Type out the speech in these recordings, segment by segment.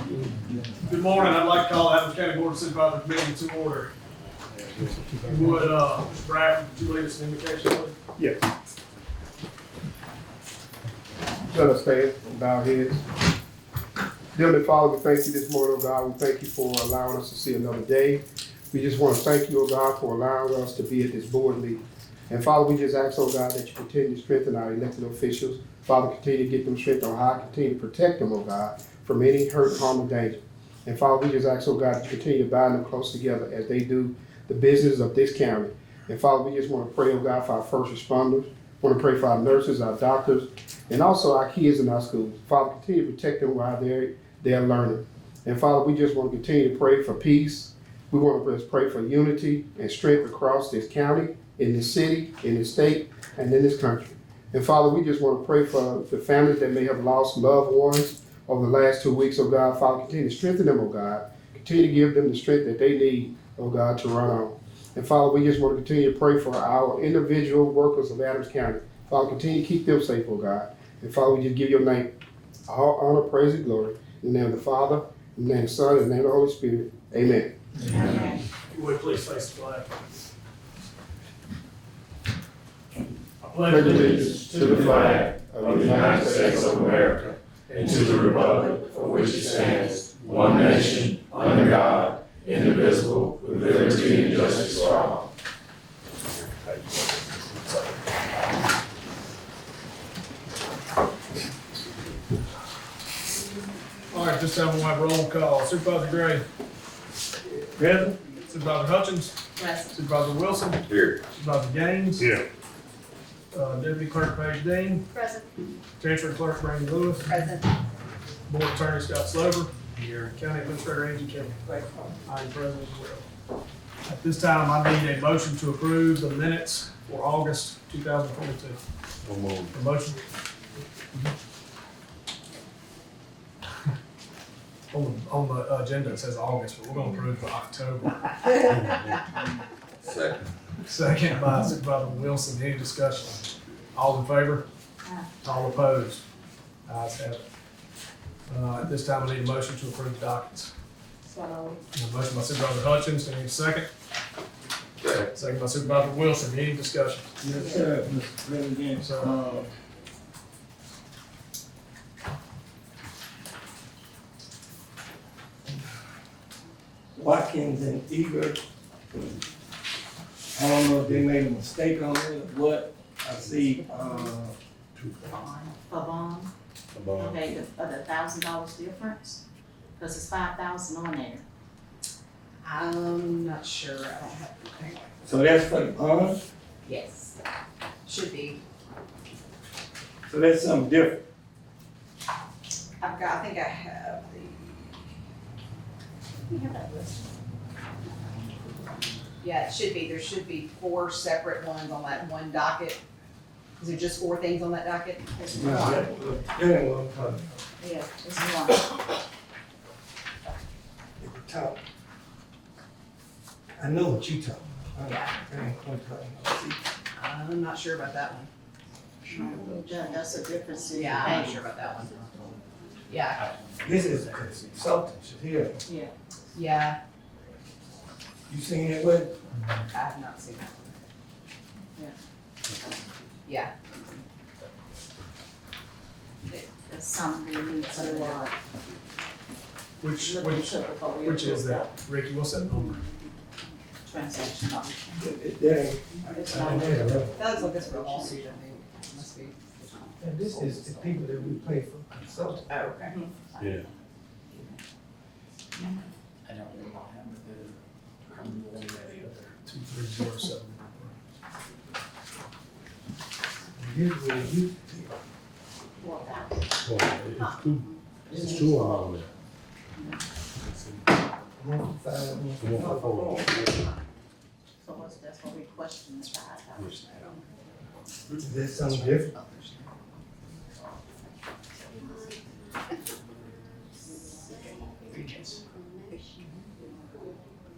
Good morning. I'd like to call the Adams County Board of Supervisors meeting to order. Would, Mr. Bradford, would you lead us an invocation, please? Yes. Let us stand and bow our heads. Dear Heavenly Father, we thank you this morning, oh God. We thank you for allowing us to see another day. We just want to thank you, oh God, for allowing us to be at this board meeting. And Father, we just ask, oh God, that you continue to strengthen our elected officials. Father, continue to get them strength on high. Continue to protect them, oh God, from any hurt, harm, or danger. And Father, we just ask, oh God, that you continue to bind them close together as they do the business of this county. And Father, we just want to pray, oh God, for our first responders. We want to pray for our nurses, our doctors, and also our kids in our schools. Father, continue to protect them while they're learning. And Father, we just want to continue to pray for peace. We want to just pray for unity and strength across this county, in this city, in this state, and in this country. And Father, we just want to pray for the families that may have lost loved ones over the last 2 weeks, oh God. Father, continue to strengthen them, oh God. Continue to give them the strength that they need, oh God, to run on. And Father, we just want to continue to pray for our individual workers of Adams County. Father, continue to keep them safe, oh God. And Father, we just give your name all honor, praise, and glory. In the name of the Father, in the name of the Son, in the name of the Holy Spirit. Amen. Amen. If you would please face the flag. I pledge Allegiance to the flag of the United States of America and to the republic for which it stands, one nation, under God, indivisible, with liberty and justice for all. All right, this time we'll have roll call. Supervisor Gray. Present. Supervisor Hutchins. Present. Supervisor Wilson. Here. Supervisor Gaines. Here. Deputy Clerk Paige Dean. Present. Chancellor Clerk Brandon Lewis. Present. Board Attorney Scott Slover. Here. County Administrator Angie King. I am present as well. At this time, I need a motion to approve the minutes for August 2022. A motion. On the agenda, it says August, but we're gonna approve for October. Second. Second by Supervisor Wilson. Any discussion? All in favor? All opposed? Ayes have it. At this time, I need a motion to approve the dockets. So, A motion by Supervisor Hutchins. Any second? Second. Second by Supervisor Wilson. Any discussion? Yes, sir, Mr. President. Sir. Watkins and Eager, I don't know if they made a mistake on it or what. I see, Pavon, okay, the $1,000 difference, because it's 5,000 on there. I'm not sure, I don't have, hang on. so that's for the bond, Yes, should be. so that's something different. I think I have the, You have that list. yeah, it should be, there should be 4 separate ones on that one docket. Is there just 4 things on that docket? There's Yeah, one. that ain't what I'm talking about. Yeah, there's one. They were talking. I know what you talking about. Yeah. That ain't what I'm talking about. See, I'm not sure about that one. That's a difference in Yeah, I'm not pay. sure about that one. Yeah, this is consultants here. Yeah. yeah, You seen it with? I have not seen that one. Yeah, That's something we need to, Which is that? Ricky, what's that number? transaction document. That ain't. It's I not don't there. have it. that looks like it's for a lawsuit, I think, must be. And this is the people that we pay for consultants. Oh, okay. Yeah. I don't really have the 2307. Here's where you. What about? It's two on there. So that's what we question, is 5,000. Is that something different?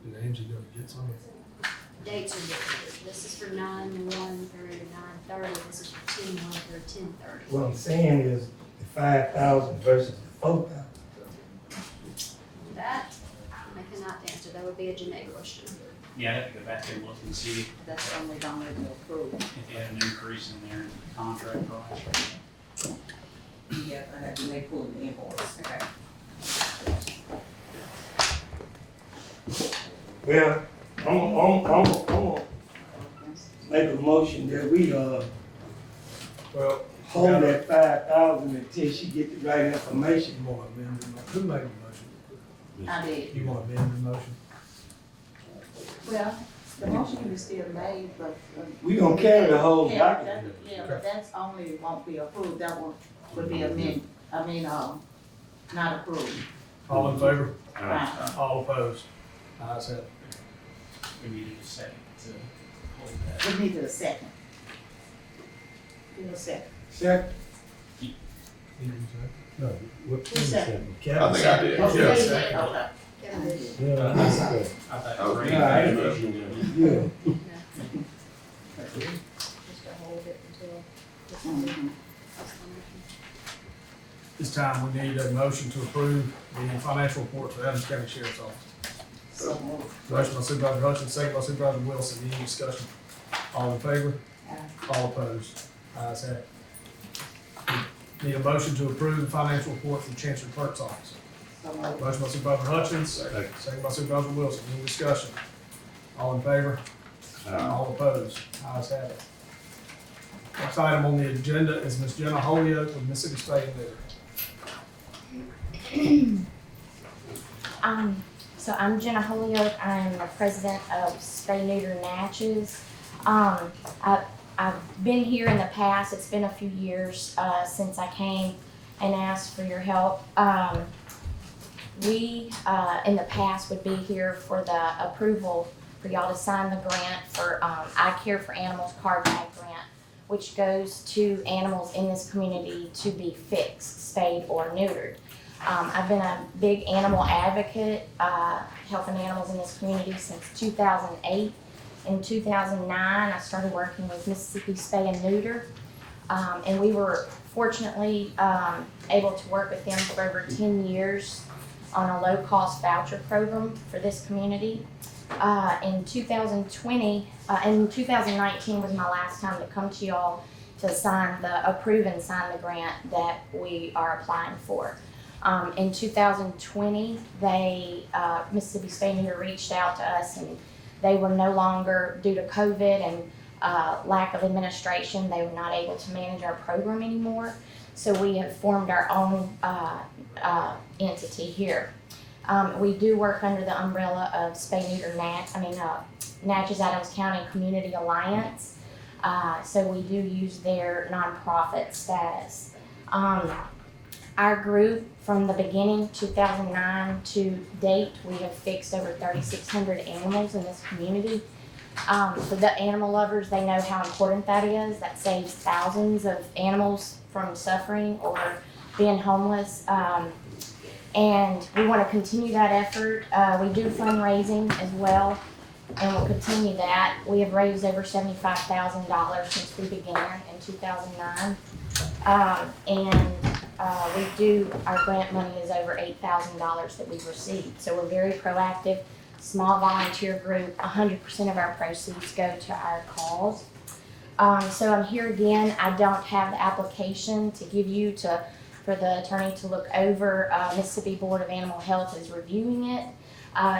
Did Angie go to get some? Dates are different. This is for 9/1 through 9/30. This is for 10/1 through 10/30. What I'm saying is the 5,000 versus the 4,000. would be a Jeanette question. Yeah, I have to go back and look and see That's the only dollar to approve. if they had an increase in their contract price. Yeah, I had to make pull the invoice. Okay. Well, I'm make a motion that we, Well, hold that 5,000 until she get the right information. who made the motion? I did. You want to amend the motion? Well, the motion can be still made, but. We gonna carry the whole Yeah, document. Yeah, but that's only won't be approved, that one would be not approved. All in favor? Right. All opposed? Ayes have it. We needed a second to hold that. We needed a second. Give a second. Second. No, what Who second? Kevin I think I did. Oh, Yeah. you did? Okay. Kevin did. Yeah, that's good. I thought I was it was reading Right. that. Yeah. Just to hold it until. Mhm. This time, we need a motion to approve the financial report for Adams County Sheriff's Office. So moved. Motion by Supervisor Hutchins, second by Supervisor Wilson. Any discussion? All in favor? All opposed? Ayes have it. Need a motion to approve the financial report from Chancery Clerk's Office. So moved. Motion by Supervisor Hutchins, second by Supervisor Wilson. Any discussion? All in favor? All opposed? Ayes have it. Next item on the agenda is Ms. Jenna Holyoke with Mississippi State and Liberty. So I'm Jenna Holyoke. I'm the president of Spay Neuter Natchez. I've been here in the past. It's been a few years since I came and asked for your help. We in the past would be here for the approval for y'all to sign the grant for I Care for Animals Card Bag Grant, which goes to animals in this community to be fixed, spayed, or neutered. I've been a big animal advocate, helping animals in this community since 2008. In 2009, I started working with Mississippi Spay and Neuter, and we were fortunately able to work with them for over 10 years on a low-cost voucher program for this community. In 2019 was my last time to come to y'all to approve and sign the grant that we are applying for. In 2020, Mississippi Spay and Neuter reached out to us, and they were no longer, due to COVID and lack of administration, they were not able to manage our program anymore. So we have formed our own entity here. We do work under the umbrella of Spay Neuter Natchez Adams County Community Alliance. So we do use their nonprofit status. Our group, from the beginning, 2009 to date, we have fixed over 3,600 animals in this community. For the animal lovers, they know how important that is. That saves thousands of animals from suffering or being homeless. And we want to continue that effort. We do fundraising as well, and we'll continue that. We have raised over $75,000 since we began in 2009. Our grant money is over $8,000 that we've received. So we're very proactive, small volunteer group. 100% of our proceeds go to our cause. So I'm here again. I don't have the application to give you for the attorney to look over. Mississippi Board of Animal Health is reviewing it.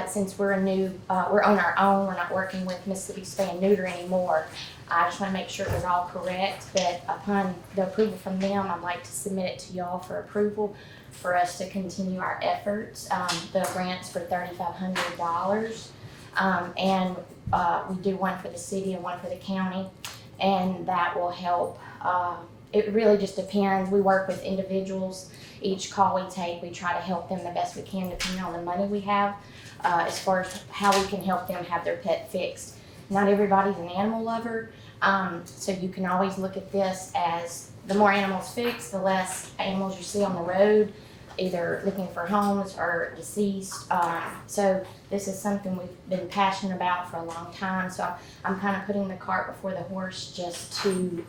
Since we're we're on our own, we're not working with Mississippi Spay and Neuter anymore. I just want to make sure it was all correct, but upon the approval from them, I'd like to submit it to y'all for approval for us to continue our efforts. The grant's for $3,500, and we do one for the city and one for the county, and that will help. It really just depends. We work with individuals. Each call we take, we try to help them the best we can depending on the money we have, as far as how we can help them have their pet fixed. Not everybody's an animal lover, so you can always look at this as the more animals fixed, the less animals you see on the road, either looking for homes or deceased. So this is something we've been passionate about for a long time. So I'm kind of putting the cart before the horse just to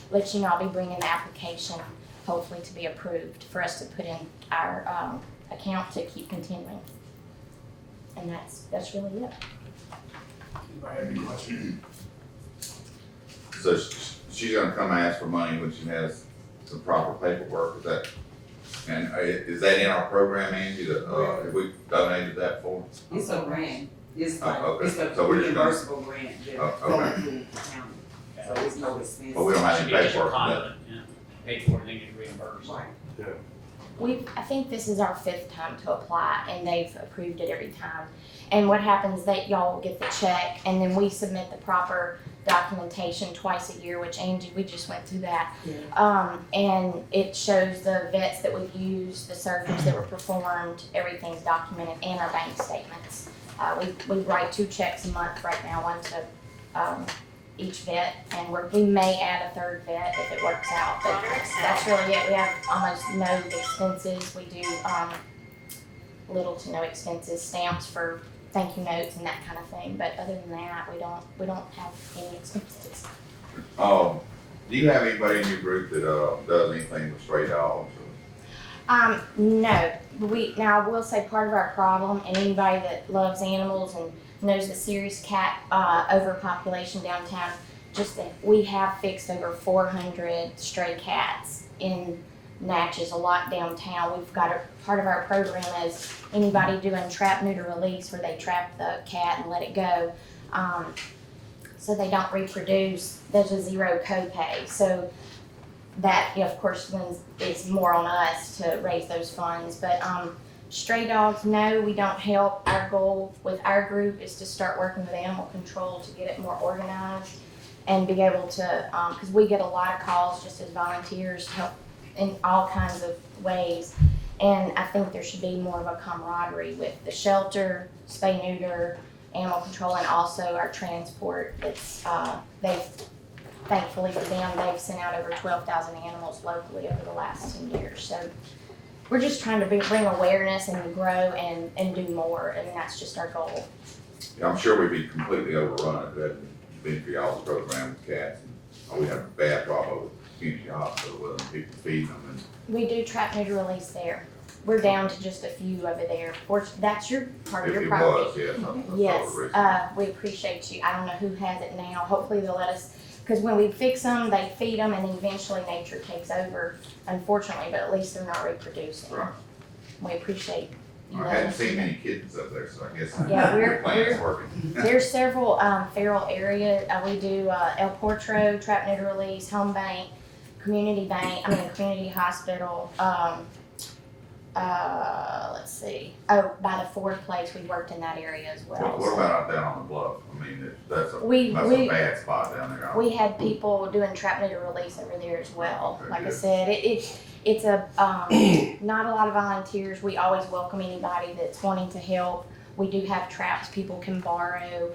let you know I'll be bringing the application, hopefully to be approved for us to put in our account to keep continuing. And that's really it. Anybody have any questions? So she's gonna come ask for money when she has the proper paperwork, is that in our program, Angie, have we donated that for? It's a grant, it's like, okay. it's a So we're just gonna- reimbursable grant, okay. going through the county, so it's no expense. But we don't have any Should be just a paperwork for that. conduit, yeah. Pay for it, then get reimbursed. Right. I think this is our 5th time to apply, and they've approved it every time. And what happens that y'all will get the check, and then we submit the proper documentation twice a year, which Angie, we just went through that. And it shows the vets that we've used, the surgeries that were performed, everything's documented, and our bank statements. We write 2 checks a month right now, one to each vet, and we may add a 3rd vet if it works out, but that's really it. We have almost no expenses. We do little to no expenses, stamps for thank you notes and that kind of thing, but other than that, we don't have any expenses. Do you have anybody in your group that, does anything with stray dogs? No, now I will say part of our problem, and anybody that loves animals and knows the serious cat overpopulation downtown, just that we have fixed over 400 stray cats in Natchez, a lot downtown. We've got part of our program is anybody doing trap, neuter, release, where they trap the cat and let it go, so they don't reproduce. There's a 0 copay, so that, of course, is more on us to raise those funds. But stray dogs, no, we don't help. Our goal with our group is to start working with animal control to get it more organized and be able to, because we get a lot of calls just as volunteers to help in all kinds of ways. And I think there should be more of a camaraderie with the shelter, spay neuter, animal control, and also our transport. It's thankfully for them, they've sent out over 12,000 animals locally over the last 10 years. So we're just trying to bring awareness and grow and do more, and that's just our goal. Yeah, I'm sure we'd be completely overrun if it hadn't been for y'all's program with cats. We have a bad problem with community hospital with them, people feeding them and. We do trap, neuter, release there. We're down to just a few over there. Of course, that's your part of your property. It was, yes. Yes, we appreciate you. I don't know who has it now. Hopefully they'll let us, because when we fix them, they feed them, and then eventually nature takes over, unfortunately, but at least they're not reproducing. Right. We appreciate you I letting hadn't us seen do that. many kittens up there, so I guess Yeah, your plan is working. There's several feral areas. We do El Portro, trap, neuter, release, home bank, community hospital. Let's see. Oh, by the Ford place, we worked in that area as well. What about out down on the bluff? I mean, that's a We bad spot down there. we had people doing trap, neuter, release over there as well. Okay, Like I good. said, it's a not a lot of volunteers. We always welcome anybody that's wanting to help. We do have traps people can borrow.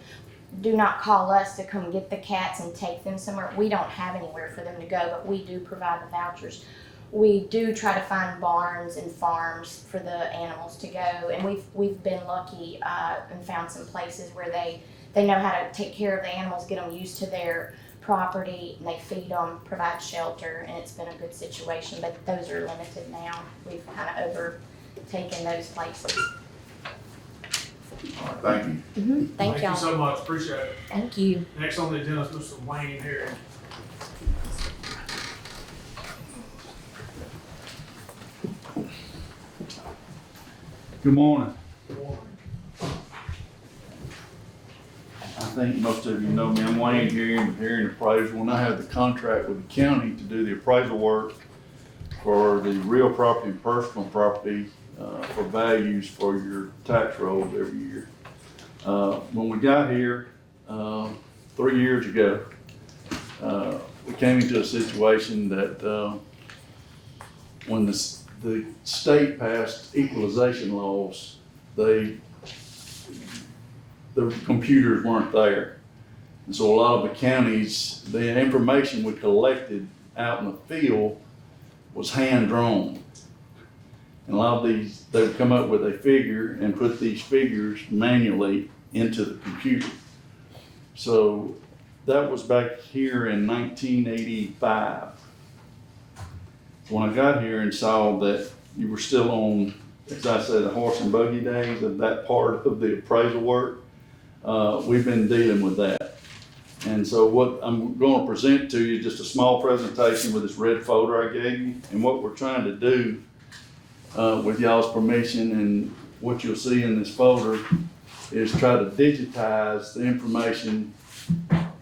Do not call us to come get the cats and take them somewhere. We don't have anywhere for them to go, but we do provide the vouchers. We do try to find barns and farms for the animals to go, and we've been lucky and found some places where they know how to take care of the animals, get them used to their property, and they feed them, provide shelter, and it's been a good situation. But those are limited now. We've kind of overtaken those places. All right, thank you. Thank you y'all. so much, appreciate it. Thank you. Next on the agenda is Mr. Wayne Herring. Good morning. Good morning. I think most of you know me. I'm Wayne here in appraisal, and I have the contract with the county to do the appraisal work for the real property and personal property for values for your tax rolls every year. When we got here 3 years ago, we came into a situation that when the state passed equalization laws, the computers weren't there. And so a lot of the counties, the information we collected out in the field was hand drawn. And a lot of these, they would come up with a figure and put these figures manually into the computer. So that was back here in 1985. When I got here and saw that you were still on as I say, the horse and buggy days of that part of the appraisal work. We've been dealing with that. And so what I'm gonna present to you is just a small presentation with this red folder I gave you. And what we're trying to do, with y'all's permission and what you'll see in this folder, is try to digitize the information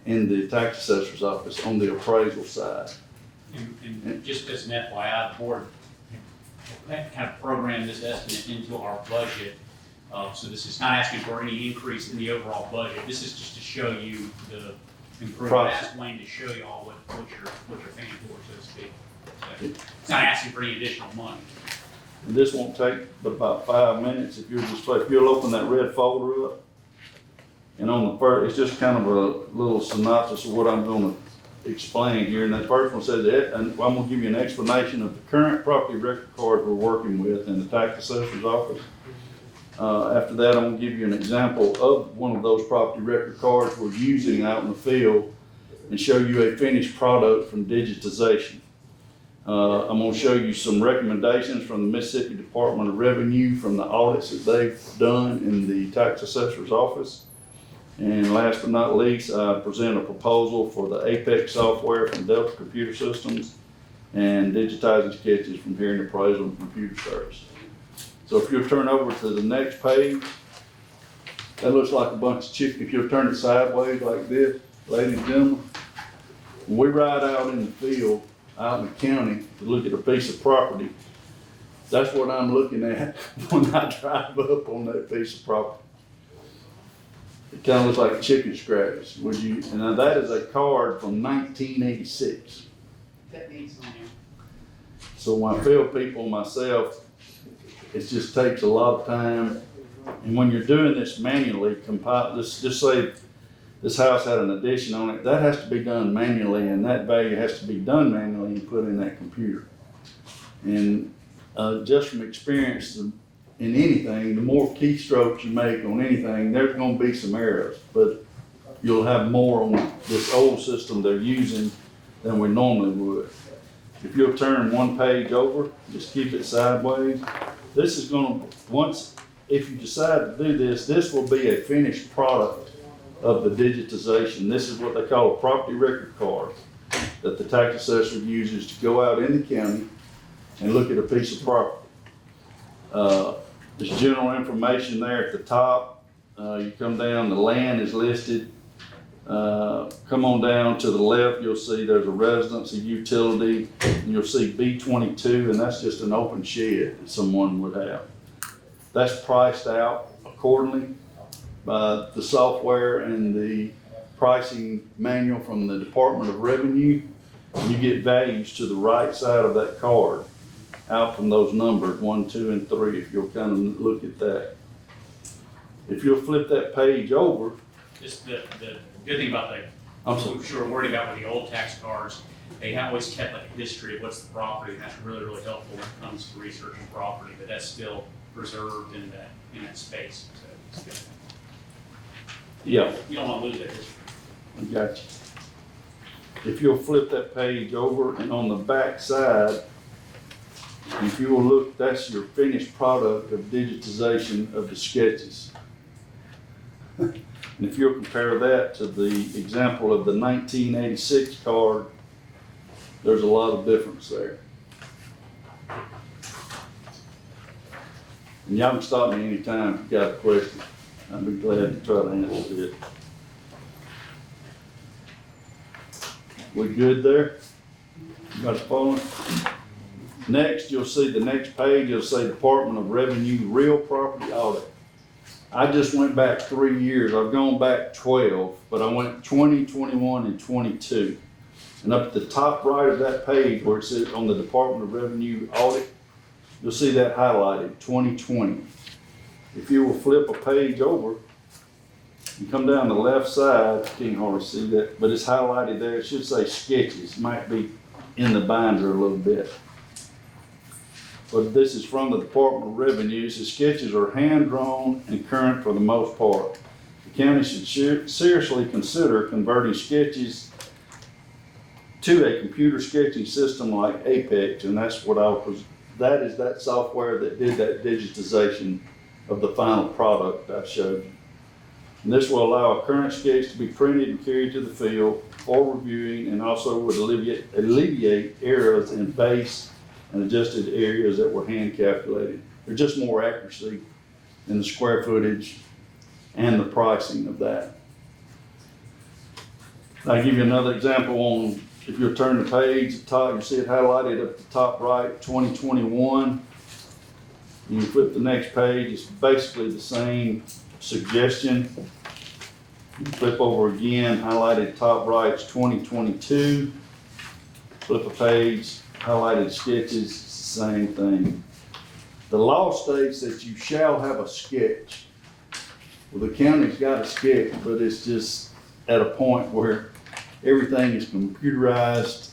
in the tax assessor's office on the appraisal side. And just as an FYI, the board had kind of programmed this estimate into our budget. So this is not asking for any increase in the overall budget. This is just to show you the improvement. Ask Wayne to show you all what you're paying for, so to speak. So it's not asking for any additional money. And this won't take but about 5 minutes if you'll open that red folder up. And on the first, it's just kind of a little synopsis of what I'm gonna explain here. And that first one says that, and I'm gonna give you an explanation of the current property record cards we're working with in the tax assessor's office. After that, I'm gonna give you an example of one of those property record cards we're using out in the field and show you a finished product from digitization. I'm gonna show you some recommendations from the Mississippi Department of Revenue from the audits that they've done in the tax assessor's office. And last but not least, I present a proposal for the Apex software from Delta Computer Systems and digitizing sketches from Hearing Appraisal and Computer Service. So if you'll turn over to the next page, that looks like a bunch of chicken. If you'll turn it sideways like this, ladies and gentlemen, when we ride out in the field, out in the county to look at a piece of property, that's what I'm looking at when I drive up on that piece of property. It kind of looks like chicken scratch. And now that is a card from 1986. That needs on there. So when I field people myself, it just takes a lot of time. And when you're doing this manually, just say this house had an addition on it, that has to be done manually, and that value has to be done manually and put in that computer. And just from experience in anything, the more keystrokes you make on anything, there's gonna be some errors, but you'll have more on this old system they're using than we normally would. If you'll turn one page over, just keep it sideways. This is gonna, if you decide to do this, this will be a finished product of the digitization. This is what they call a property record card that the tax assessor uses to go out in the county and look at a piece of property. There's general information there at the top. You come down, the land is listed. Come on down to the left, you'll see there's a residence, a utility, and you'll see B22, and that's just an open shed that someone would have. That's priced out accordingly by the software and the pricing manual from the Department of Revenue. You get values to the right side of that card out from those numbers, 1, 2, and 3, if you'll kind of look at that. If you'll flip that page over. Just the good thing about I'm sorry. I'm sure worried about with the old tax cards, they have always kept like a history of what's the property, and that's really, really helpful when it comes to researching property, but that's still preserved in that space, so it's good. Yeah. You don't want to lose that history. I got you. If you'll flip that page over, and on the back side, if you will look, that's your finished product of digitization of the sketches. And if you'll compare that to the example of the 1986 card, there's a lot of difference there. And y'all can stop me anytime if you got a question. I'd be glad to try to answer it. We good there? You got it following? Next, you'll see the next page, you'll say Department of Revenue Real Property Audit. I just went back 3 years. I've gone back 12, but I went 20, 21, and 22. And up at the top right of that page where it says on the Department of Revenue Audit, you'll see that highlighted, 2020. If you will flip a page over, you come down the left side, you can't hardly see that, but it's highlighted there. It should say sketches. It might be in the binder a little bit. But this is from the Department of Revenue. The sketches are hand-drawn and current for the most part. The county should seriously consider converting sketches to a computer sketching system like Apex, and that's what I'll that is that software that did that digitization of the final product I showed you. And this will allow a current sketch to be printed and carried to the field for reviewing, and also would alleviate errors in base and adjusted areas that were hand calculated. There's just more accuracy in the square footage and the pricing of that. I'll give you another example on, if you'll turn the page, the top, you see it highlighted at the top right, 2021. You flip the next page, it's basically the same suggestion. You flip over again, highlighted top right, it's 2022. Flip a page, highlighted sketches, same thing. The law states that you shall have a sketch. Well, the county's got a sketch, but it's just at a point where everything is computerized.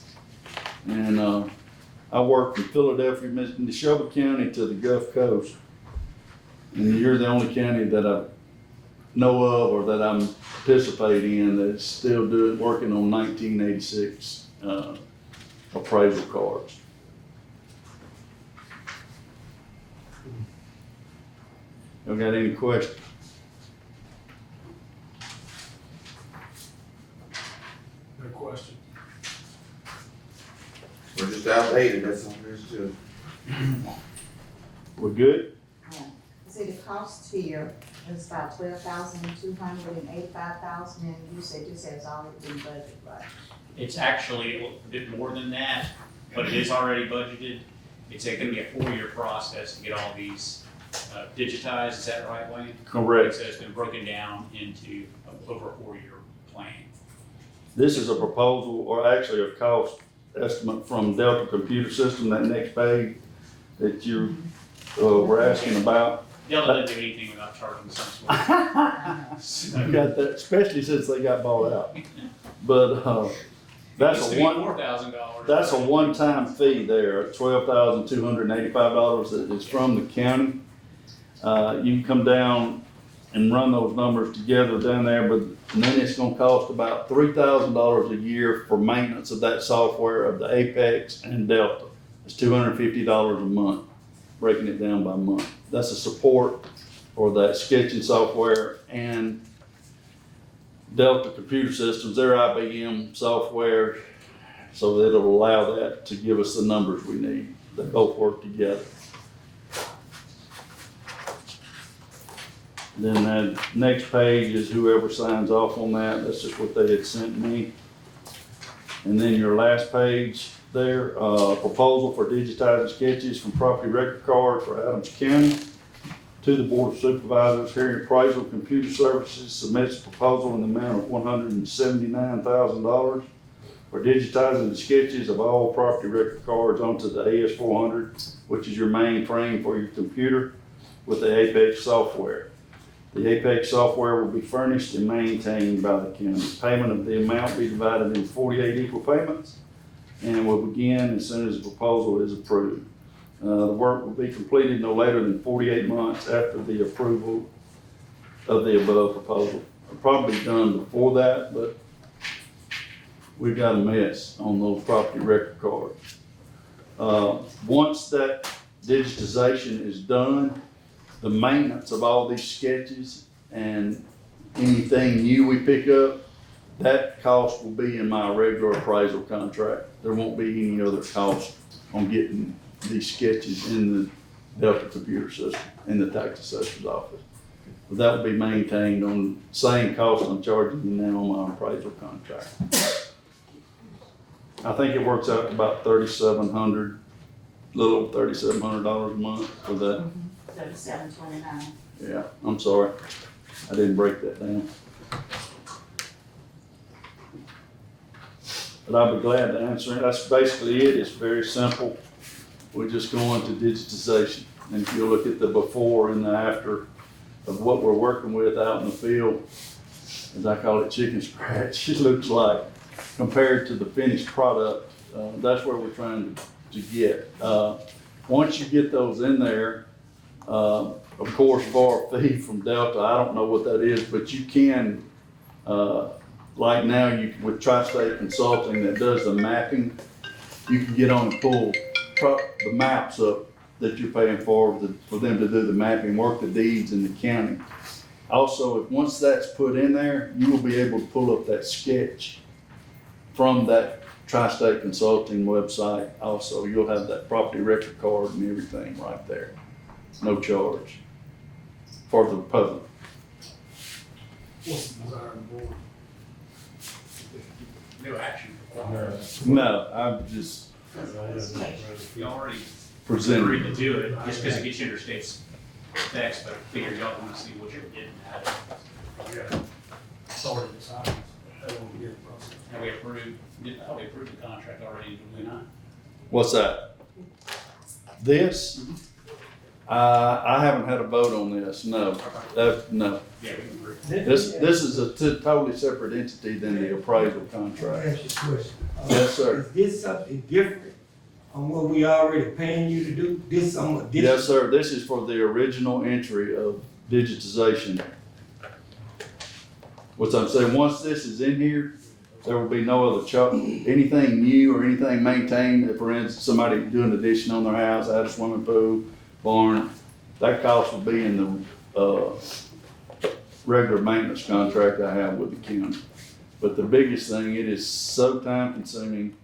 And I work from Philadelphia, Neshoba County to the Gulf Coast. And you're the only county that I know of or that I'm participating in that's still working on 1986 appraisal cards. Y'all got any questions? No question. We're just outdated, that's all there is to it. We're good? See, the cost here is about 12,200 and 85,000, and you said this has already been budgeted, right? It's actually a bit more than that, but it is already budgeted. It's gonna be a 4-year process to get all these digitized, is that right, Wayne? Correct. So it's been broken down into over a 4-year plan. This is a proposal, or actually a cost estimate from Delta Computer System, that next page that you were asking about. Delta didn't do anything without charging some sort. I got that, especially since they got bought out. But that's $4,000. That's a one-time fee there, $12,285 that is from the county. You can come down and run those numbers together down there, but then it's gonna cost about $3,000 a year for maintenance of that software of the Apex and Delta. It's $250 a month, breaking it down by month. That's a support for that sketching software and Delta Computer Systems, their IBM software, so that it'll allow that to give us the numbers we need. They both work together. Then that next page is whoever signs off on that. That's just what they had sent me. And then your last page there, proposal for digitizing sketches from property record card for Adams County to the Board of Supervisors. Hearing Appraisal Computer Services submits a proposal in the amount of $179,000 for digitizing the sketches of all property record cards onto the AS400, which is your mainframe for your computer, with the Apex software. The Apex software will be furnished and maintained by the county. Payment of the amount will be divided into 48 equal payments and will begin as soon as the proposal is approved. The work will be completed no later than 48 months after the approval of the above proposal. It'll probably be done before that, but we've got a mess on those property record cards. Once that digitization is done, the maintenance of all these sketches and anything new we pick up, that cost will be in my regular appraisal contract. There won't be any other cost on getting these sketches in the Delta Computer System, in the tax assessor's office. But that will be maintained on the same cost I'm charging you now on my appraisal contract. I think it works out to about $3,700, a little over $3,700 a month for that. 3729. Yeah, I'm sorry. I didn't break that down. But I'll be glad to answer it. That's basically it. It's very simple. We're just going to digitization. And if you look at the before and the after of what we're working with out in the field, as I call it, chicken scratch, it looks like, compared to the finished product, that's where we're trying to get. Once you get those in there, of course, for a fee from Delta, I don't know what that is, but you can, like now, you with Tri-State Consulting that does the mapping, you can get on and pull the maps up that you're paying for them to do the mapping, work the deeds in the county. Also, once that's put in there, you will be able to pull up that sketch from that Tri-State Consulting website. Also, you'll have that property record card and everything right there. No charge for the public. What's the desire of the board? No action. No, I'm just You already presenting. agreed to do it, just because it gets you under state's text, but I figured y'all want to see what you're getting at. Yeah. It's already decided. That won't be a process. Have we approved, we approved the contract already, did we not? What's that? This? I haven't had a vote on this, no. No. Yeah, we approved. This is a totally separate entity than the appraisal contract. Ask you a question. Yes, sir. Is this something different on what we already paying you to do? This something different? Yes, sir. This is for the original entry of digitization. What I'm saying, once this is in here, there will be no other anything new or anything maintained. For instance, somebody doing addition on their house, add a swimming pool, barn, that cost will be in the, regular maintenance contract I have with the county. But the biggest thing, it is so time consuming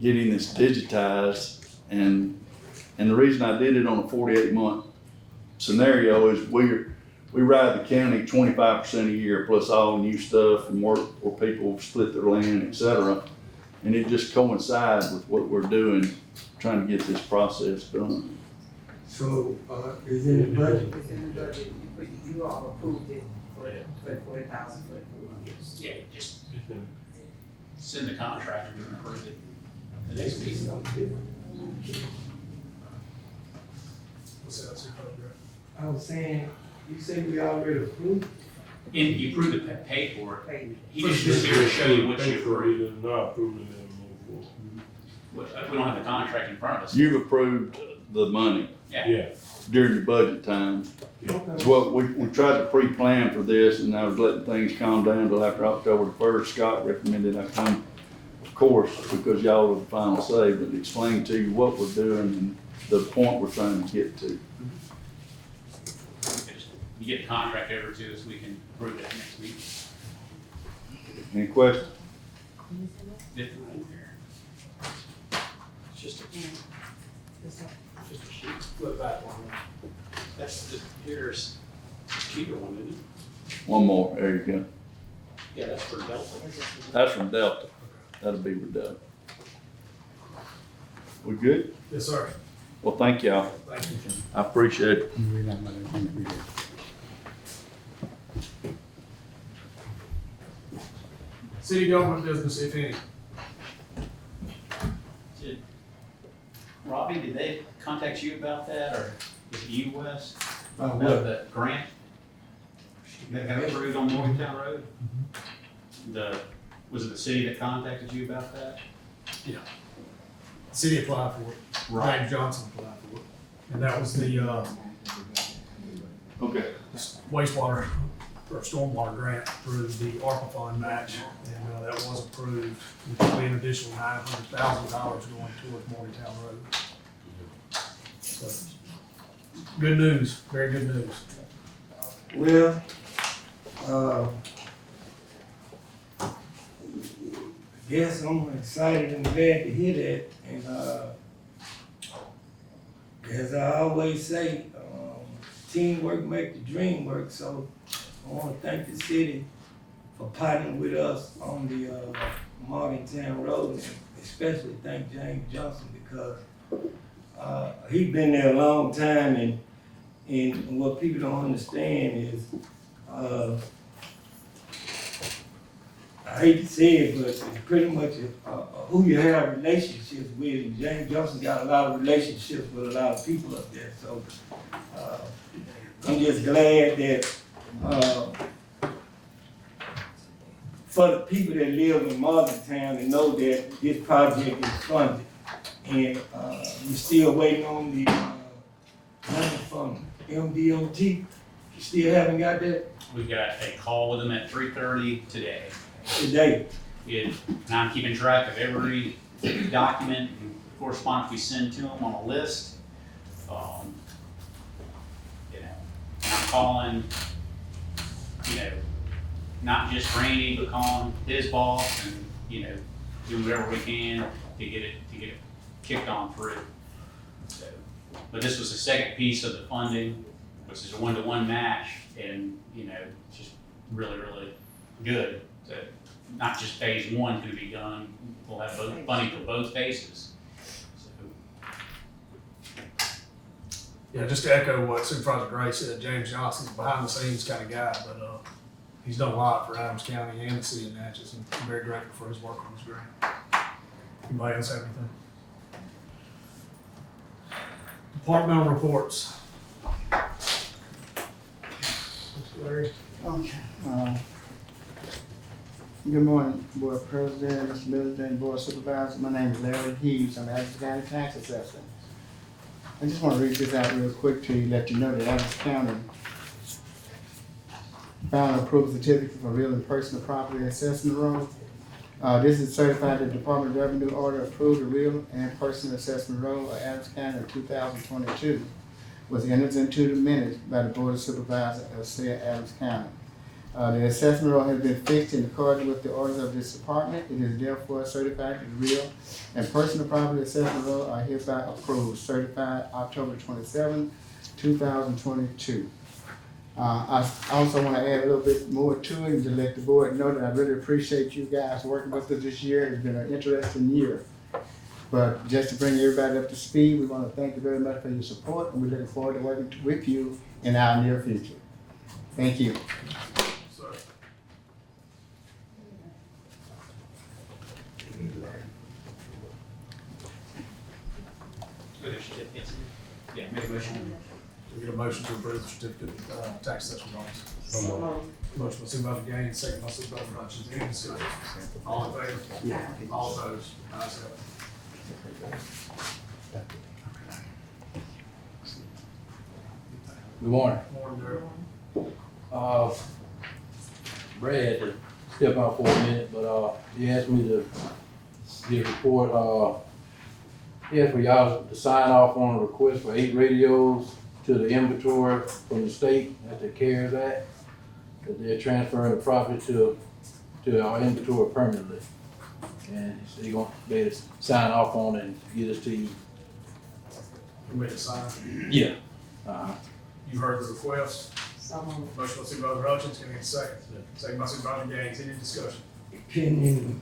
getting this digitized, and the reason I did it on a 48-month scenario is we ride the county 25% a year plus all new stuff and work where people split their land, etc. And it just coincides with what we're doing, trying to get this process done. So, is in the budget? It's in the budget, you all approved it for 40,000 for Yeah, just send the contract and approve it the next week. What's that, Supervisor? I was saying, you said we already approved? And you approved it, paid for it. Paid. He just was here to show you what you For approved. it is not approving them no We don't have the contract in front of us. You've approved the money Yeah. during the budget time. It's what we tried to pre-plan for this, and I was letting things calm down until after October the 1st. Scott recommended I come, of course, because y'all are the final say, but explain to you what we're doing and the point we're trying to get to. You get the contract over to us, we can approve it next week. Any questions? It's just a sheet. Flip that one. That's the, here's the cheaper one, isn't it? One more, there you go. Yeah, that's for Delta. That's from Delta. That'll be redundant. We good? Yes, sir. Well, thank y'all. Thank you. I appreciate it. City government business, if any. Robbie, did they contact you about that, or is it you, Wes? About About what? the grant that got approved on Morgantown Road? Was it the city that contacted you about that? City applied for it. James Johnson applied for it. And that was the, Okay. wastewater or stormwater grant through the ARPA fund match. And, that was approved, which will be an additional $900,000 going towards Morgantown Road. So, good news, very good news. Well, I guess I'm excited and glad to hear that, and, as I always say, teamwork make the dream work, so I wanna thank the city for partnering with us on the, Morgantown Road, and especially thank James Johnson, because, he been there a long time, and what people don't understand is, I hate to say it, but it's pretty much who you have relationships with. And James Johnson got a lot of relationships with a lot of people up there. So I'm just glad that for the people that live in Morgantown and know that this project is funded. And we're still waiting on the money from MDOT. You still haven't got that? We got a call with them at 3:30 today. Today. And I'm keeping track of every document and correspondence we send to them on a list. calling, not just Randy, but calling his boss and, doing whatever we can to get it kicked on through. So, but this was the second piece of the funding, which is a 1-to-1 match, and, just really, really good. So not just phase one can be done, we'll have both funding for both phases. So, Yeah, just to echo what Supervisor Gray said, James Johnson's a behind the scenes kind of guy, but, he's done a lot for Adams County and the city of Natchez, and I'm very grateful for his work on this grant. Anybody else have anything? Departmental reports. Mr. Larry? Okay. Good morning, Board President, Mr. Minister, and Board Supervisor. My name is Larry Hughes. I'm Adams County Tax Assessor. I just want to read this out real quick to let you know that Adams County found an approved certificate for real and personal property assessment roll. This is certified that the Department of Revenue order approved the real and personal assessment roll of Adams County in 2022. Was entered into the minutes by the Board of Supervisors of said Adams County. The assessment roll has been fixed in accordance with the orders of this department. It is therefore certified that the real and personal property assessment roll are hereby approved, certified October 27, 2022. I also want to add a little bit more to it and to let the board know that I really appreciate you guys working with us this year. It's been an interesting year. But just to bring everybody up to speed, we want to thank you very much for your support, and we're looking forward to working with you in our near future. Thank you. Sir. for their certificates. Yeah, make a motion. We get a motion to approve the certificate of tax assessment bonus. Motion by Supervisor Gaines, second by Supervisor Hutchins. Any discussion? All in favor? Yeah. All opposed? Ayes have it. Good morning. Morning, Darrell. Brad had to step out for a minute, but, he asked me to give a report, he asked for y'all to sign off on a request for 8 radios to the inventory from the state at the CARES Act, that they're transferring the property to our inventory permanently. And so they're gonna be able to sign off on it and get us to you. You made a sign. Yeah. You heard the request. So moved. Motion by Supervisor Hutchins, can I get a second? Second by Supervisor Gaines. Any discussion? Can any,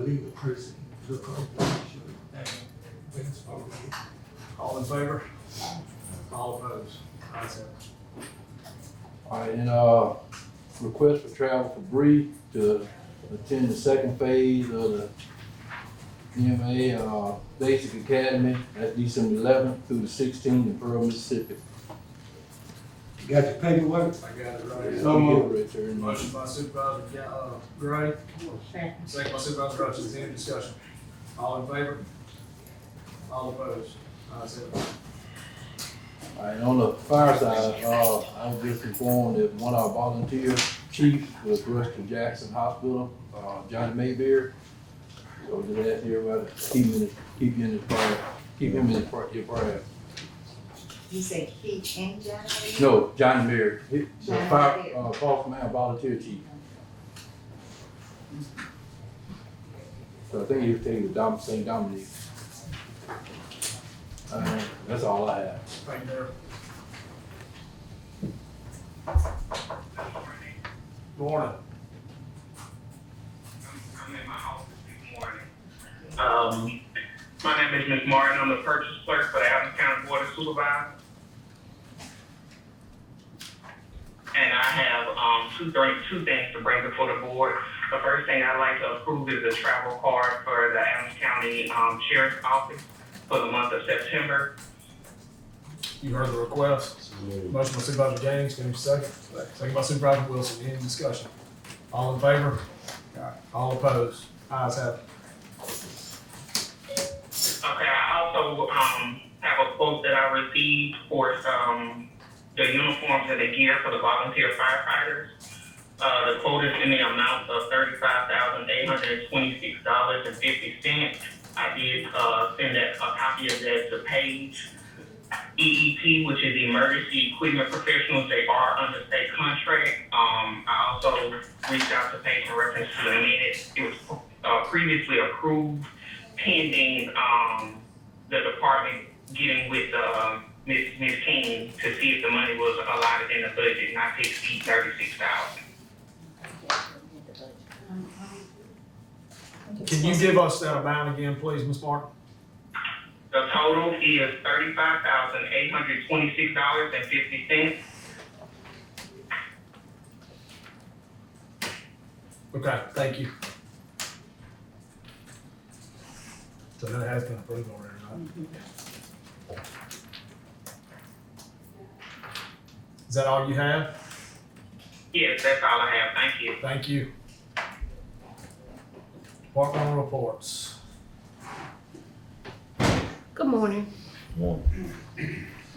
legal person look up and make sure that everything's okay? All in favor? All opposed? Ayes have it. All right, and, request for travel for Bree to attend the second phase of the EMA, Basic Academy. That's December 11th through the 16th in Pearl, Mississippi. You got your paperwork? I got it right. So moved. Right there. Motion by Supervisor Gray, second by Supervisor Hutchins. Any discussion? All in favor? All opposed? Ayes have it. All right, on the fire side, I was just informed that one of our volunteer chiefs was rushed to Jackson Hospital, Johnny Mayberry. So just ask everybody to keep him in his prayer. You say Keith and January? No, Johnny Mayberry, the Johnny fire, Mayberry. false man volunteer chief. So I think he was taking St. Dominic. That's all I have. Thank you, Darrell. Morning. I'm in my office this morning. My name is Ms. Martin. I'm the purchase clerk for the Adams County Board of Supervisors. And I have two things to bring before the board. The first thing I'd like to approve is a travel card for the Adams County Sheriff's Office for the month of September. You heard the request. Motion by Supervisor Gaines, can I get a second? Second by Supervisor Wilson. Any discussion? All in favor? All opposed? Ayes have it. Okay, I also have a quote that I received for the uniforms and the gear for the volunteer firefighters. The quote is in the amount of $35,826.50. I did send a copy of that to Paige EEP, which is Emergency Equipment Professionals. They are under state contract. I also reached out to Paige in reference to the minutes. It was previously approved pending the department getting with Ms. King to see if the money was allotted in the budget, not to exceed $36,000. Can you give us that amount again, please, Ms. Martin? The total is $35,826.50. Okay, thank you. So that has been approved already, right? Is that all you have? Yes, that's all I have. Thank you. Thank you. Departmental reports. Good morning.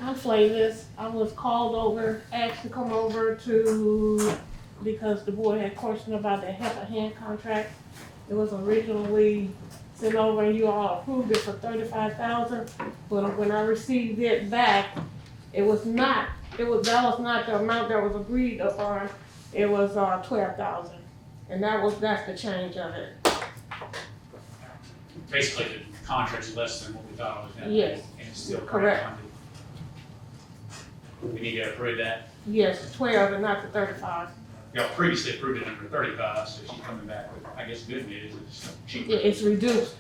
I'm Flavis. I was called over, asked to come over because the board had questioned about the HEPA hand contract. It was originally sent over and you all approved it for $35,000, but when I received it back, that was not the amount that was agreed upon. It was $12,000, and that's the change of it. Basically, the contract's less than what we thought it was gonna be. Yes. And it's still Correct. grant funded. We need to approve that. Yes, 12 and not the 35. Y'all previously approved it under 35, so she's coming back with, I guess, good news, it's cheaper. It's reduced.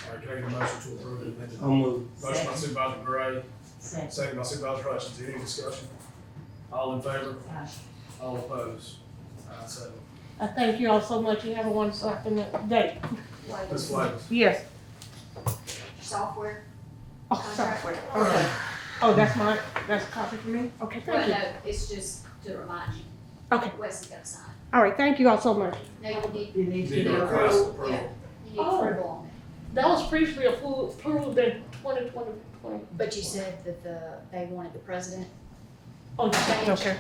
All right, can I get a motion to approve it amended? I'll move. Motion by Supervisor Gray, Second. second by Supervisor Hutchins. Any discussion? All in favor? Aye. All opposed? Ayes have it. I thank you all so much. You have a wonderful day. Ms. Flavis. Yes. Software. Oh, Contract. software. Okay. Oh, that's a copy for me? Okay, Well, thank you. no, it's just to remind you. Okay. Wesley got to sign. All right, thank you all so much. No, you need, You need to Need be to request approved. approval. yeah, you need Oh. approval on it. That was previously approved in 2020. But you said that they wanted the president. Oh, okay.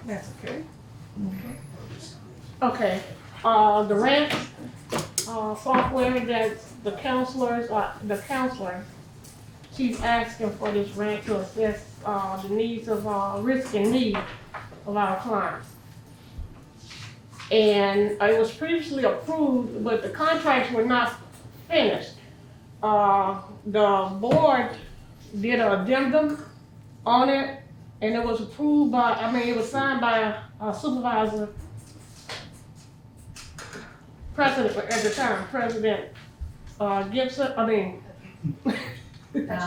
That's okay. Okay, the rank, software that the counselor, she's asking for this rank to assess, the needs of, risk and need of our clients. And it was previously approved, but the contracts were not finished. The board did an addendum on it, and it was approved by, it was signed by Supervisor, President at the time, President Gibson, I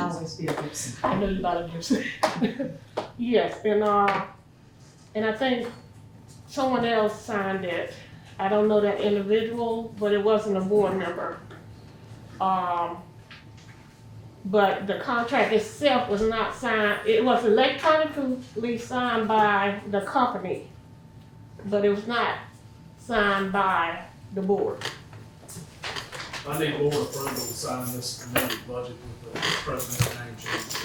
always be a Gibson. I know you about a Gibson. Yes, and I think someone else signed it. I don't know that individual, but it wasn't a board member. But the contract itself was not signed, it was electronically signed by the company, but it was not signed by the board. I need board approval to sign this amended budget with the president's name change.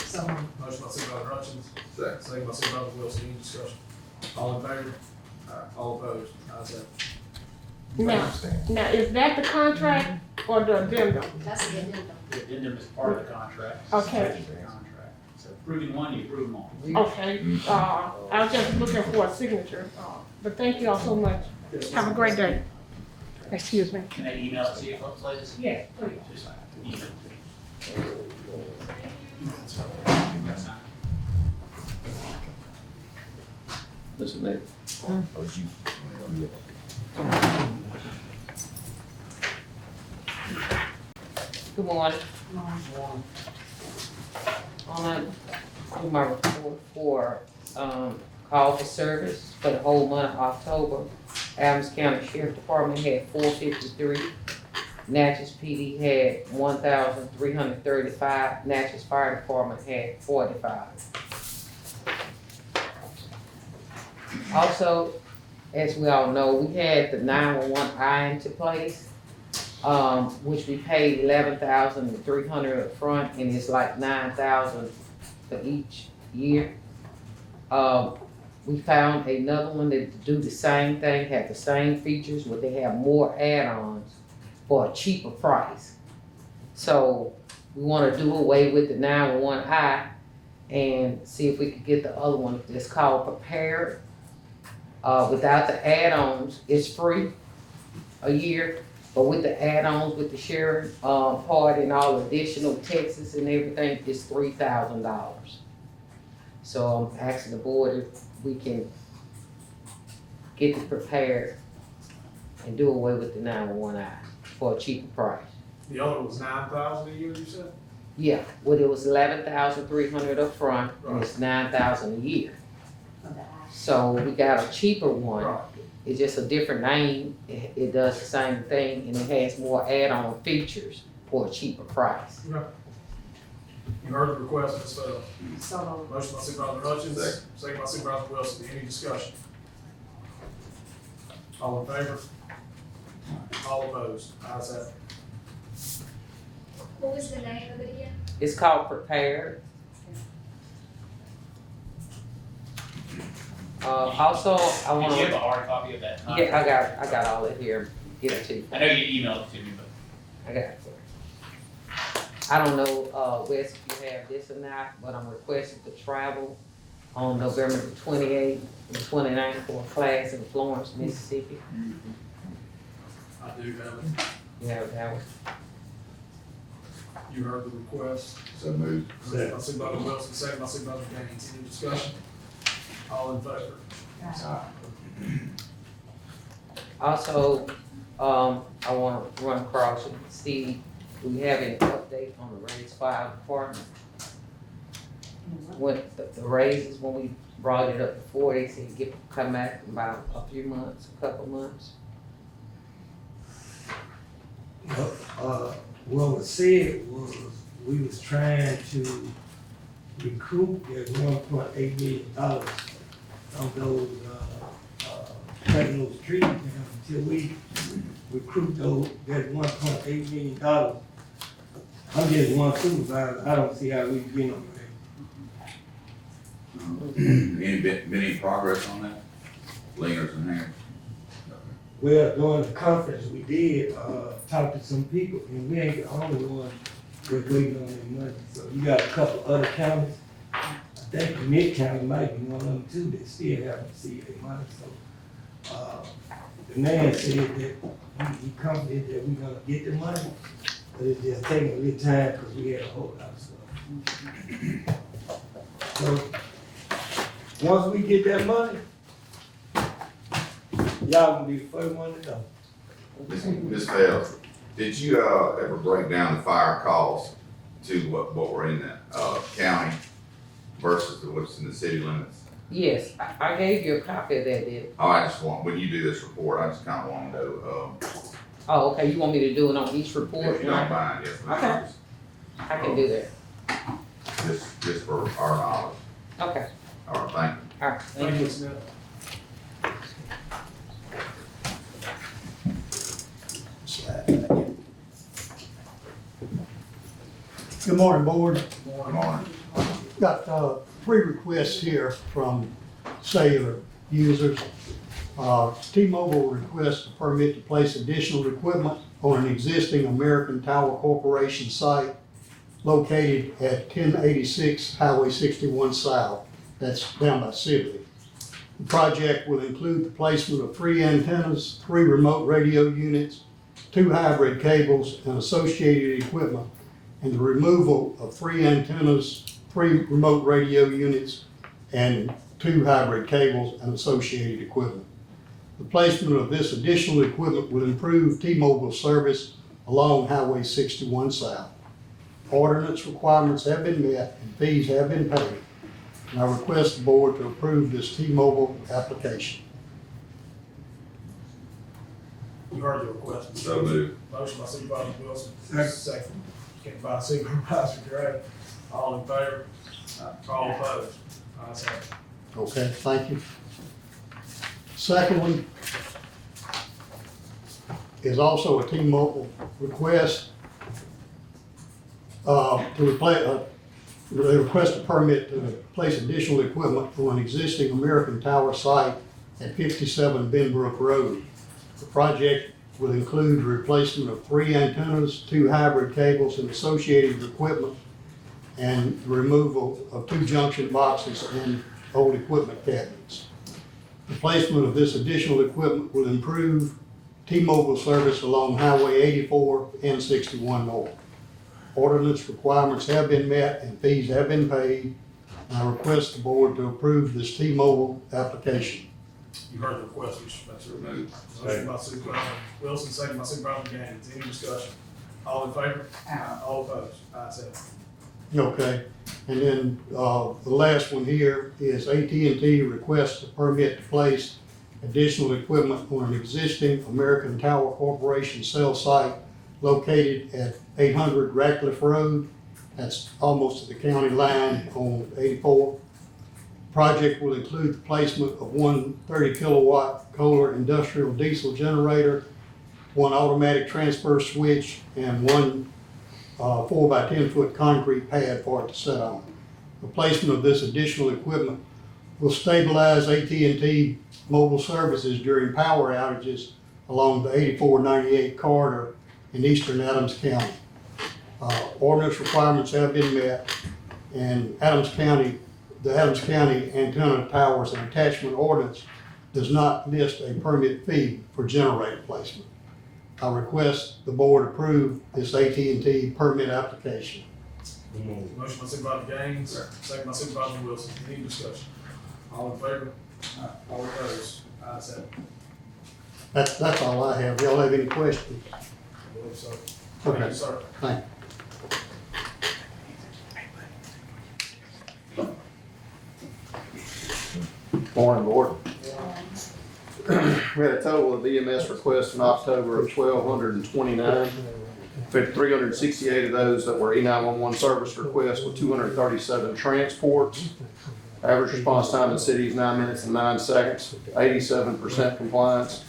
Someone. Motion by Supervisor Hutchins, second by Supervisor Wilson. Any discussion? All in favor? All opposed? Ayes have it. Now, is that the contract or the addendum? That's the addendum. The addendum is part of the contract. Okay. It's the contract. So approving one, you approve them all. Okay, I was just looking for a signature, but thank you all so much. Have a great day. Excuse me. Can I email it to you, please? Yes, please. Just email it to me. Listen, Nate. Oh, you. Good morning. On my report for, call for service for the whole month of October, Adams County Sheriff Department had 453. Natchez PD had 1,335. Natchez Fire Department had 45. Also, as we all know, we had the 911 eye into place, which we paid $11,300 up front, and it's like $9,000 for each year. We found another one that do the same thing, have the same features, but they have more add-ons. for a cheaper price. So we wanna do away with the 911I and see if we could get the other one. It's called Prepared. Without the add-ons, it's free a year, but with the add-ons, with the sharing, part and all additional texts and everything, it's $3,000. So I'm asking the board if we can get it prepared and do away with the 911I for a cheaper price. The other was 9,000 a year, you said? Yeah, well, it was 11,300 up front, and it's 9,000 a year. So we got a cheaper one. Right. It's just a different name. It does the same thing, and it has more add-on features for a cheaper price. Okay. You heard the request, Ms. Bell. So, Motion by Supervisor Hutchins, second by Supervisor Wilson. Any discussion? All in favor? All opposed? Ayes have it. What was the name of it again? It's called Prepared. Also, I Did want you have a to. hard copy of that? Yeah, I got all that here. Get it to you. I know you emailed it to me, but. I got it for you. I don't know, Wes, if you have this or not, but I'm requesting to travel on November the 28th and 29th for a class in Florence, Mississippi. I do have it. You have that one? You heard the request. So moved. Motion by Supervisor Wilson, second by Supervisor Gaines. Any discussion? All in favor? Also, I want to run across and see, do we have any update on the raise fire department? When the raises, when we brought it up before, they said come back in about a few months, a couple months. What was said was, we was trying to recoup that $1.8 million of those, cutting those trees down until we recruit that $1.8 million. I'm just one supervisor, I don't see how we can get on that. Any progress on that? Lingers in hand? Well, during the conference, we did, talk to some people, and we ain't the only one that's waiting on their money. So you got a couple other counties, I think Mid County might be one of them too, that still haven't received their money, so. The man said that he confident that we're gonna get the money, but it's just taking a little time, because we had a whole lot of stuff. So, once we get that money, y'all gonna be the first one to know. Ms. Phelps, did you, ever break down the fire costs to what were in the, county versus what's in the city limits? Yes, I gave you a copy of that, did Oh, I just want, when you do this report, I just kinda want to know, Oh, okay, you want me to do it on each report? if you don't mind, yes, Okay. please. I can do that. Just for our knowledge. Okay, All right, thank you. all right, Thank you, Ms. Smith. Good morning, board. Good morning. Got 3 requests here from cellular users. T-Mobile requests a permit to place additional equipment on an existing American Tower Corporation site located at 1086 Highway 61 South. That's down by Sibley. The project will include the placement of 3 antennas, 3 remote radio units, 2 hybrid cables, and associated equipment, and the removal of 3 antennas, 3 remote radio units, and 2 hybrid cables and associated equipment. The placement of this additional equipment will improve T-Mobile service along Highway 61 South. Ordinance requirements have been met and fees have been paid. And I request the board to approve this T-Mobile application. You heard the request. So moved. Motion by Supervisor Wilson, second by Supervisor Gray. All in favor? All opposed? Ayes have it. Okay, thank you. Second one is also a T-Mobile request they request a permit to place additional equipment on an existing American Tower site at 57 Benbrook Road. The project will include the replacement of 3 antennas, 2 hybrid cables and associated equipment, and the removal of 2 junction boxes and old equipment cabinets. The placement of this additional equipment will improve T-Mobile service along Highway 84 and 61 North. Ordinance requirements have been met and fees have been paid. I request the board to approve this T-Mobile application. You heard the request, Mr. Removed. Motion by Supervisor Wilson, second by Supervisor Gaines. Any discussion? All in favor? All opposed? Ayes have it. Okay, and then, the last one here is AT&T requests a permit to place additional equipment on an existing American Tower Corporation cell site located at 800 Ratcliffe Road. That's almost to the county line on 84. Project will include the placement of 1 30 kilowatt Kohler industrial diesel generator, 1 automatic transfer switch, and 1 4 by 10 foot concrete pad for it to sit on. The placement of this additional equipment will stabilize AT&T mobile services during power outages along the 8498 corridor in eastern Adams County. Ordinance requirements have been met, and the Adams County antenna towers and attachment ordinance does not list a permit fee for generator placement. I request the board approve this AT&T permit application. Motion by Supervisor Gaines, second by Supervisor Wilson. Any discussion? All in favor? All opposed? Ayes have it. That's all I have. Y'all have any questions? I believe so. Thank you, sir. Thank you. Morning, Board. We had a total of EMS requests in October of 1,229. We had 368 of those that were E911 service requests with 237 transports. Average response time in the city is 9 minutes and 9 seconds, 87% compliance.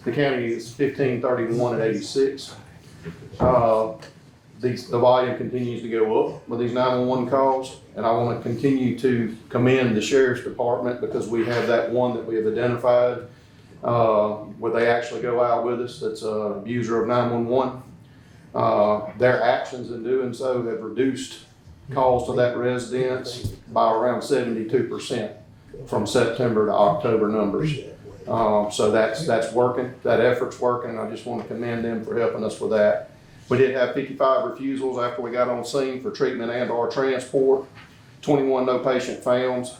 The county is 1531 at 86. The volume continues to go up with these 911 calls, and I want to continue to commend the Sheriff's Department because we have that one that we have identified where they actually go out with us that's an abuser of 911. Their actions in doing so have reduced calls to that residence by around 72% from September to October numbers. So that's working, that effort's working, and I just want to commend them for helping us with that. We did have 55 refusals after we got on scene for treatment and or transport, 21 no patient founds,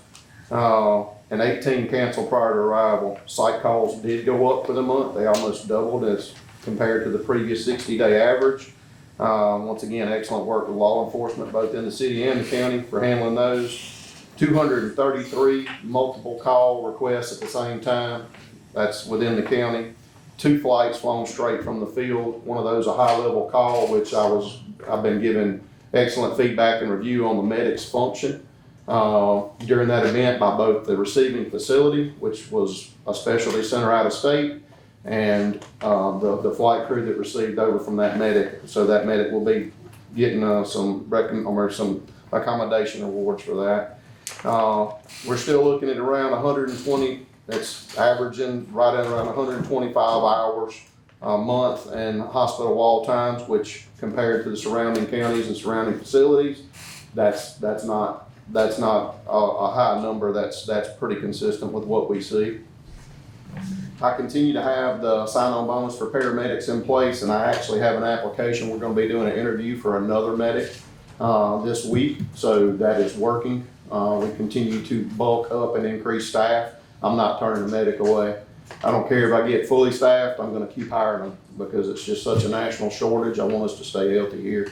and 18 canceled prior to arrival. Site calls did go up for the month. They almost doubled as compared to the previous 60-day average. Once again, excellent work with law enforcement, both in the city and the county for handling those. 233 multiple call requests at the same time. That's within the county. 2 flights flown straight from the field. One of those a high-level call, which I've been given excellent feedback and review on the medics function during that event by both the receiving facility, which was a specialty center out of state, and the flight crew that received over from that medic. So that medic will be getting some accommodation awards for that. We're still looking at around 120. That's averaging right at around 125 hours a month in hospital wall times, which compared to the surrounding counties and surrounding facilities, that's not a high number. That's pretty consistent with what we see. I continue to have the sign-on bonus for paramedics in place, and I actually have an application. We're going to be doing an interview for another medic this week, so that is working. We continue to bulk up and increase staff. I'm not turning the medic away. I don't care if I get fully staffed, I'm gonna keep hiring them because it's just such a national shortage. I want us to stay healthy here.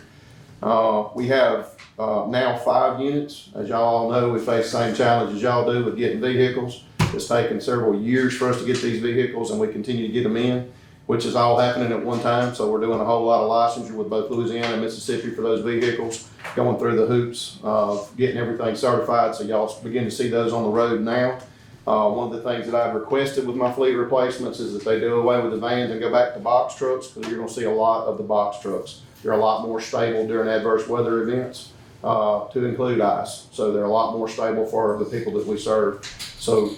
We have now 5 units. As y'all know, we face the same challenge as y'all do with getting vehicles. It's taken several years for us to get these vehicles, and we continue to get them in, which is all happening at one time. So we're doing a whole lot of licensure with both Louisiana and Mississippi for those vehicles, going through the hoops of getting everything certified. So y'all begin to see those on the road now. One of the things that I've requested with my fleet replacements is that they do away with the vans and go back to box trucks, because you're gonna see a lot of the box trucks. They're a lot more stable during adverse weather events, to include ice. So they're a lot more stable for the people that we serve. So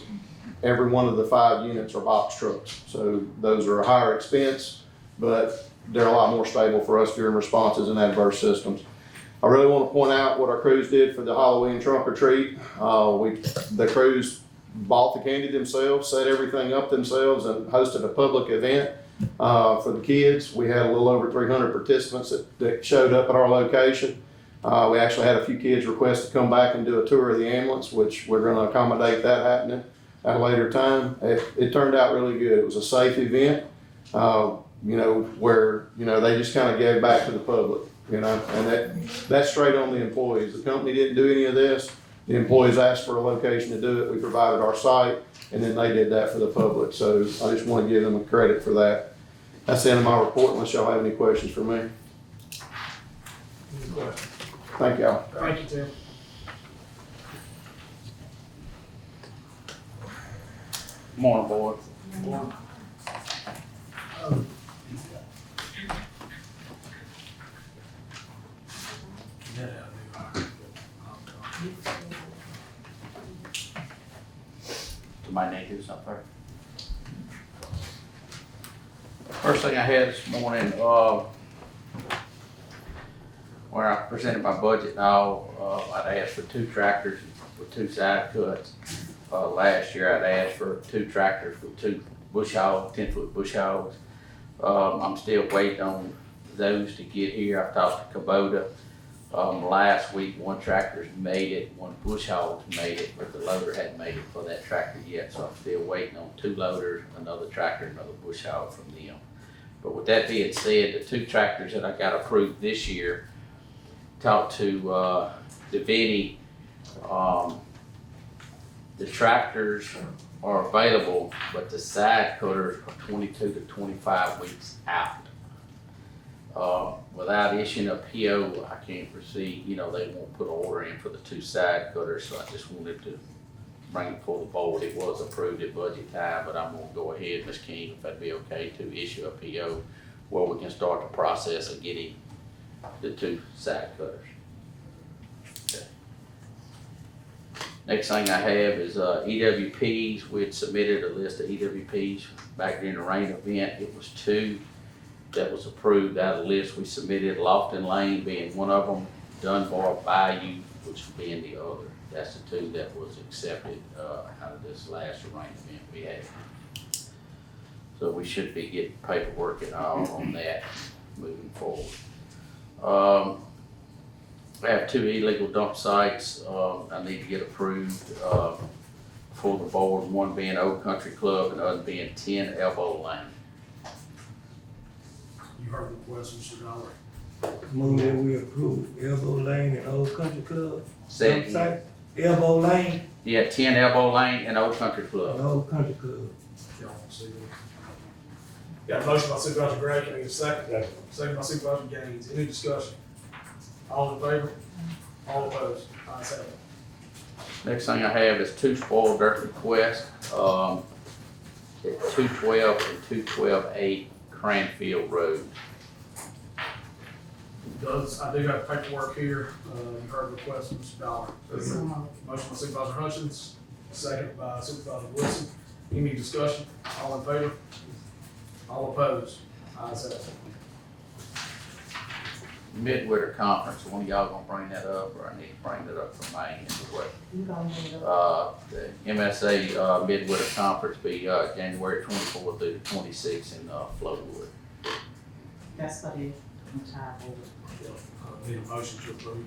every one of the 5 units are box trucks. So those are a higher expense, but they're a lot more stable for us during responses in adverse systems. I really want to point out what our crews did for the Halloween trunk or treat. The crews bought the candy themselves, set everything up themselves, and hosted a public event for the kids. We had a little over 300 participants that showed up at our location. We actually had a few kids request to come back and do a tour of the ambulance, which we're going to accommodate that happening at a later time. It turned out really good. It was a safe event, where, they just kind of gave back to the public, and that's straight on the employees. The company didn't do any of this. The employees asked for a location to do it. We provided our site, and then they did that for the public. So I just want to give them a credit for that. That's the end of my report, unless y'all have any questions for me. Any questions? Thank y'all. Thank you, Tim. Morning, board. Somebody need to do something first. First thing I had this morning, where I presented my budget and all, I'd asked for 2 tractors with 2 side cuts. Last year I'd asked for 2 tractors with 2 bush hogs, 10-foot bush hogs. I'm still waiting on those to get here. I talked to Kubota. Last week, 1 tractor's made it, 1 bush hog's made it, but the loader hadn't made it for that tractor yet, so I'm still waiting on 2 loaders, another tractor, another bush hog from them. But with that being said, the 2 tractors that I got approved this year, talked to Davini, the tractors are available, but the side cutters are 22 to 25 weeks out. Without issuing a PO, I can't proceed, they won't put an order in for the 2 side cutters, so I just wanted to bring it before the board. It was approved at budget time, but I'm gonna go ahead, Ms. King, if that'd be okay, to issue a PO where we can start the process of getting the 2 side cutters. Okay. Next thing I have is EWPs. We had submitted a list of EWPs back during the rain event. It was 2 that was approved out of the list we submitted, Lofton Lane being one of them, Dunbar Bayou, which being the other. That's the 2 that was accepted out of this last rain event we had. So we should be getting paperwork and all on that moving forward. I have 2 illegal dump sites I need to get approved for the board, one being Old Country Club and the other being 10 Elbow Lane. You heard the question, Mr. Dollar. Move that we approve Elbow Lane and Old Country Club. Say it Site. Elbow Lane Yeah, 10 Elbow Lane and Old Country and Club. Old Country Club. Y'all want to see this? Got a motion by Supervisor Gray, can I get a second? Second by Supervisor Gaines, any discussion? All in favor? All opposed? Ayes have it. Next thing I have is 2 spoiled dirt requests, at 212 and 212A Cranfield Road. I do have paperwork here, you heard the request, Mr. Dollar. Motion by Supervisor Hutchins, second by Supervisor Wilson, any discussion? All in favor? All opposed? Ayes have it. Midwinter Conference, one of y'all gonna bring that up, or I need to bring that up from my end, what? You gonna bring it up? The MSA, Midwinter Conference be, January 24th through the 26th in, Flowood. That's what it, entire board. Need a motion to approve.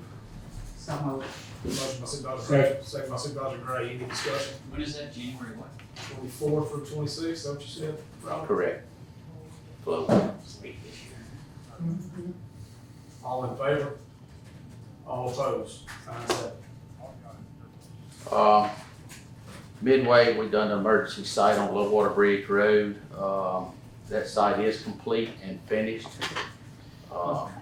So moved. Motion by Supervisor Gray, second by Supervisor Gray, any discussion? When is that, January what? 24th through 26th, is that what you said? Correct. Flowood. All in favor? All opposed? Ayes have it. Midway, we done an emergency site on Low Water Bridge Road. That site is complete and finished.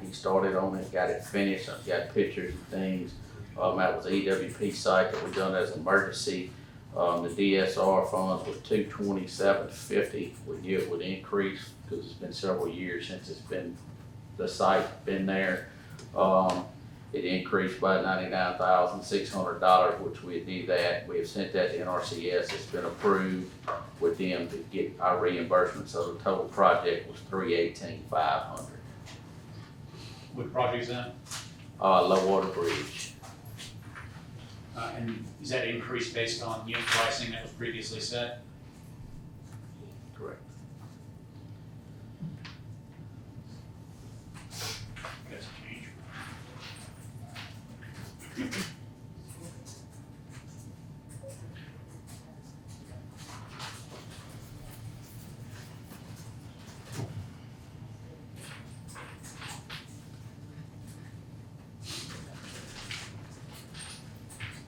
He started on it, got it finished. I've got pictures and things. That was an EWP site that we done as an emergency. The DSR funds was $227.50. We knew it would increase because it's been several years since the site's been there. It increased by $99,600, which we need that. We have sent that to NRCS. It's been approved with them to get our reimbursement. So the total project was $318,500. What project is that? Low water bridge. And is that increase based on unit pricing that was previously set? Correct. That's a change.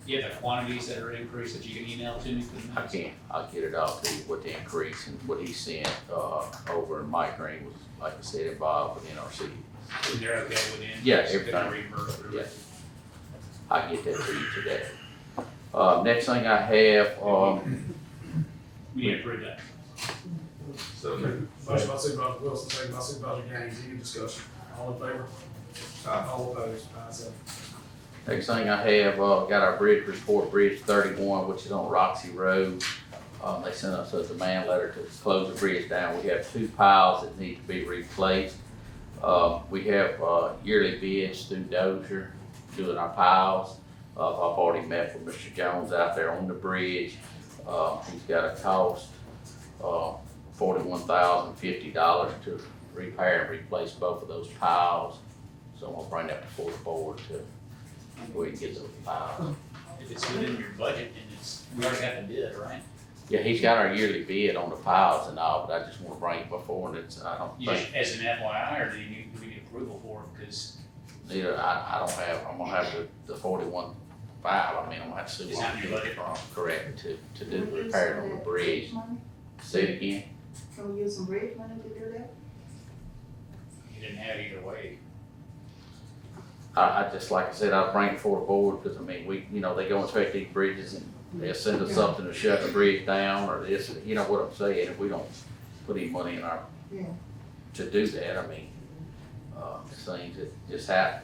You have the quantities that are increased that you can email to me? I can. I'll get it all to you, what the increase and what he sent, over, and Mike Green was, like I said, involved with NRC. And they're okay with it? Yeah, So they're gonna everything. reimburse through Yeah. it? I can get that to you today. Next thing I have, We need to approve that. So, Motion by Supervisor Wilson, second by Supervisor Gaines, any discussion? All in favor? All opposed, ayes have it. next thing I have, got our bridge report, Bridge 31, which is on Roxy Road. They sent us a demand letter to close the bridge down. We have 2 piles that need to be replaced. We have, yearly bids through Dozier doing our piles. I've already met with Mr. Jones out there on the bridge. He's got a cost, $41,050 to repair and replace both of those piles. So I'm gonna bring that before the board to go ahead and get those piles. If it's within your budget, then we already got the bid, right? Yeah, he's got our yearly bid on the piles and all, but I just wanna bring it before, and it's, I don't You think, just, as an FYI, or do we need approval for it? Because either, I don't have, I'm gonna have the 41.5, I mean, I'm gonna have to see Is where that I'm in your getting it budget? from, correct, to do the repair on the bridge. Say it again. Can we use some bridge money to do that? you didn't have either way. I just, like I said, I'll bring it before the board, because I mean, they go inspect these bridges and they'll send us something to shut the bridge down, or this, you know what I'm saying, if we don't put any money in our, Yeah. to do that, I mean, things that just happen.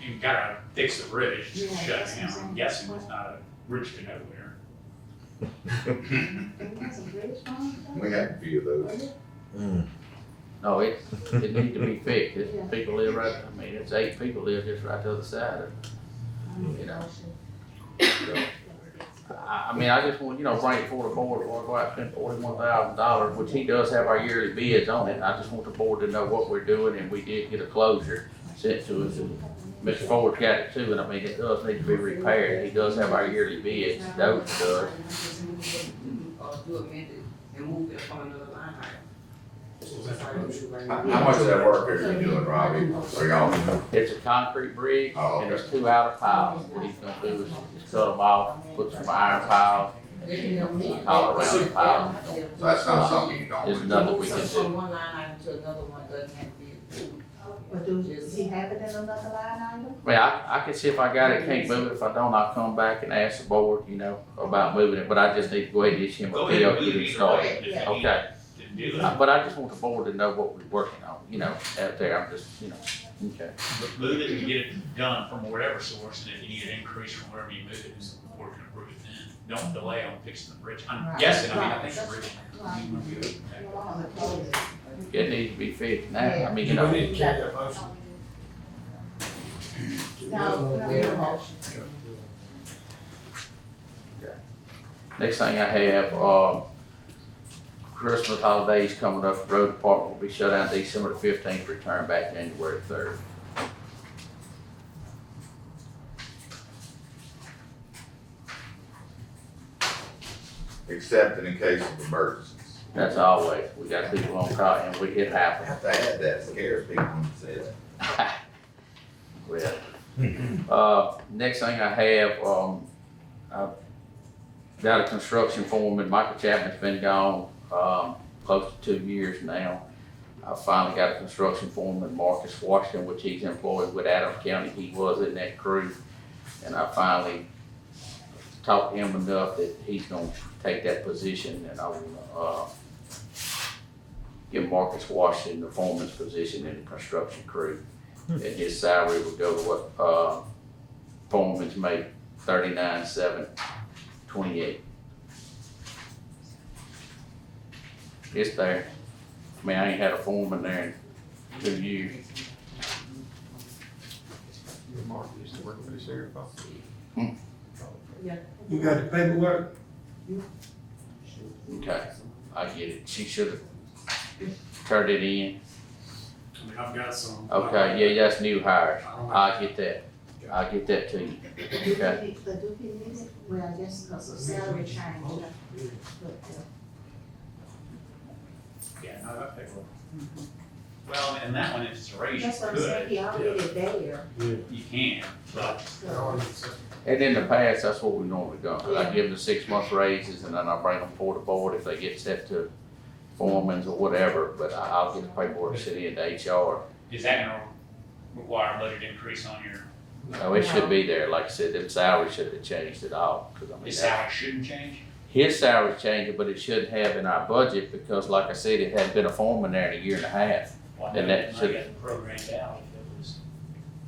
You gotta fix the bridge to Yeah, shut that's what I'm down. saying. I'm guessing it's not a bridge to nowhere. Can we have some bridge money? we had a few of those. No, it needs to be fixed, Yeah. people live right, I mean, it's 8 people live just right to the other side of it, you know. So, I mean, I just want, bring it before the board, before I go out and spend $41,000, which he does have our yearly bids on it. I just want the board to know what we're doing, and we did get a closure sent to us, and Mr. Ford's got it too, and I mean, it does need to be repaired. He does have our yearly bids, Dozier does. Do amend it and move it on another line item. How much of that work are you doing, Robbie, for y'all? It's a concrete bridge, Oh, and okay. it's 2 outer piles. What he's gonna do is just cut them off, put some iron piles, and all around the pile. So that's not something you don't. There's nothing we can From do. one line item to another one doesn't have to be approved. But does he have it in another line item? I mean, I can see if I got it, can't move it. If I don't, I'll come back and ask the board, about moving it, but I just need to go ahead and issue him a Go PO, ahead and get move it it either started. way. If you need Okay. to do that. But I just want the board to know what we're working on, out there. I'm just, okay. But move it and get it done from whatever source, and if you need an increase from wherever you move it, the board can approve it then. Don't delay on fixing the bridge. I'm Right. guessing, I Right. think the bridge. It needs to be fixed now. I mean, We need to carry that motion. Next thing I have, Christmas holidays coming up, the road department will be shut down December the 15th, return back January 3rd. Except in case of emergencies. That's always, we got people on call, and it I happens. have to add that, scares people when you say that. Well, next thing I have, I've got a construction foreman. Michael Chapman's been gone, close to 2 years now. I finally got a construction foreman, Marcus Washington, which he's employed with Adams County. He was in that crew. And I finally talked to him enough that he's gonna take that position, and I will, give Marcus Washington the foreman's position in the construction crew. And his salary would go to what, foreman's make, 39,728. It's there. I mean, I ain't had a foreman there in 2 years. Mark used to work for the sheriff office. You got the paperwork? Okay, I get it. She should've turned it in. I mean, I've got some. Okay, yeah, that's new hire. I get that. I get that to you. Okay. But do he need it? Well, I guess because of salary change. Yeah, no, that paperwork. Well, and that one, if it's a raise, you That's what I'm saying, he could, already there. you can, but So, And in the past, that's what we normally do. I give them 6 month raises and then I bring them for the board if they get set to foremans or whatever, but I'll get the paperwork sent in to HR. is that gonna require a budget increase on your, No, it should be there. Like I said, them salaries shouldn't have changed at all. 'Cause I mean, his that- salary shouldn't change? his salary's changing, but it shouldn't have in our budget because like I said, it hadn't been a foreman there in a year and a half. Well, And that I should- got it programmed out, if it was.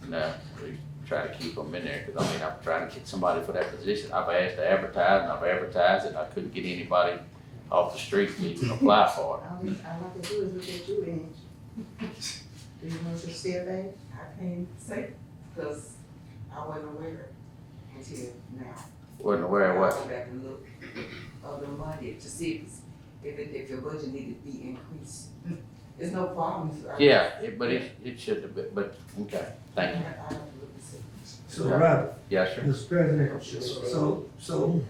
No, we try to keep them in there, cause I mean, I'm trying to get somebody for that position. I've asked to advertise and I've advertised it, and I couldn't get anybody off the street to even apply for it. all I have to do is look at you and, do you know if it's still there? I can't say, because I wasn't aware until now. Wasn't aware of I'll what, go back and look of the money to see if your budget needed to be increased. There's no problem. yeah, but it should have been, but, okay, thank you. I have to look and see. So Robert, Yes, sir. Mr. President, so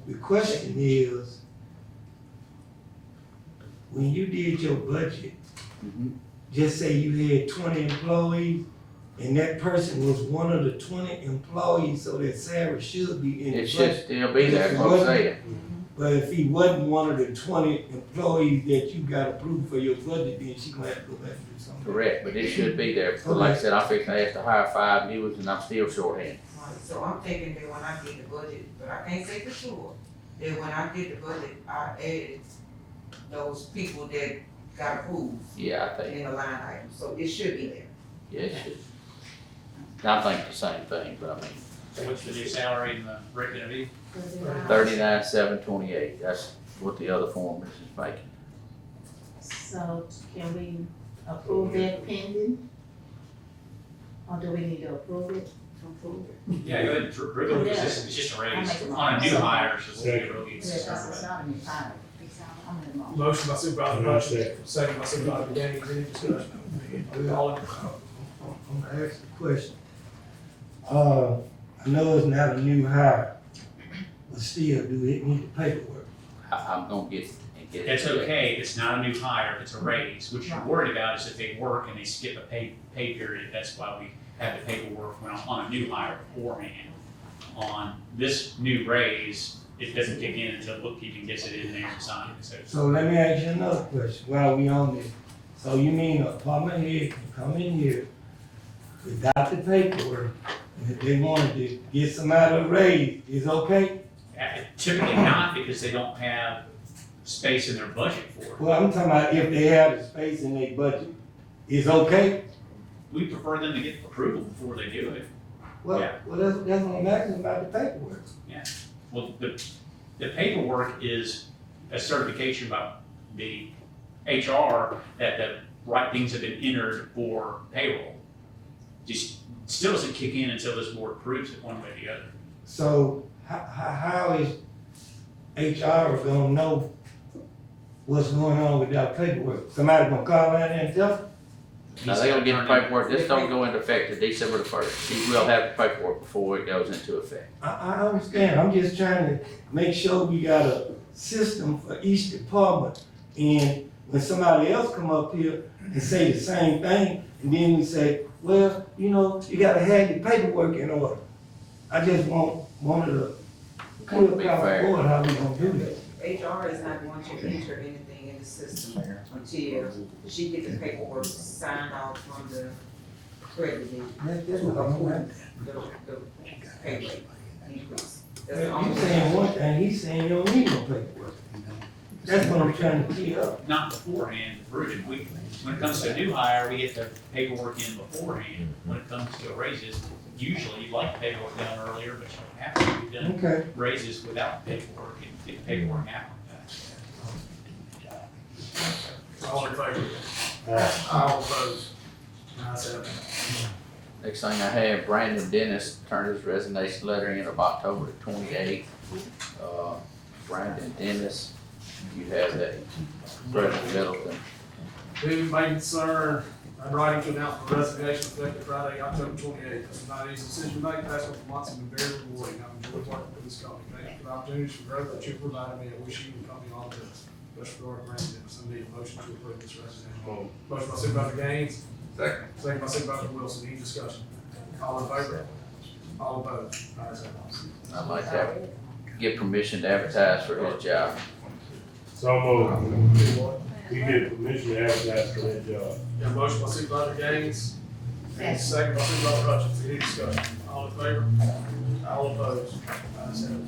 the question is, when you did your budget, Mhm. just say you had 20 employees, and that person was one of the 20 employees, so that salary should be in the It should budget. still be there, that's what I'm saying. But if he wasn't one of the 20 employees that you got approved for your budget, then she gonna have to go back and do something. Correct, but it should be there. But like I said, I'm fixing to ask to hire 5 new ones and I'm still shorthanded. So I'm thinking that when I get the budget, but I can't say for sure, that when I get the budget, I added those people that got approved Yeah, I think, in the line item, so it should be there. yeah, it should. I think the same thing, but I mean, So what's the new salary in the rate gonna be? 39,728, that's what the other foreman is making. So can we approve that pending? Or do we need to approve it? Approve it? Yeah, go ahead and approve it, because this is just a raise on a new hire, so we'll get really. Yeah, because it's not a new hire. I'm in the wrong. Motion by Supervisor Hutchins, second by Supervisor Gaines, any discussion? All in- I'm gonna ask the question. I know it's not a new hire, but still, do it need the paperwork? I'm gonna get it. It's okay, it's not a new hire, it's a raise. What you're worried about is if they work and they skip a pay period, that's why we have the paperwork on a new hire beforehand. On this new raise, it doesn't kick in until bookkeeping gets it in there and signed, so. So let me ask you another question while we on this. So you mean a department head can come in here without the paperwork, and if they wanted to get somebody a raise, is okay? Typically not, because they don't have space in their budget for it. Well, I'm talking about if they have the space in their budget, is okay? We prefer them to get approval before they do it. Well, Yeah. well, that's what I'm asking about the paperwork. Well, the paperwork is a certification by the HR that the right things have been entered for payroll. Just still doesn't kick in until this board approves it one way or the other. So how is HR gonna know what's going on with that paperwork? Somebody gonna call in there and tell them? Now, they gonna get the paperwork, this don't go into effect until December the 1st. She will have the paperwork before it goes into effect. I understand, I'm just trying to make sure we got a system for each department. And when somebody else come up here and say the same thing, and then we say, well, you know, you gotta have your paperwork in order. I just wanted to clear across the board how we gonna do that. HR is not going to enter anything in the system until she gets the paperwork signed off from the credit union. That's what I'm saying. The pay rate increase. That's the You only saying one thing, he's saying you don't need no paperwork. That's what I'm trying to clear up. Not beforehand, Bruce. When it comes to a new hire, we get the paperwork in beforehand. When it comes to raises, usually you'd like the paperwork done earlier, but you don't have to. We've done Okay. raises without paperwork and get the paperwork after that. All in favor? All opposed? Ayes have it. Next thing I have, Brandon Dennis turned his resignation letter in of October the 28th. Brandon Dennis, you have that, President Middleton. Due may concern, I'm writing to announce the resignation effective Friday, October 28th. This is not an easy decision to make. Past couple months have been very rewarding. I've enjoyed working for this company. Thank you for the opportunities for growth that you've provided me. I wish you and the company all the best. Best regard, Brandon Dennis. I need a motion to approve this resignation. Motion by Supervisor Gaines. Second. Second by Supervisor Wilson. Any discussion? All in favor? All opposed? Ayes have it. I'd like to get permission to advertise for his job. So moved. We get permission to advertise for that job. Got a motion by Supervisor Gaines. And second by Supervisor Hutchins. Any discussion? All in favor? All opposed? Ayes have it.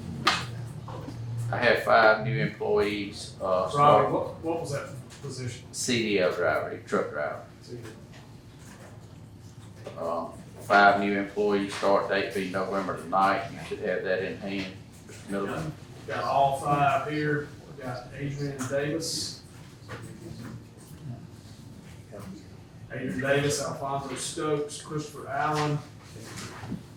I have 5 new employees, Robbie, start what was that position? CDL driver, truck driver. 5 new employees, start date be November the 9th. You should have that in hand, Mr. Middleton. Got all 5 here. We got Adrian Davis. Alfonso Stokes, Christopher Allen,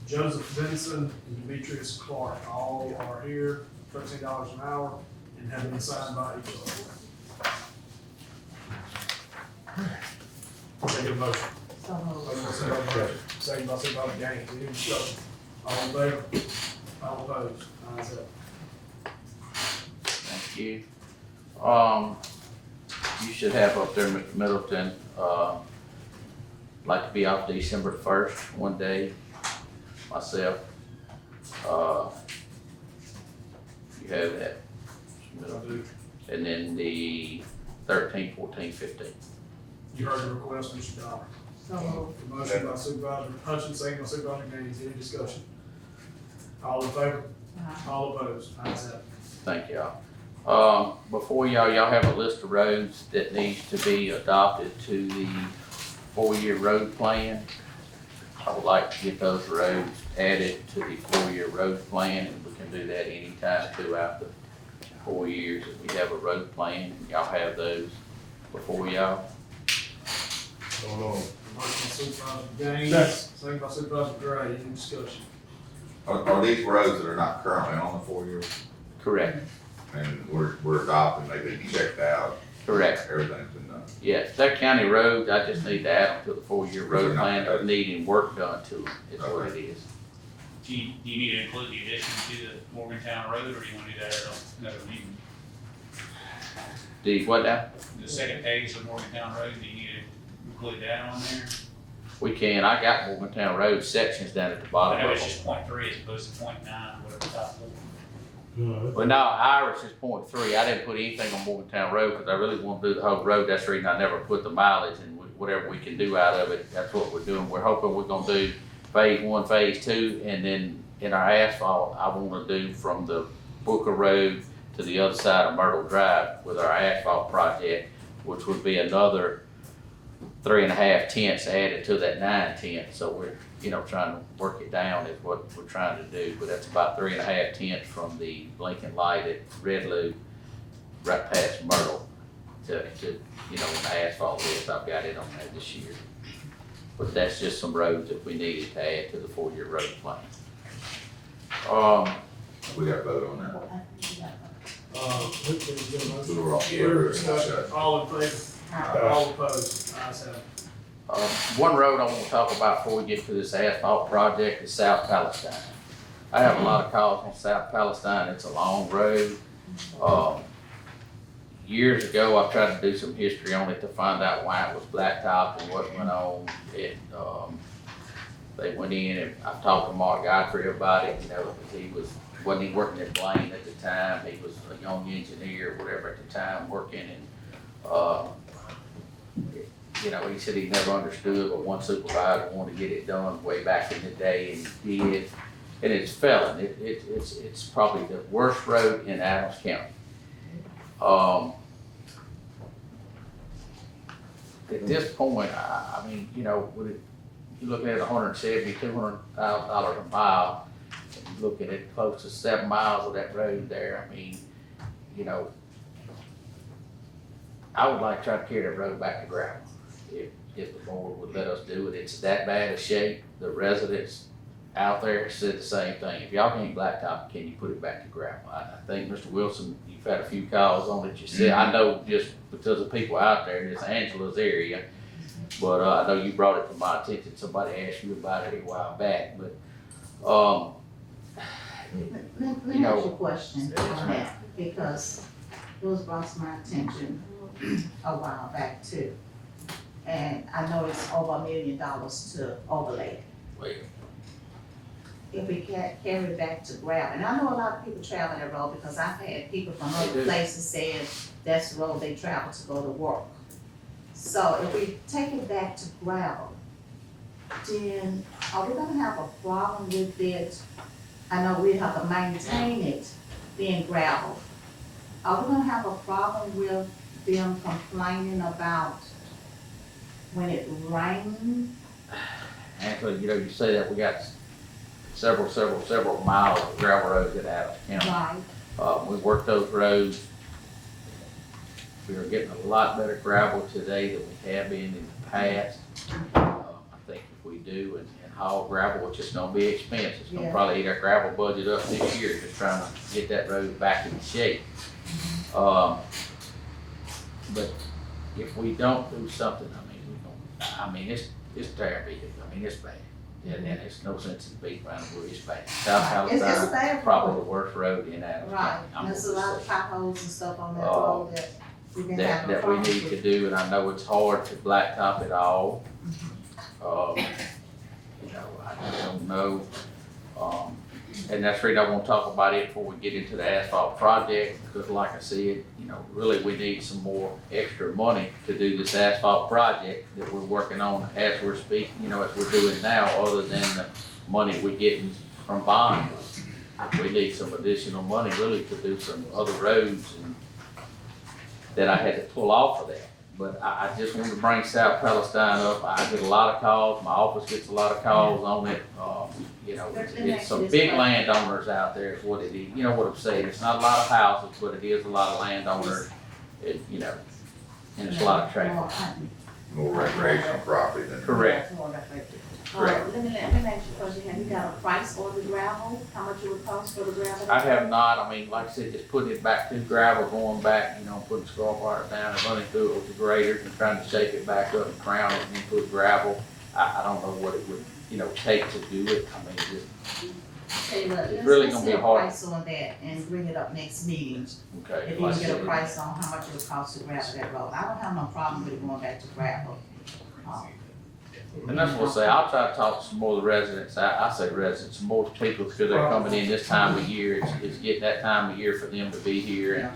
Joseph Benson, and Demetrius Clark. All are here, $13 an hour, and have been assigned by each other. Take a motion. So moved. Motion by Supervisor Hutchins, second by Supervisor Gaines. Any discussion? All in favor? All opposed? Ayes have it. Thank you. You should have up there, Mr. Middleton, like to be off December 1st, one day, myself. You have that, Mr. Middleton. And then the 13th, 14th, 15th. You heard the request, Mr. Dollar. So moved. Motion by Supervisor Hutchins, second by Supervisor Gaines. Any discussion? All in favor? All opposed? Ayes have it. Thank y'all. Before y'all have a list of roads that needs to be adopted to the 4-year road plan. I would like to get those roads added to the 4-year road plan, and we can do that anytime throughout the 4 years that we have a road plan. Y'all have those before y'all. Motion by Supervisor Gaines, second by Supervisor Gray. Any discussion? Are these roads that are not currently on the 4-year? Correct. And we're adopting, they've been checked out? Correct. Everything's been done? Yes, they're county roads. I just need to add them to the 4-year road plan of needing work done to them, is what it is. Do you need to include the addition to the Morgantown Road, or do you want to do that at another meeting? The what now? The second page of Morgantown Road, do you need to include that on there? We can. I got Morgantown Road sections down at the I bottom know of it's them. just .3 as opposed to .9, whatever the top one. Well, no, Iris is .3. I didn't put anything on Morgantown Road because I really want to do the whole road. That's the reason I never put the mileage, and whatever we can do out of it, that's what we're doing. We're hoping we're gonna do phase 1, phase 2, and then in our asphalt, I wanna do from the Booker Road to the other side of Myrtle Drive with our asphalt project, which would be another 3.5 tenths added to that 9 tenths. So we're, trying to work it down is what we're trying to do. But that's about 3.5 tenths from the blinking light at Red Loop right past Myrtle to in the asphalt list. I've got it on there this year. But that's just some roads that we needed to add to the 4-year road plan. We got to vote on that. All in favor? All opposed? Ayes have it. One road I want to talk about before we get to this asphalt project is South Palestine. I have a lot of calls on South Palestine. It's a long road. Years ago, I tried to do some history on it to find out why it was blacktop and what went on. They went in and I talked to Mark Godfrey about it. He wasn't working at Blaine at the time. He was a young engineer, whatever, at the time working, and he said he never understood, but one supervisor wanted to get it done way back in the day, and he did. And it's failing. It's probably the worst road in Adams County. At this point, I mean, you know, with it, you're looking at $200,000 a mile, and you're looking at close to 7 miles of that road there. I mean, you know, I would like to try to carry that road back to gravel, if the board would let us do it. It's that bad a shape. The residents out there said the same thing. If y'all can't blacktop, can you put it back to gravel? I think, Mr. Wilson, you've had a few calls on it. You said, I know just because of people out there in this Angela's area, but I know you brought it to my attention. Somebody asked you about it a while back, but Let me ask you a question on that, because it was brought to my attention a while back too. And I know it's over $1 million to overlay. Well, If we can't carry it back to gravel, and I know a lot of people travel that road, because I've had people from They other do. places saying that's the road they travel to go to work. So if we take it back to gravel, then are we gonna have a problem with it? I know we have to maintain it being gravel. Are we gonna have a problem with them complaining about when it rains? actually, you know, you say that we got several miles of gravel roads in Adams County. Right. We worked those roads. We are getting a lot better gravel today than we have been in the past. I think if we do and haul gravel, which is gonna be expensive, it's gonna Yeah. probably eat our gravel budget up this year, just trying to get that road back in shape. But if we don't do something, I mean, it's terrible. I mean, it's bad. And it's no sense in beating around the bush. It's bad. South It's a Palestine, bad probably road. the worst road in Adams Right, County. I'm there's a gonna lot of say. potholes and stuff on that road that we've been having That we problems need to with. do, and I know it's hard to blacktop it all. You know, I just don't know. And that's the reason I want to talk about it before we get into the asphalt project, because like I said, you know, really we need some more extra money to do this asphalt project that we're working on as we're speaking, you know, as we're doing now, other than the money we're getting from bond. We need some additional money really to do some other roads and that I had to pull off of that. But I just wanted to bring South Palestine up. I get a lot of calls, my office gets a lot of calls on it. You know, it's some big landowners out there is what it is. You know what I'm saying? It's not a lot of houses, but it is a lot of landowners, you know, and it's a lot of traffic. More recreational property than. Correct. Let me ask you a question, have you got a price for the gravel, how much it would cost for the gravel? I have not, I mean, like I said, just putting it back to gravel, going back, you know, putting scrap wire down and running through it with the graders and trying to shake it back up and crown it and then put gravel. I don't know what it would, you know, take to do it. I mean, it's really gonna be Let's hard. get a price on that and bring it up next meeting. Okay. If you can get a price on how much it would cost to gravel that road. I don't have no problem with it going back to gravel. And that's what I say, I'll try to talk to some more of the residents, I say residents, some more people, because they're coming in this time of year, it's getting that time of year for them to be here, and,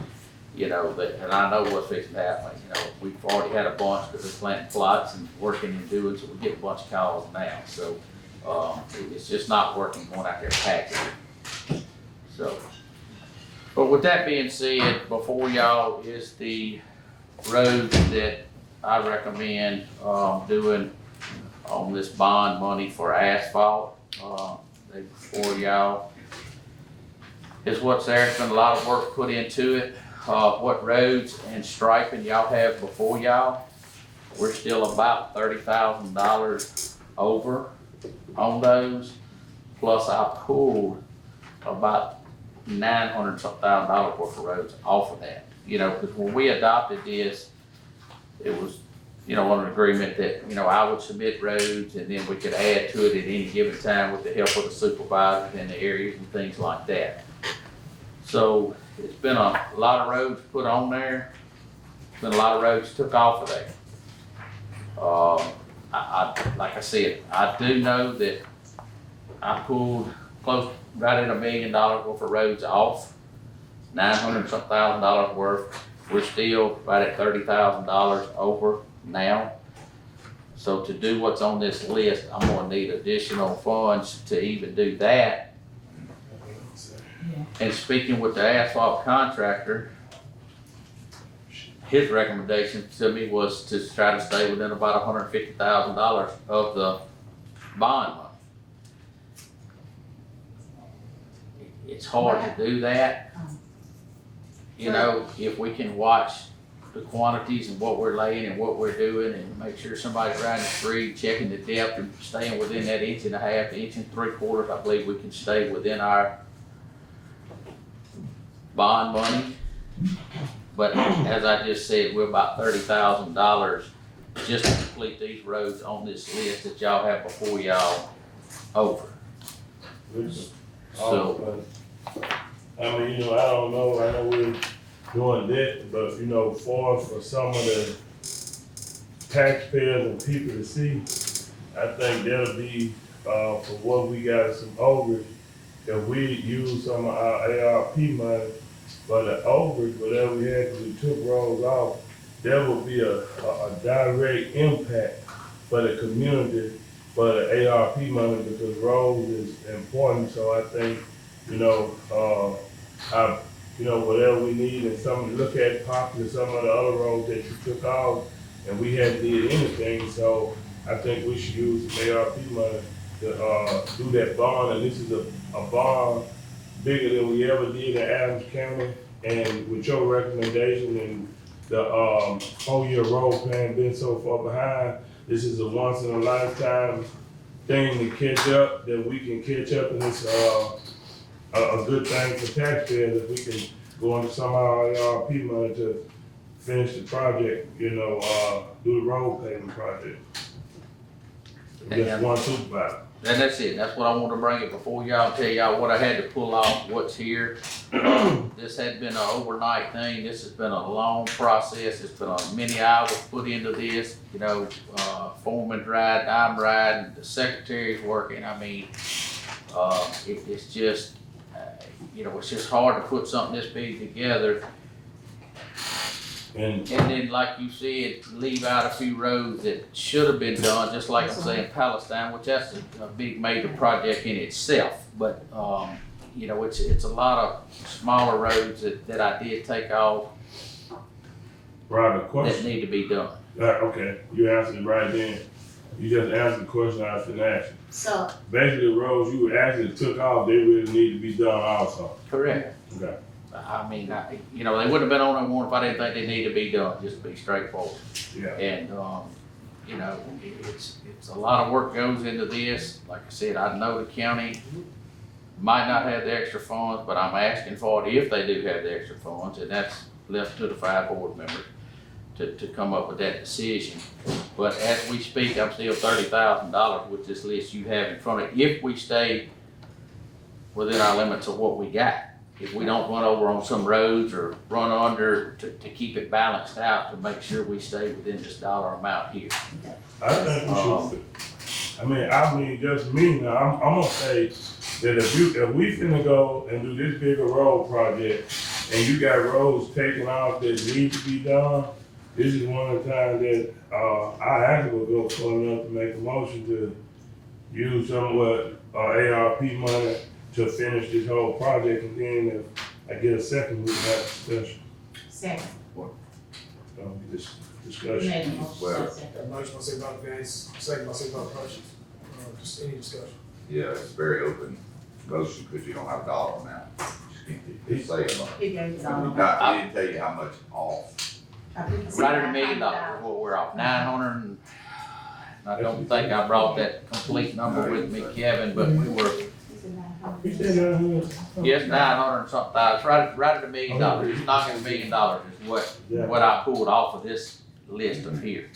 you know, and I know what's fixing to happen, you know, we've already had a bunch, because they're planting plots and working and doing, so we get a bunch of calls now, so, it's just not working going out there packing. So, but with that being said, before y'all is the road that I recommend, doing on this bond money for asphalt, for y'all. Is what's there, it's been a lot of work put into it. What roads and striping y'all have before y'all. We're still about $30,000 over on those. Plus I pulled about $900,000 worth of roads off of that. You know, because when we adopted this, it was, you know, on an agreement that, you know, I would submit roads and then we could add to it at any given time with the help of the supervisors in the areas and things like that. So it's been a lot of roads put on there. It's been a lot of roads took off of there. Like I said, I do know that I pulled right at $1 million worth of roads off, $900,000 worth. We're still right at $30,000 over now. So to do what's on this list, I'm gonna need additional funds to even do that. And speaking with the asphalt contractor, his recommendation to me was to try to stay within about $150,000 of the bond money. It's hard to do that. You know, if we can watch the quantities and what we're laying and what we're doing and make sure somebody's riding the street, checking the depth and staying within that 1.5 inches, 1 3/4, I believe we can stay within our bond money. But as I just said, we're about $30,000 just to complete these roads on this list that y'all have before y'all over. So, I mean, you know, I don't know, I know we're doing that, but you know, for some of the taxpayers and people to see, I think that'll be, for what we got some overage, if we use some of our ARP money for the overage, whatever we had, 'cause we took roads off, there will be a direct impact for the community, for the ARP money, because roads is important, so I think, you know, you know, whatever we need, and look at possibly some of the other roads that you took off, and we hadn't did anything, so I think we should use the ARP money to, do that bond, and this is a bond bigger than we ever did in Adams County, and with your recommendation and the, whole year road plan being so far behind, this is a once in a lifetime thing to catch up, that we can catch up, and it's, a good thing for taxpayers if we can go into some of our ARP money to finish the project, you know, do the road paving project. Just one supervisor. and that's it. That's what I want to bring it before y'all, tell y'all what I had to pull off, what's here. This had been an overnight thing. This has been a long process. It's been many hours put into this. You know, foreman's riding, I'm riding, the secretary's working. I mean, it's just, you know, it's just hard to put something this big together. And then, like you said, leave out a few roads that should have been done, just like I'm saying Palestine, which that's a big major project in itself. But, you know, it's a lot of smaller roads that I did take off Robert, question. that need to be done. Okay, you answered it right then. You just answered the question I was gonna ask you. So, Basically, the roads you actually took off, they really need to be done also. Correct. Okay. I mean, you know, they wouldn't have been on that one if I didn't think they needed to be done, just to be straightforward. Yeah. And, you know, it's a lot of work goes into this. Like I said, I know the county might not have the extra funds, but I'm asking for it if they do have the extra funds, and that's left to the 5 board members to come up with that decision. But as we speak, I'm still $30,000 with this list you have in front of you, if we stay within our limits of what we got. If we don't run over on some roads or run under to keep it balanced out, to make sure we stay within this dollar amount here. I think we should, I mean, just me now, I'm gonna say that if we finna go and do this bigger road project, and you got roads taken off that need to be done, this is one of the times that, I actually will go far enough to make a motion to use some of what, ARP money to finish this whole project, and then if I get a second, we can have a discussion. second. This You discussion. made a motion, Well, second. Got a motion by Supervisor Gaines, second by Supervisor Hutchins. Just any discussion. Yeah, it's very open motion because you don't have a dollar amount. You just say about He gave it all. it. He didn't tell you how much off. Right at $1 million, what we're off, 900, I don't think I brought that complete number with me, Kevin, but we were, You said 900? yes, 900 and something thousand, right at $1 million. It's knocking $1 million is what I pulled off of this list of here,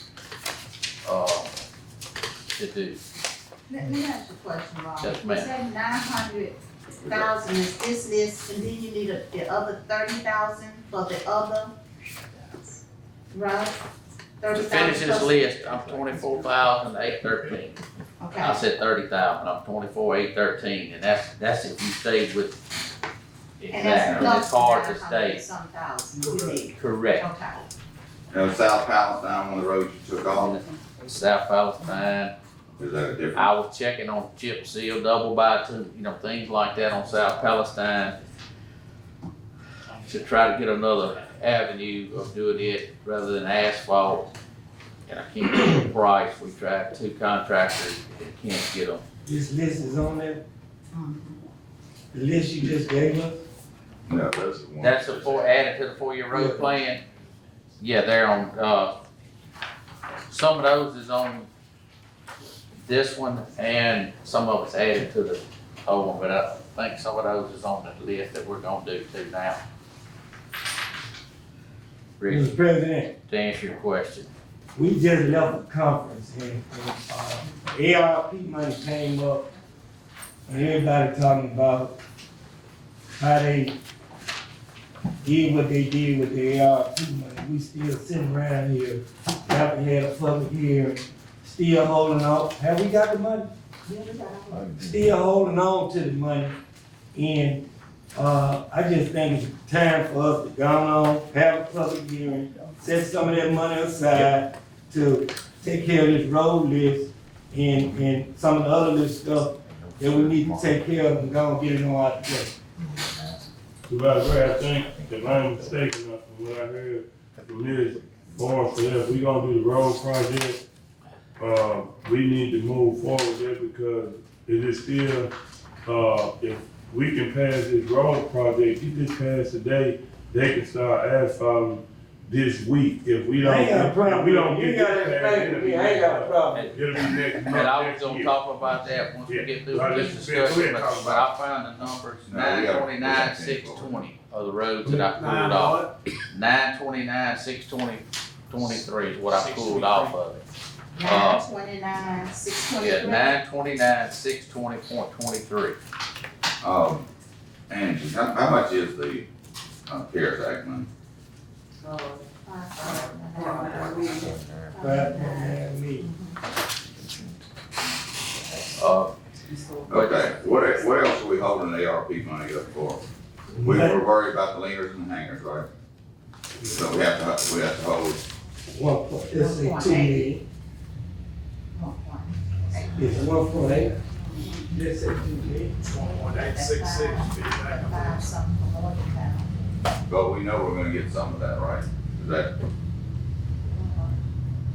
to do. Let me ask you a question, Rob. Yes, ma'am. You said 900,000 is this list, and then you need the other 30,000 for the other, right? To 30,000 finish this plus- list, I'm 24,813. I Okay, said 30,000, I'm 24,813, and that's if you stayed with and that's exactly, plus it's hard to 900 stay. some thousand you need. Correct. Okay. Now, South Palestine, one of the roads you took off, South Palestine, is that a different? I was checking on chip seal, double bitumen, you know, things like that on South Palestine to try to get another avenue of doing it rather than asphalt. And I can't get a price. We tried 2 contractors and can't get them. This list is on there? The list you just gave us? No, that's the one. That's added to the 4-year road plan. Yeah, they're on, some of those is on this one and some of it's added to the old one, but I think some of those is on the list that we're gonna do too now. Rick, Mr. President, to answer your question. we just left a conference and ARP money came up and everybody talking about how they did what they did with the ARP money. We still sitting around here, haven't had a public hearing, still holding on. Have we got the money? Still holding on to the money. And, I just think it's time for us to go on, have a public hearing, set some of that money aside to take care of this road list and some of the other little stuff that we need to take care of and go and get it on our plate. Supervisor, I think, if I'm mistaken, from what I heard from this forum, so if we gonna do the road project, we need to move forward there because it is still, if we can pass this road project, get this passed today, they can start asphalting this week. If we don't, I ain't got a problem. if we don't You get gotta this explain passed, to me. I ain't got a problem. it'll be next month, And I was next gonna year. talk about that once we get through Yeah, this go discussion, ahead, talk but I found the numbers, No, we gotta- 929, 620 are the roads that I pulled off. 929, 620, 23 is what I pulled off of it. 929, 623. Yeah, 929, 620.23. Angie, how much is the, CARES Act money? Okay, what else are we holding the ARP money up for? We were worried about the lingers and the hangers, right? So we have to hold, Let's say 2 million. It's 1.8. Let's say 2 million. 1.866. but we know we're gonna get some of that, right? Is that,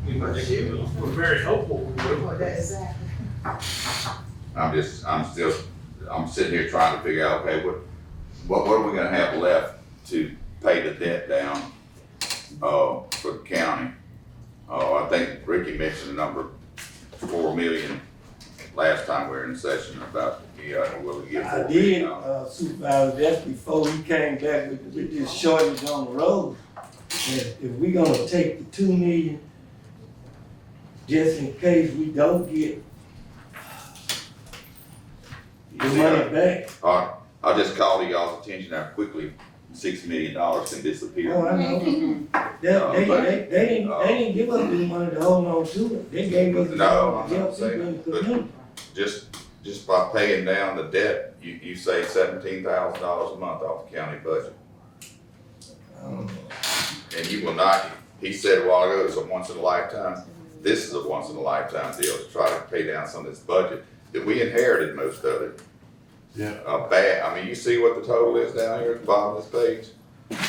We're very hopeful we will. I'm sitting here trying to figure out, okay, what are we gonna have left to pay the debt down, for the county? I think Ricky mentioned the number 4 million last time we were in session about, will we get I 4 did, million? Supervisor, that's before we came back with this shortage on the road. If we gonna take the 2 million, just in case we don't get the money back. I'll just call to y'all's attention how quickly $6 million can disappear. Oh, I know. They didn't give us the money to hold on to it. They gave us the No, money to I'm not help people in saying, the but community. just by paying down the debt, you save $17,000 a month off the county budget. And you will not, he said a while ago, it's a once in a lifetime. This is a once in a lifetime deal to try to pay down some of this budget that we inherited most of it. Yeah. Bad, I mean, you see what the total is down here at the bottom of this page?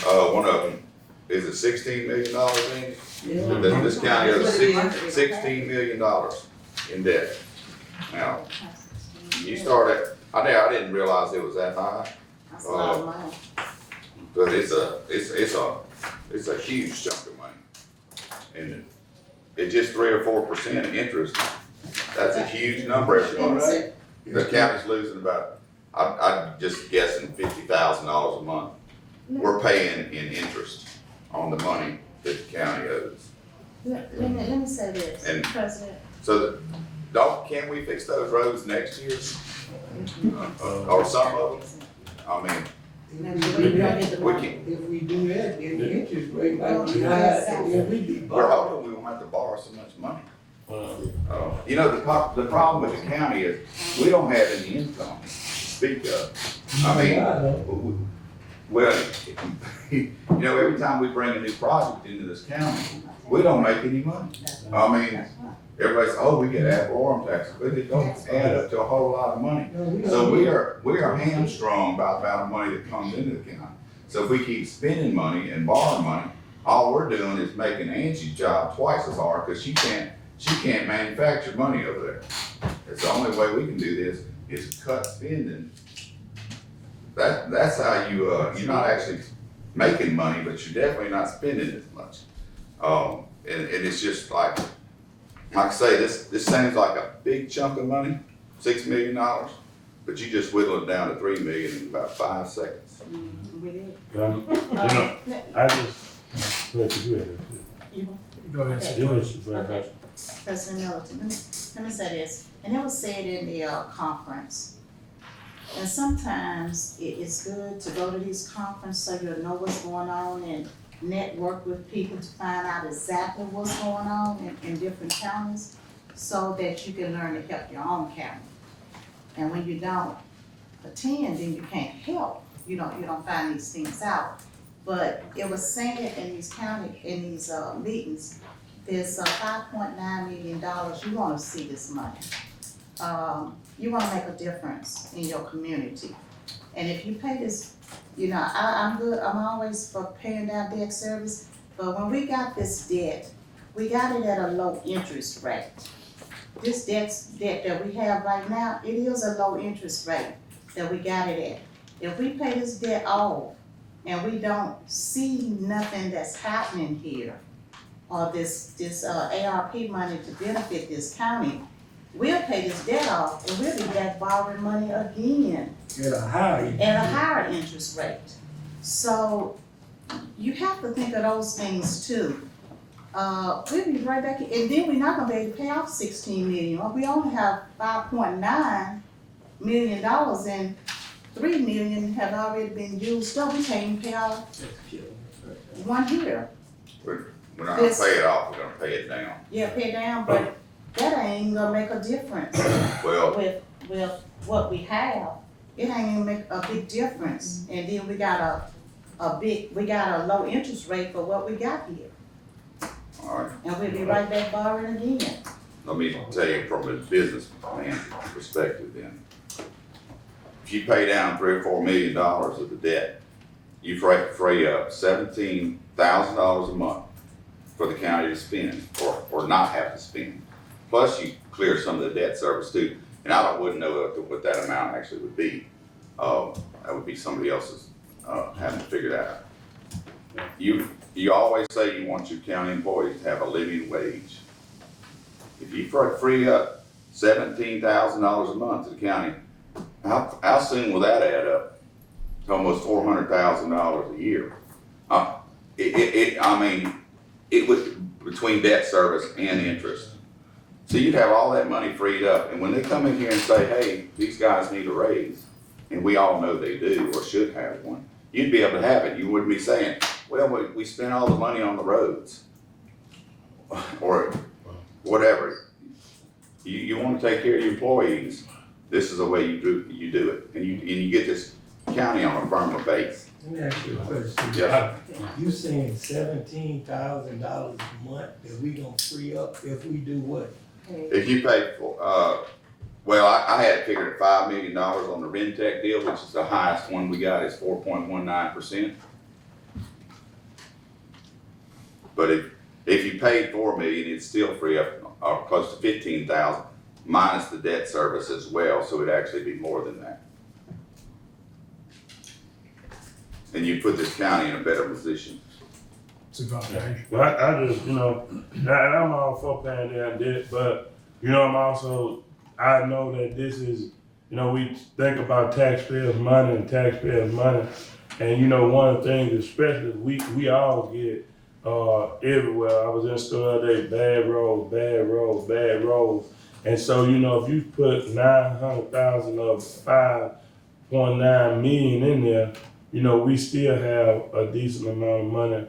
One of them, is it $16 million in? Yeah. This county owes $16 million in debt. Now, you start at, I didn't realize it was that high. That's a lot of money. But it's a huge chunk of money. And it's just 3 or 4% interest. That's a huge number every month. The county's losing about, I'm just guessing $50,000 a month. We're paying in interest on the money that the county owes. Let me say this, And- President. So can we fix those roads next year? Or some of them? I mean, we can. If we do that, then the interest rate might be high, and then we be We're borrowing. hoping we won't have to borrow so much money. You know, the problem with the county is, we don't have any income to speak of. I mean, well, you know, every time we bring a new project into this county, we don't make any money. I mean, everybody says, oh, we get ad valorem taxes, but it don't add up to a whole lot of money. So we are hamstrung by the amount of money that comes into the county. So if we keep spending money and borrowing money, all we're doing is making Angie's job twice as hard, because she can't manufacture money over there. It's the only way we can do this is cut spending. That's how you're not actually making money, but you're definitely not spending as much. And it's just like I say, this seems like a big chunk of money, $6 million, but you just whittle it down to $3 million in about 5 seconds. We did. I just let you do it. Go ahead. Okay. You listen, President Middleton, let me say this, and it was said in the conference. And sometimes it's good to go to these conferences so you'll know what's going on and network with people to find out exactly what's going on in different counties, so that you can learn to help your own county. And when you don't attend, then you can't help. You don't find these things out. But it was said in these meetings, there's $5.9 million, you wanna see this money. You wanna make a difference in your community. And if you pay this, I'm good, I'm always for paying down debt service, but when we got this debt, we got it at a low interest rate. This debt that we have right now, it is a low interest rate that we got it at. If we pay this debt off, and we don't see nothing that's happening here, or this ARP money to benefit this county, we'll pay this debt off and we'll be back borrowing money again At a higher interest rate. So you have to think of those things too. We'll be right back, and then we're not gonna be able to pay off $16 million. We only have $5.9 million, and $3 million have already been used up. We can't even pay off 1 year. We're not gonna pay it off, we're gonna pay it down. Yeah, pay down, but that ain't gonna make a difference Well, with what we have. It ain't gonna make a big difference. And then we got a low interest rate for what we got here. all right, And we'll be right back borrowing again. let me tell you from a business man perspective then. If you pay down $3 or $4 million of the debt, you free up $17,000 a month for the county to spend or not have to spend. Plus you clear some of the debt service too. And I wouldn't know what that amount actually would be. That would be somebody else's having to figure that out. You always say you want your county employees to have a living wage. If you free up $17,000 a month to the county, how soon will that add up to almost $400,000 a year? It would, between debt service and interest. So you'd have all that money freed up, and when they come in here and say, hey, these guys need a raise, and we all know they do or should have one, you'd be able to have it. You wouldn't be saying, well, we spent all the money on the roads or whatever. You want to take care of your employees, this is the way you do it, and you get this county on a firmer base. Let me ask you a question. Yeah. You saying $17,000 a month that we gonna free up if we do what? If you pay for, well, I had figured at $5 million on the Rentec deal, which is the highest one we got, is 4.19%. But if you paid $4 million, it'd still free up close to $15,000 minus the debt service as well, so it'd actually be more than that. And you put this county in a better position. Well, I just, I'm all for paying down debt, but, I know that this is, we think about taxpayers' money, and, one of the things, especially, we all get, everywhere. I was in store today, bad roads. And so, if you put 900,000 of 5.9 million in there, we still have a decent amount of money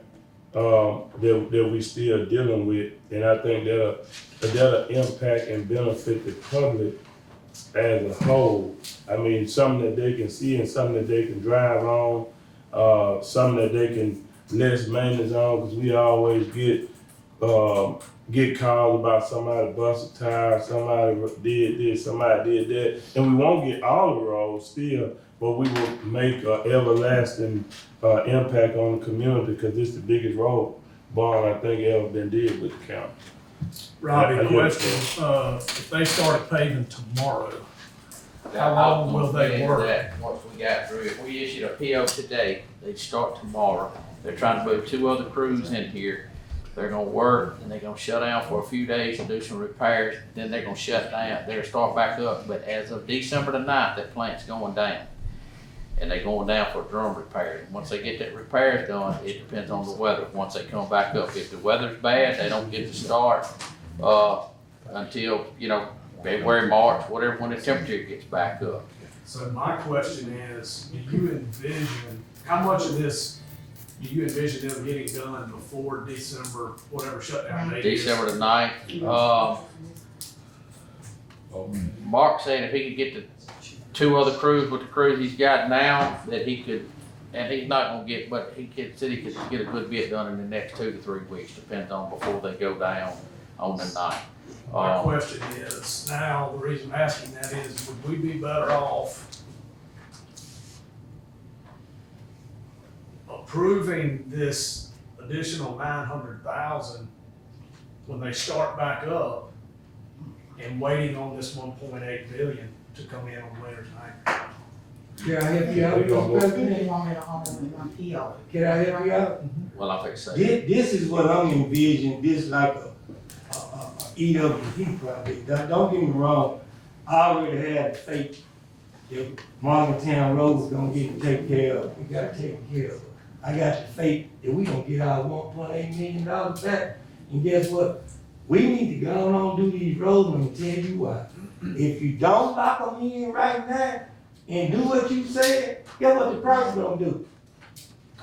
that we still dealing with, and I think that'll impact and benefit the public as a whole. I mean, something that they can see and something that they can drive on, something that they can less maintenance on, because we always get get called about somebody busted tires, somebody did this, somebody did that, and we won't get all the roads still, but we will make an everlasting impact on the community because it's the biggest road bond I think ever been did with the county. Robbie, question, if they started paving tomorrow, how long will they work? That, once we got through, if we issued a PO today, they'd start tomorrow. They're trying to move 2 other crews in here. They're gonna work and they're gonna shut down for a few days and do some repairs, then they're gonna shut down, they're gonna start back up. But as of December the 9th, that plant's going down. And they're going down for drum repairs. Once they get that repairs done, it depends on the weather, once they come back up. If the weather's bad, they don't get to start, until, you know, February, March, whatever, when the temperature gets back up. So my question is, do you envision, how much of this do you envision them getting done before December, whatever shutdown date is? December the 9th, Mark said if he could get the 2 other crews with the crews he's got now, that he could, and he's not gonna get, but said he could get a good bit done in the next 2 to 3 weeks, depends on before they go down on the 9th. My question is, now, the reason I'm asking that is, would we be better off approving this additional 900,000 when they start back up and waiting on this 1.8 billion to come in on winter's night? Can I help you out, Mr. President? Can I help you out? Well, I think so. This is what I'm envisioning, this like a EWP project. Don't get me wrong, I already had faith that Morgantown Road was gonna get taken care of. We got it taken care of. I got the faith that we gonna get our $1.8 million back. And guess what? We need to go on and do these roads, and I'm gonna tell you why. If you don't lock them in right now and do what you said, guess what the price gonna do?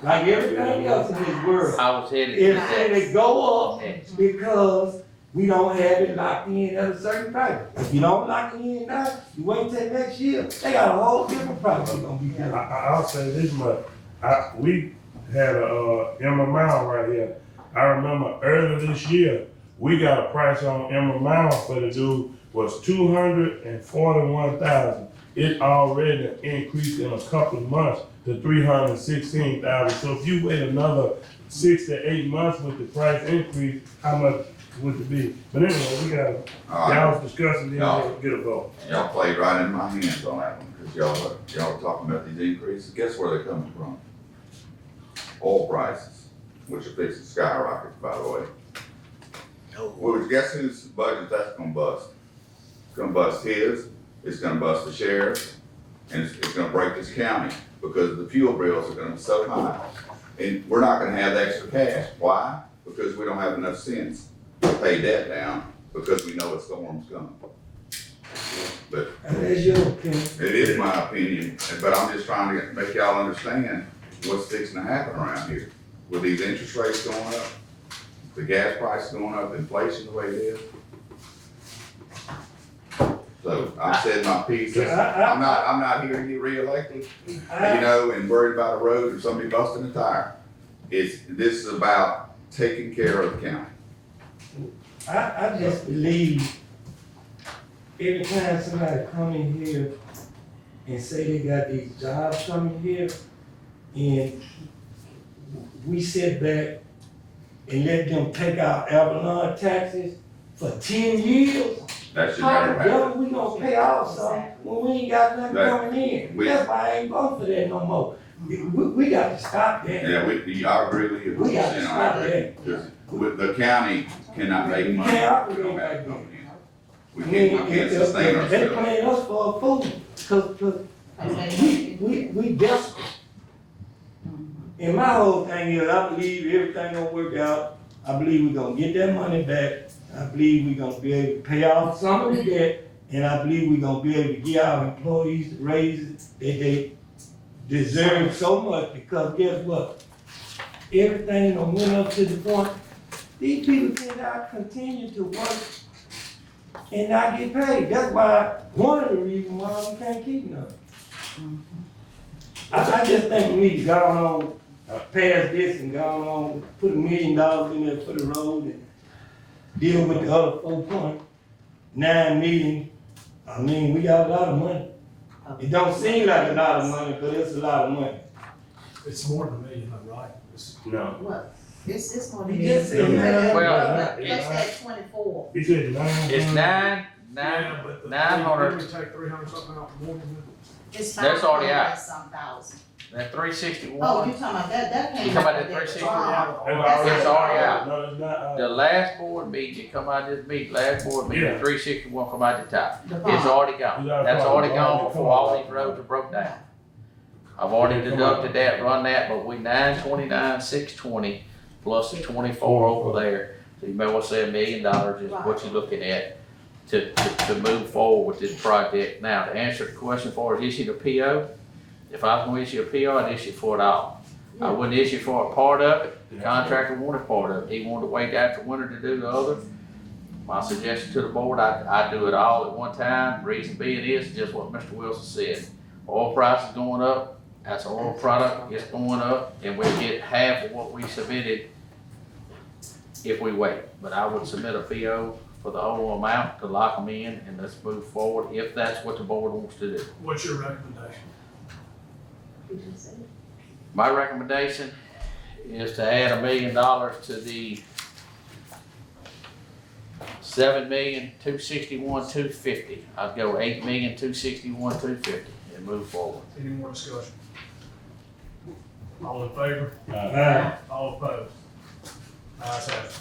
Like everything else in this world. I was headed to If that. they go up because we don't have it locked in at a certain price. If you don't lock it in now, you wait till next year, they got a whole different price they're gonna be doing. I'll say this much, we had a Emma Mile right here. I remember earlier this year, we got a price on Emma Mile for the dude was $241,000. It already increased in a couple of months to $316,000. So if you wait another 6 to 8 months with the price increase, how much would it be? But anyway, we got, y'all was discussing, then we'll get a vote. Y'all played right in my hands on that one, because y'all were talking about these increases. Guess where they're coming from? Oil prices, which are fixing to skyrocket, by the way. Well, guess whose budget that's gonna bust? It's gonna bust his, it's gonna bust the sheriff, and it's gonna break this county, because the fuel bills are gonna be so high. And we're not gonna have the extra cash. Why? Because we don't have enough sense to pay debt down, because we know a storm's coming. But That's your opinion. it is my opinion, but I'm just trying to make y'all understand what's fixing to happen around here. With these interest rates going up, the gas prices going up, inflation the way it is. So I said my piece. I'm not here to get reelected, and worried about a road or somebody busting a tire. This is about taking care of the county. I just believe every time somebody come in here and say they got these jobs coming here, and we sit back and let them take our Avalon taxes for 10 years, That should how never the happen. devil we gonna pay off something when we ain't got nothing coming in? That's why I ain't voting for that no more. We got to stop that. Yeah, I agree with you. We got to And I stop agree. that. Because the county cannot make We money. can't We operate don't like have that. coming in. We I mean, can't sustain they ourselves. playing us for a fool, cause we desperate. And my whole thing is, I believe everything gonna work out. I believe we're gonna get that money back. I believe we're gonna be able to pay off some of the debt. And I believe we're gonna be able to give our employees the raises that they deserve so much, because guess what? Everything done went up to the point, these people cannot continue to work and not get paid. That's why, one of the reasons why we can't keep none. I just think we need to go on, pass this and go on, put $1 million in there for the road, and deal with the other 4.9 million. I mean, we got a lot of money. It don't seem like a lot of money, but it's a lot of money. It's more than $1 million, right? No. What? It's more than. You just said Well, Let's say 24. He said 9. It's Yeah, but the- 900. We take 300 something out for mortgage. It's That's already out. 500 some thousand. That 361. Oh, you talking about that came You talking about out of that their 360? bond. It's already out. No, it's not. The last board meeting, it come out this meeting, last board meeting, Yeah. 361 come out the top. The It's bond. already gone. It's That's already already gone come before all out. these roads are broke down. I've already deducted that, run that, but we 929, 620 plus the 24 over there. So you may well say $1 million is what you're looking at to move forward with this project. Now, to answer the question for us, issue the PO, if I was gonna issue a PO, I'd issue for it all. I wouldn't issue for a part of it. The contractor wanted part of it. He wanted to wait after winter to do the other. My suggestion to the board, I do it all at one time. Reason being is just what Mr. Wilson said. Oil price is going up. That's an oil product. It's going up, and we'll get half of what we submitted if we wait. But I would submit a PO for the whole amount to lock them in, and let's move forward if that's what the board wants to do. What's your recommendation? My recommendation is to add $1 million to the 7,261,250. I'd go 8,261,250 and move forward. Any more discussion? All in favor? Aye. All opposed? Ayes have it.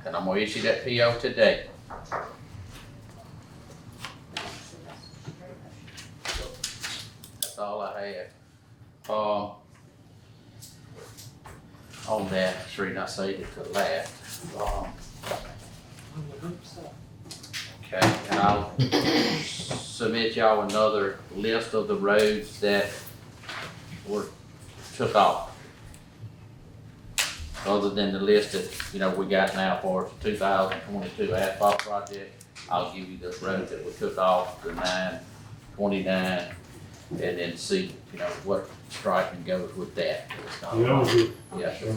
And I'm gonna issue that PO today. That's all I have. On that, street, I saved it to last. Okay, and I'll submit y'all another list of the roads that were took off. Other than the list that, we got now for 2022 asphalt project, I'll give you the roads that we took off, the 929, and then see, what striping goes with that. That was the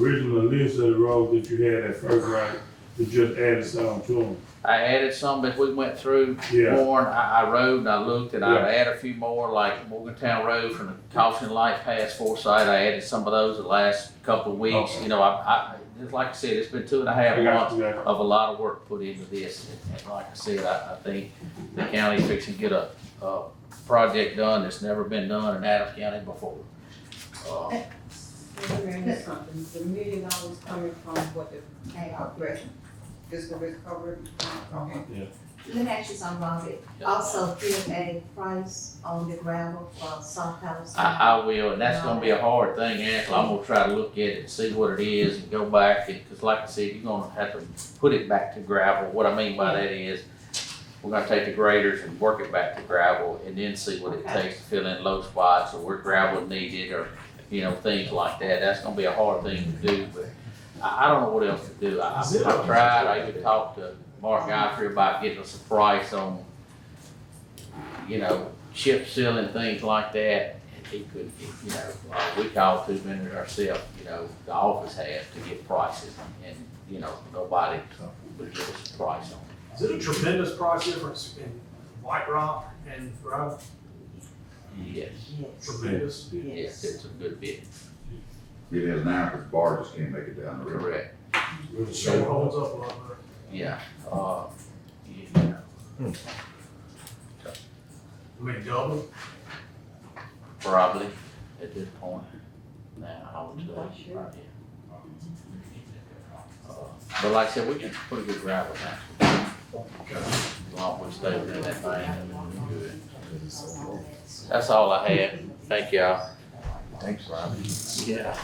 original list of the roads that you had at first, right? You just added some to them. I added some as we went through Yeah. Warren. I rode and I looked and I Yeah. added a few more, like Morgantown Road from the caution light past Forsyth. I added some of those the last couple of weeks. Okay. I just like I said, it's been 2.5 I got months you. of a lot of work put into this. And like I said, I think the county's fixing to get a project done that's never been done in Adams County before. Something, the $1 million coming from what the fiscal recovery. Okay. Let me ask you something, Robbie. Also, give a price on the gravel for South Palestine. I will, and that's gonna be a hard thing, Angela. I'm gonna try to look at it and see what it is and go back, because like I said, you're gonna have to put it back to gravel. What I mean by that is, we're gonna take the graders and work it back to gravel, and then see what it takes to fill in low spots, or where gravel is needed, or, things like that. That's gonna be a hard thing to do, but I don't know what else to do. I tried, I even talked to Mark Godfrey about getting us a price on, chip sealing, things like that. And he couldn't, we called 2 vendors ourselves, the office has to get prices, and, nobody would give us a price on it. Is it a tremendous price difference in white rock and gravel? Yes, Tremendous. yes, it's a good bit, It is now, because barges can't make it down the river. correct, Sure holds up a lot better. yeah, I mean, double. probably at this point. Now, I would say, right here. But like I said, we can put a good gravel down. As long as we stay within that thing, we're good. That's all I had. Thank y'all. Thanks, Robbie. Yeah.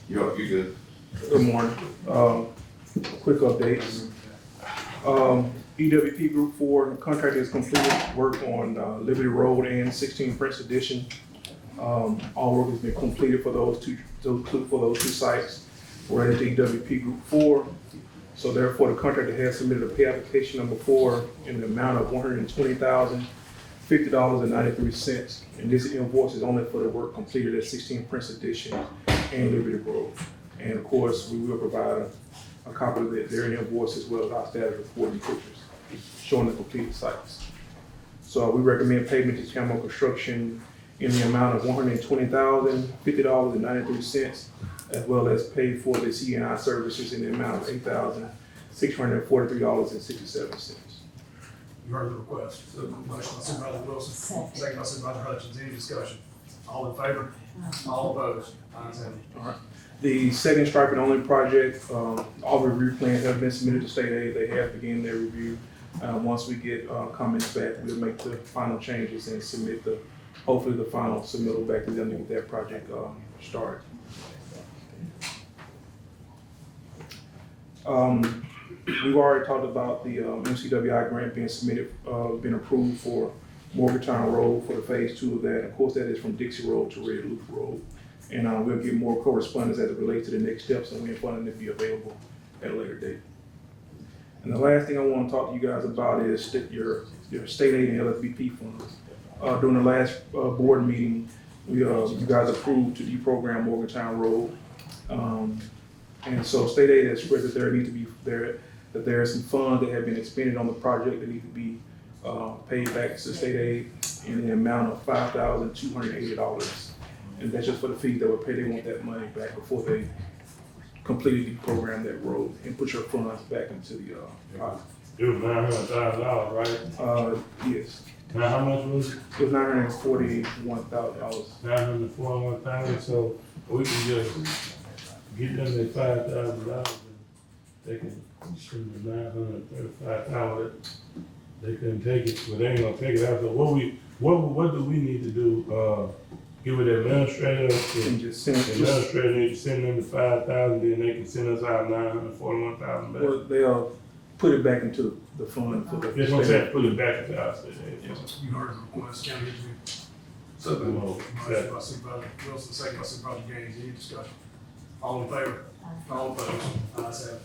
You good? Good morning. Quick updates. EWP Group 4 contract is completed. Work on Liberty Road and 16 Prince Edition. All work has been completed for those two sites. We're into EWP Group 4. So therefore, the contractor has submitted a pay application number 4 in the amount of $120,500 $50.93. And this invoice is only for the work completed at 16 Prince Edition and Liberty Grove. And of course, we will provide a copy of their invoice as well as our status report and pictures showing the completed sites. So we recommend payment to Camo Construction in the amount of $120,050.93, as well as pay for the CNI services in the amount of $8,643.67. You heard the request. So, motion by Supervisor Wilson, second by Supervisor Hutchins. Any discussion? All in favor? All opposed? Ayes have it. All right. The second striping only project, all review plans have been submitted to state aid. They have begun their review. Once we get comments back, we'll make the final changes and submit hopefully the final submittal back to them to get that project started. We've already talked about the MCWI grant being submitted, been approved for Morgantown Road for the phase 2 of that. Of course, that is from Dixie Road to Red Loop Road. And we'll get more correspondence as it relates to the next steps and when funding to be available at a later date. And the last thing I want to talk to you guys about is your state aid and LSBP funds. During the last board meeting, you guys approved to deprogram Morgantown Road. And so state aid has expressed that there are some funds that have been expended on the project that need to be paid back to state aid in the amount of $5,280. And that's just for the fees that were paid. They want that money back before they completely deprogram that road and put your funds back into the project. It was $900,000, right? Yes. Now, how much was it? It was $941,000. $941,000, so we can just get them that $5,000 and they can spend the $935,000. They couldn't take it, but they ain't gonna take it out. So what do we need to do? Give it the administrator, And just send administrator need to send them the $5,000, then they can send us out $941,000 back. well, they'll put it back into the fund for the. Just gonna say put it back into our state aid. Yes, you heard the request. County Engineer. So, Motion by Supervisor Wilson, second by Supervisor Gaines. Any discussion? All in favor? All opposed? Ayes have it.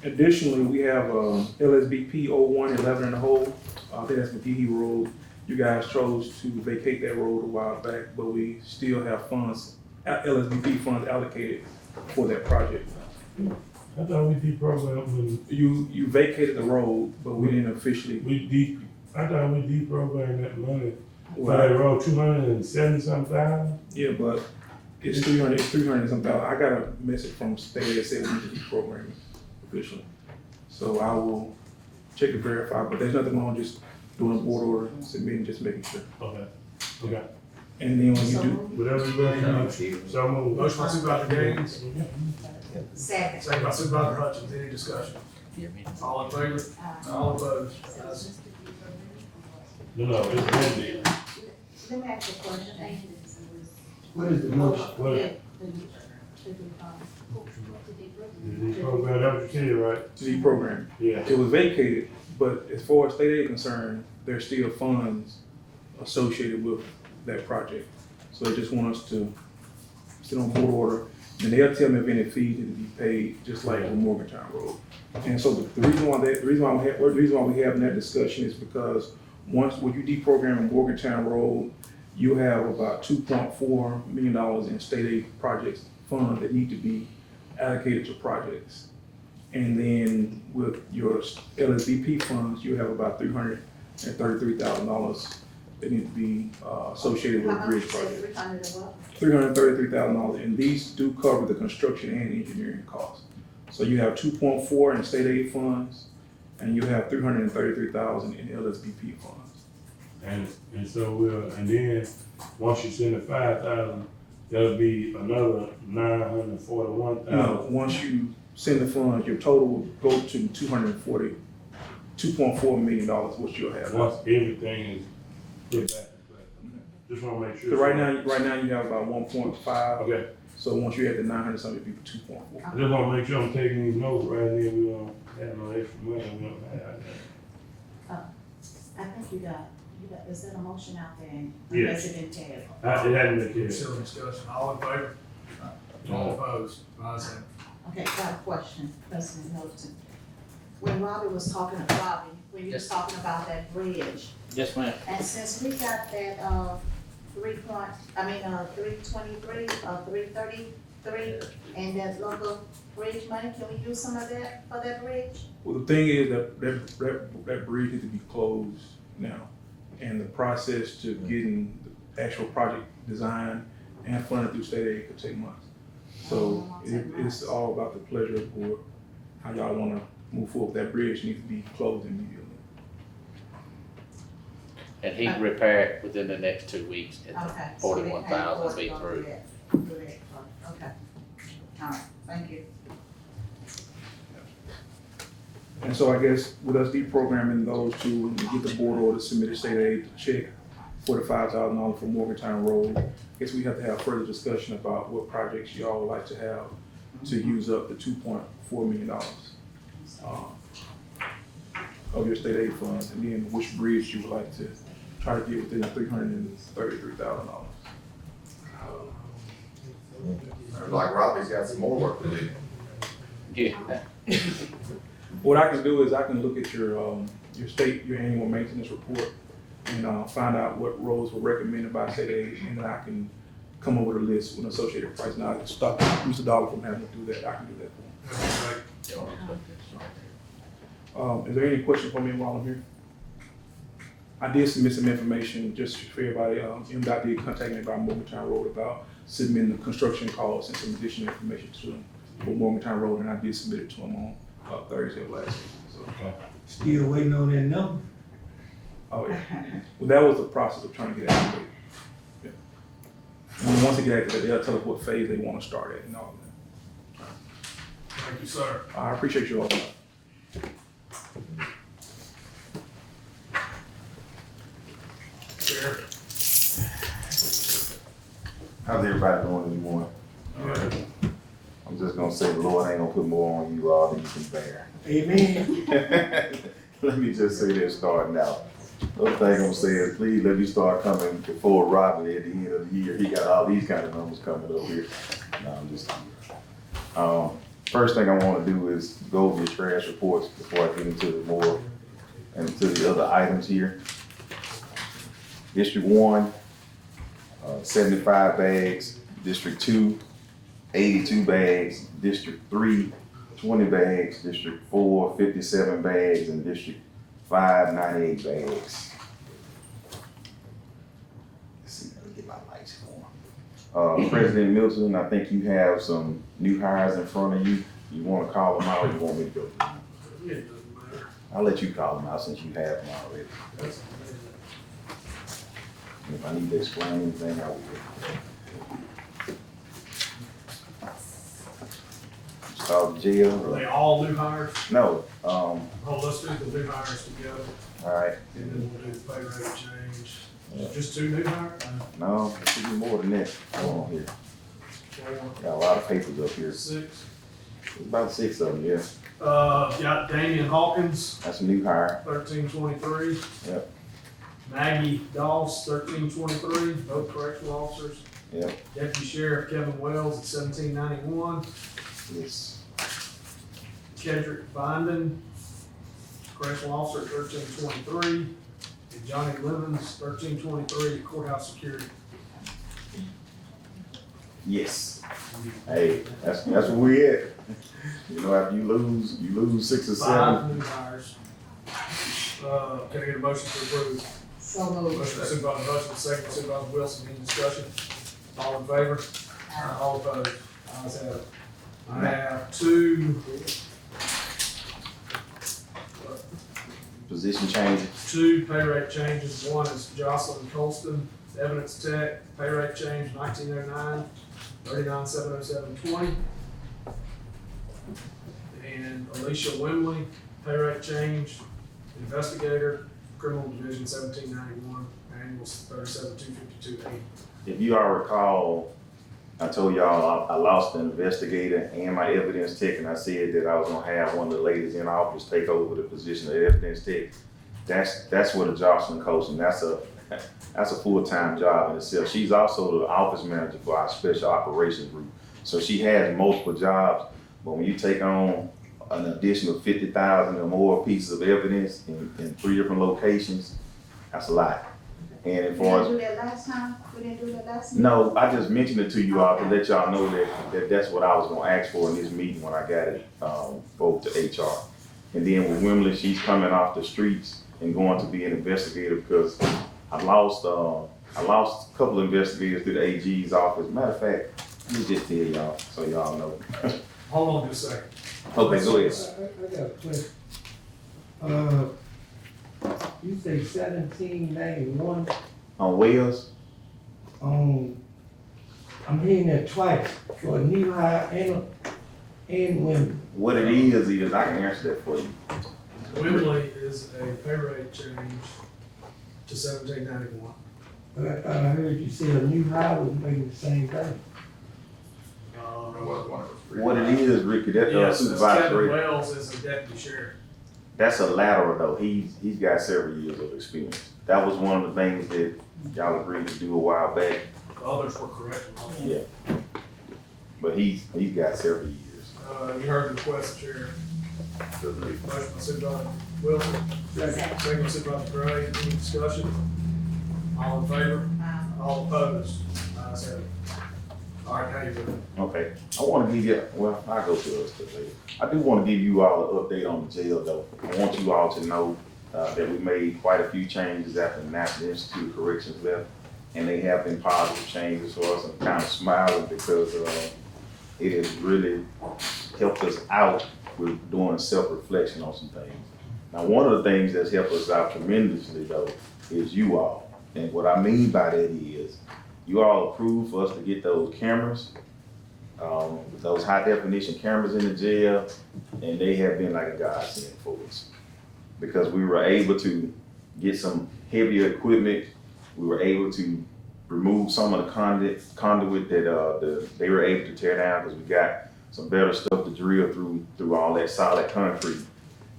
Additionally, we have LSBP 01 11 in the hole. I think that's McGehee Road. You guys chose to vacate that road a while back, but we still have funds, LSBP funds allocated for that project. I thought we deprogrammed when You vacated the road, but we didn't officially. I thought we deprogrammed that money for that road, 270-something. Yeah, but it's 300 something. I got a message from state that said we need to deprogram it officially. So I will check and verify, but there's nothing wrong just doing a board order, submitting, just making sure. Okay. And then when you do, Whatever you want. So moved. Motion by Supervisor Gaines, Second. second by Supervisor Hutchins. Any discussion? All in favor? All opposed? Ayes. No, it's been there. Let me ask you a question. What is the motion? What? Deprogram, that what you said, right? to deprogram. Yeah. It was vacated, but as far as state aid is concerned, there's still funds associated with that project. So they just want us to sit on board order, and they'll tell me if any fees need to be paid, just like on Morgantown Road. And so the reason why we have that discussion is because when you deprogram Morgantown Road, you have about $2.4 million in state aid projects funds that need to be allocated to projects. And then with your LSBP funds, you have about $333,000 that need to be associated with a bridge project. $333,000, and these do cover the construction and engineering costs. So you have 2.4 in state aid funds, and you have 333,000 in LSBP funds. And so and then, once you send the 5,000, that'll be another 941,000. No, once you send the funds, your total will go to $2.4 million, which you'll have. Once everything is put back in place. Just wanna make sure. So right now you have about 1.5. Okay. So once you add the 900 something, it'd be 2.4. I just wanna make sure I'm taking these notes right then, we don't have no extra money, we don't have that. I think you got, is that a motion out there? Yeah. Has it been tabled? It hadn't been carried. Still in discussion. All in favor? All opposed? Ayes have it. Okay, got a question, President Hilton. when Robbie was talking, when you was talking about that bridge, Yes, ma'am. and since we got that, 323, 333, and that local bridge money, can we use some of that for that bridge? Well, the thing is that bridge needs to be closed now. And the process to getting the actual project design and funded through state aid could take months. So it's all about the pleasure of the board, how y'all wanna move forward. That bridge needs to be closed immediately. And he can repair it within the next 2 weeks at Okay. 41,000 be through. Okay, all right, thank you. And so I guess with us deprogramming those two, and get the board order, submit a state aid check for the $5,000 for Morgantown Road, I guess we have to have further discussion about what projects y'all would like to have to use up the $2.4 million of your state aid funds, and then which bridge you would like to try to get within the $333,000. Like Robbie's got some more work to do. Yeah. What I can do is I can look at your annual maintenance report and find out what roads were recommended by state aid, and then I can come up with a list with an associated price. Now, I can stop Mr. Dollar from having to do that. I can do that for him. Is there any questions for me while I'm here? I did submit some information just for everybody. MDOT did contact me about Morgantown Road about submitting the construction costs and some additional information to them for Morgantown Road, and I did submit it to them on Thursday of last week. So, Still waiting on that number. oh yeah. Well, that was the process of trying to get activated. Yeah. And once they get activated, they'll tell us what phase they want to start at and all that. Thank you, sir. I appreciate you all. Sheriff. How's everybody doing this morning? Good. I'm just gonna say the Lord ain't gonna put more on you all than you can bear. Amen. Let me just say this starting out. The other thing I'm gonna say is please let me start coming before Robbie at the end of the year. He got all these kind of numbers coming up here. No, I'm just kidding. First thing I wanna do is go over your trash reports before I get into the other items here. District 1, 75 bags. District 2, 82 bags. District 3, 20 bags. District 4, 57 bags. And District 5, 98 bags. Let's see, let me get my lights on. President Milton, I think you have some new hires in front of you. You wanna call them out or you want me to go through them? It doesn't matter. I'll let you call them out since you have them already. That's If I need to explain anything, I will. Start with jail. Are they all new hires? No, Oh, let's do the new hires together, all right, and then we'll do the pay rate change. Yeah. Just 2 new hires? no, it should be more than that. Hold on here. 4, Got a lot of papers up here. 6. It's about 6 of them, yeah. Got Damian Hawkins, That's a new hire. 1323. Yep, Maggie Doss, 1323, both correctional officers. yep, Deputy Sheriff Kevin Wells at 1791. yes. Kedrick Bindon, correctional officer at 1323. And Johnny Lemons, 1323, courthouse security. Yes. Hey, that's where we at. You know, after you lose 6 or 7. 5 new hires. Can I get a motion to approve? So moved. Motion by Supervisor Hutchins, second by Supervisor Wilson, any discussion? All in favor? All opposed? Ayes have it. I have 2 Position changes. 2 pay rate changes. One is Jocelyn Colston, evidence tech, pay rate change 1909, 39,707.20. And Alicia Wembley, pay rate change, investigator, criminal division 1791, annual 37,252.80. If you all recall, I told y'all I lost an investigator and my evidence tech, and I said that I was gonna have one of the ladies in office take over the position of evidence tech. That's what a Jocelyn Colson, that's a full-time job in itself. She's also the office manager for our special operations group. So she has multiple jobs, but when you take on an additional 50,000 or more pieces of evidence in 3 different locations, that's a lot. And as We far didn't as, do that last time? We didn't do that last time? no, I just mentioned it to you all to let y'all know that that's what I was gonna ask for in this meeting when I got it, over to HR. And then with Wimley, she's coming off the streets and going to be an investigator because I lost a couple of investigators through the AG's office. Matter of fact, let me just tell y'all, so y'all know. Hold on just a second. Okay, go ahead. I got a question. You say 1791 On Wells, I'm hearing that twice for a new hire and women. what it is, I can answer that for you. Wembley is a pay rate change to 1791. But I thought I heard you say a new hire was making the same thing. What it is, Ricky, that Yes, supervisor, Kevin Wells is a deputy sheriff. that's a lateral though. He's got several years of experience. That was one of the things that y'all agreed to do a while back. The others were correct. Yeah. But he's got several years. You heard the request, Chair. Motion by Supervisor Wilson, second by Supervisor Gray. Any discussion? All in favor? All opposed? Ayes have it. All right, how you doing? Okay, I want to give you, well, I'll go to us today. I do want to give you all an update on the jail though. I want you all to know that we made quite a few changes after the National Institute of Corrections left. And they have been positive changes for us. I'm kind of smiling because it has really helped us out with doing self-reflection on some things. Now, one of the things that's helped us out tremendously though is you all. And what I mean by that is, you all approved for us to get those cameras, those high definition cameras in the jail, and they have been like a godsend for us. Because we were able to get some heavier equipment, we were able to remove some of the conduit that they were able to tear down because we got some better stuff to drill through all that solid concrete.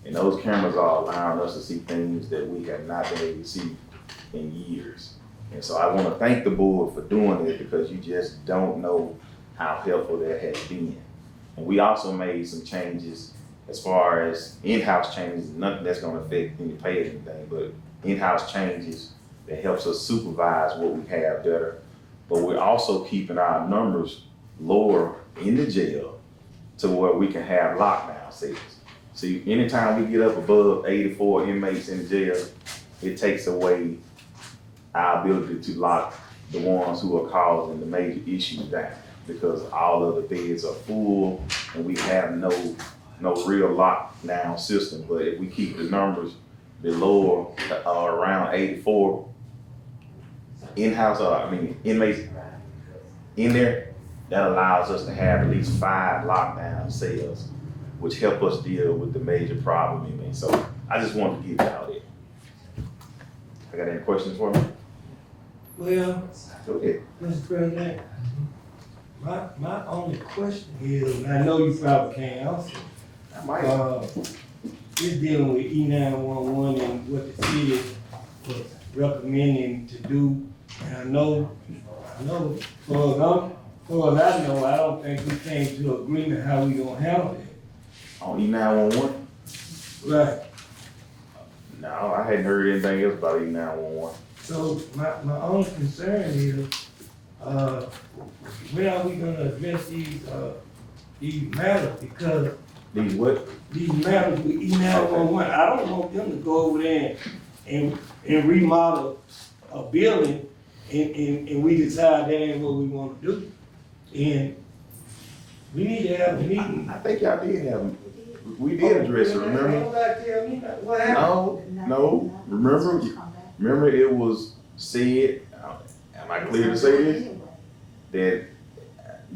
And those cameras are allowing us to see things that we have not been able to see in years. And so I want to thank the board for doing it because you just don't know how helpful that has been. And we also made some changes as far as in-house changes, nothing that's going to affect any pay or anything, but in-house changes that helps us supervise what we have better. But we're also keeping our numbers lower in the jail to where we can have lockdown sessions. See, anytime we get up above 84 inmates in the jail, it takes away our ability to lock the ones who are causing the major issues down because all of the beds are full and we have no real lockdown system. But if we keep the numbers below around 84 inmates in there, that allows us to have at least 5 lockdown cells, which help us deal with the major problem inmates. So I just wanted to get it out there. I got any questions for me? Well, Go ahead. Mr. President, my only question is, and I know you probably can't answer, it's dealing with E911 and what the city was recommending to do. And I know, for as I know, I don't think we came to an agreement how we gonna handle it. On E911? Right. No, I hadn't heard anything else about E911. So my only concern is, when are we gonna address these matters? Because These what? these matters with E911, I don't want them to go over there and remodel a building and we decide that ain't what we wanna do. And we need to have a meeting. I think y'all did have, we did address it, remember? Nobody tell me what happened. No, remember it was said, am I clear to say this? That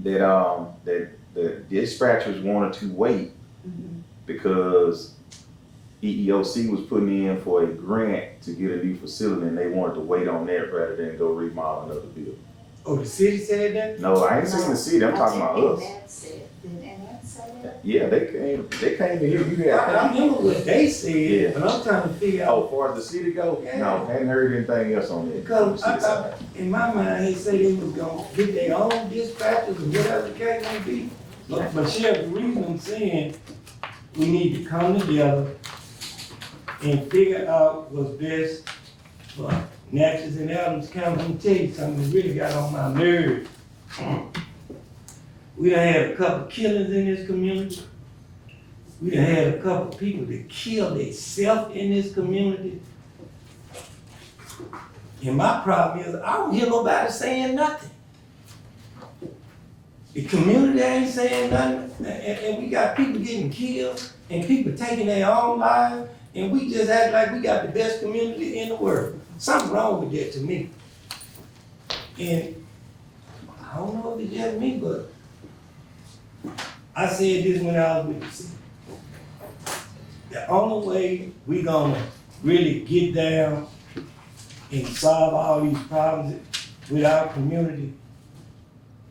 the dispatchers wanted to wait because EEOC was putting in for a grant to get a new facility and they wanted to wait on that rather than go remodel another building. Oh, the city said that? No, I ain't saying the city, I'm talking about us. Yeah, they came to hear you. I remember what they said, Yeah. but I'm trying to figure out. Oh, as far as the city go? Yeah. No, hadn't heard anything else on that. Because I thought, in my mind, they said they was gonna get their own dispatchers or whatever the case may be. But Sheriff, the reason I'm saying, we need to come together and figure out what's best for Natchez and Adams County. Let me tell you something that really got on my nerves. We done had a couple killings in this community. We done had a couple people that killed themselves in this community. And my problem is, I don't hear nobody saying nothing. The community ain't saying nothing, and we got people getting killed, and people taking their own lives, and we just act like we got the best community in the world. Something wrong with that to me. And I don't know if it's just me, but I said this when I was with the city. The only way we gonna really get down and solve all these problems with our community,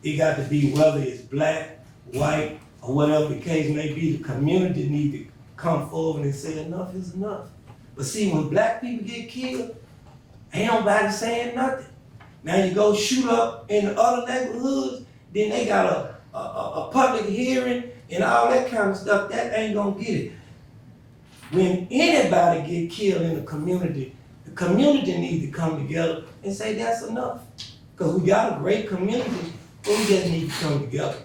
it got to be whether it's black, white, or whatever the case may be, the community need to come forward and say enough is enough. But see, when black people get killed, ain't nobody saying nothing. Now you go shoot up in the other neighborhoods, then they got a public hearing and all that kind of stuff. That ain't gonna get it. When anybody get killed in the community need to come together and say that's enough. Because we got a great community, but we just need to come together.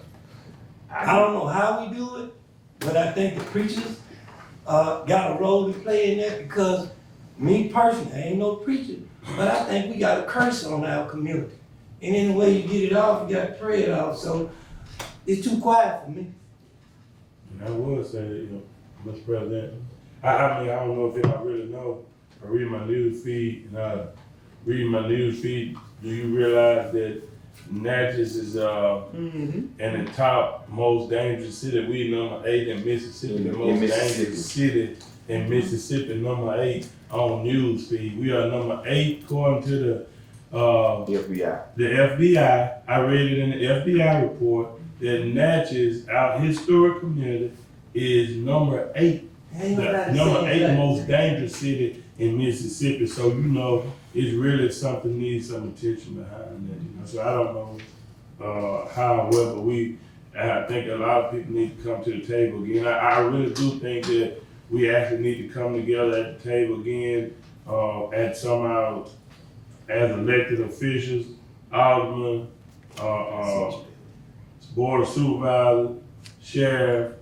I don't know how we do it, but I think the preachers got a role to play in that, because me personally, I ain't no preacher, but I think we got a curse on our community. And any way you get it off, you got to pray it off. So it's too quiet for me. And I would say, Mr. President, I mean, I don't know if y'all really know. I read my news feed, and reading my news feed, do you realize that Natchez is in the top most dangerous city? We number 8 in Mississippi, the most dangerous city in Mississippi, number 8 on news feed. We are number 8 according to the FBI. The FBI, I read it in the FBI report that Natchez, our historic community, is number 8. The number 8 most dangerous city in Mississippi. So it's really something needs some attention behind that. So I don't know how and where, but I think a lot of people need to come to the table again. I really do think that we actually need to come together at the table again, at somehow as elected officials, aldermen, board of supervisors, sheriff,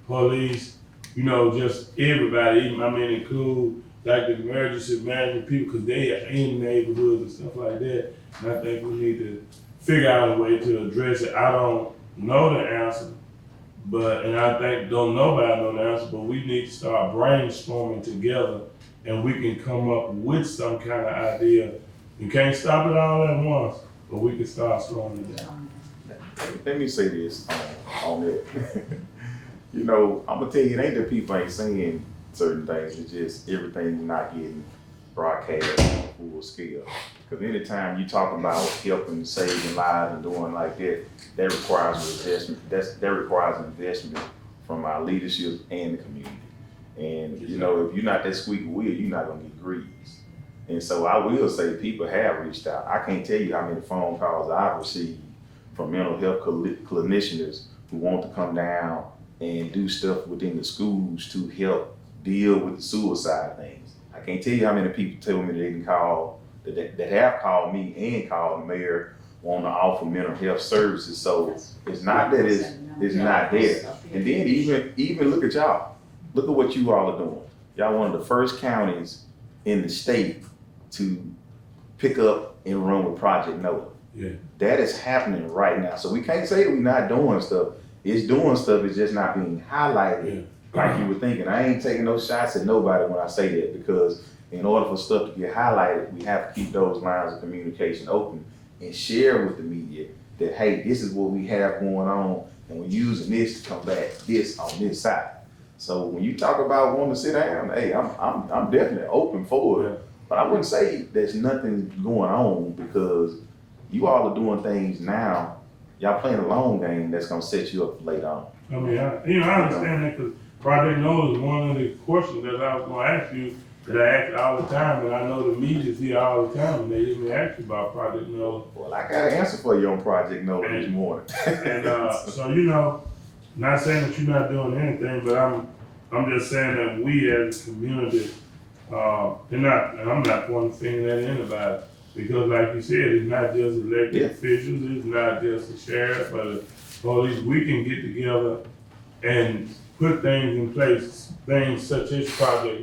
police, just everybody, include like the emergency management people, because they are in neighborhoods and stuff like that. And I think we need to figure out a way to address it. I don't know the answer, and I don't nobody know the answer, but we need to start brainstorming together, and we can come up with some kind of idea. You can't stop it all at once, but we can start slowing it down. Let me say this on it. I'm gonna tell you, it ain't that people ain't saying certain things, it's just everything's not getting broadcast on full scale. Because anytime you talk about helping, saving lives and doing like that, that requires investment. That requires investment from our leadership and the community. And if you're not that squeaky wheel, you're not gonna get greased. And so I will say people have reached out. I can't tell you how many phone calls I've received from mental health clinicians who want to come down and do stuff within the schools to help deal with the suicide things. I can't tell you how many people tell me they can call, that have called me and called the mayor, want to offer mental health services. So it's not that it's not there. And then even look at y'all. Look at what you all are doing. Y'all one of the first counties in the state to pick up and run with Project Noah. Yeah. That is happening right now. So we can't say that we're not doing stuff. It's doing stuff, it's just not being highlighted like you were thinking. I ain't taking no shots at nobody when I say that, because in order for stuff to get highlighted, we have to keep those lines of communication open and share with the media that, hey, this is what we have going on, and we're using this to combat this on this side. So when you talk about wanting to sit down, hey, I'm definitely open for it. But I wouldn't say there's nothing going on, because you all are doing things now. Y'all playing a long game that's gonna set you up later on. I mean, I understand that, because Project Noah is one of the questions that I was gonna ask you, that I ask all the time, and I know the media's here all the time, and they even ask you about Project Noah. Well, I got an answer for you on Project Noah this morning. And so, not saying that you're not doing anything, but I'm just saying that we as a community, and I'm not pointing finger at anybody, because like you said, it's not just elected officials, it's not just the sheriff or the police. We can get together and put things in place, things such as project,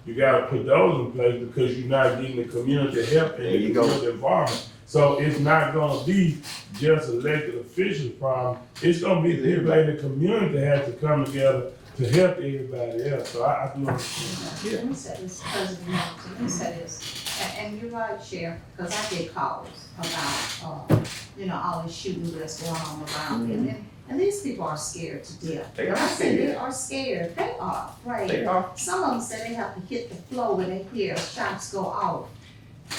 you gotta put those in place because you're not getting the community help in the community environment. So it's not gonna be just elected officials' problem, it's gonna be the people in the community that have to come together to help everybody else, so I do understand. Let me say this, President Hamilton, let me say this, and you're right, Sheriff, because I get calls about, all these shootings that's going on around here. And these people are scared to death. They When are I say scared. they are scared, they are afraid. They are. Some of them say they have to hit the floor when they hear shots go off,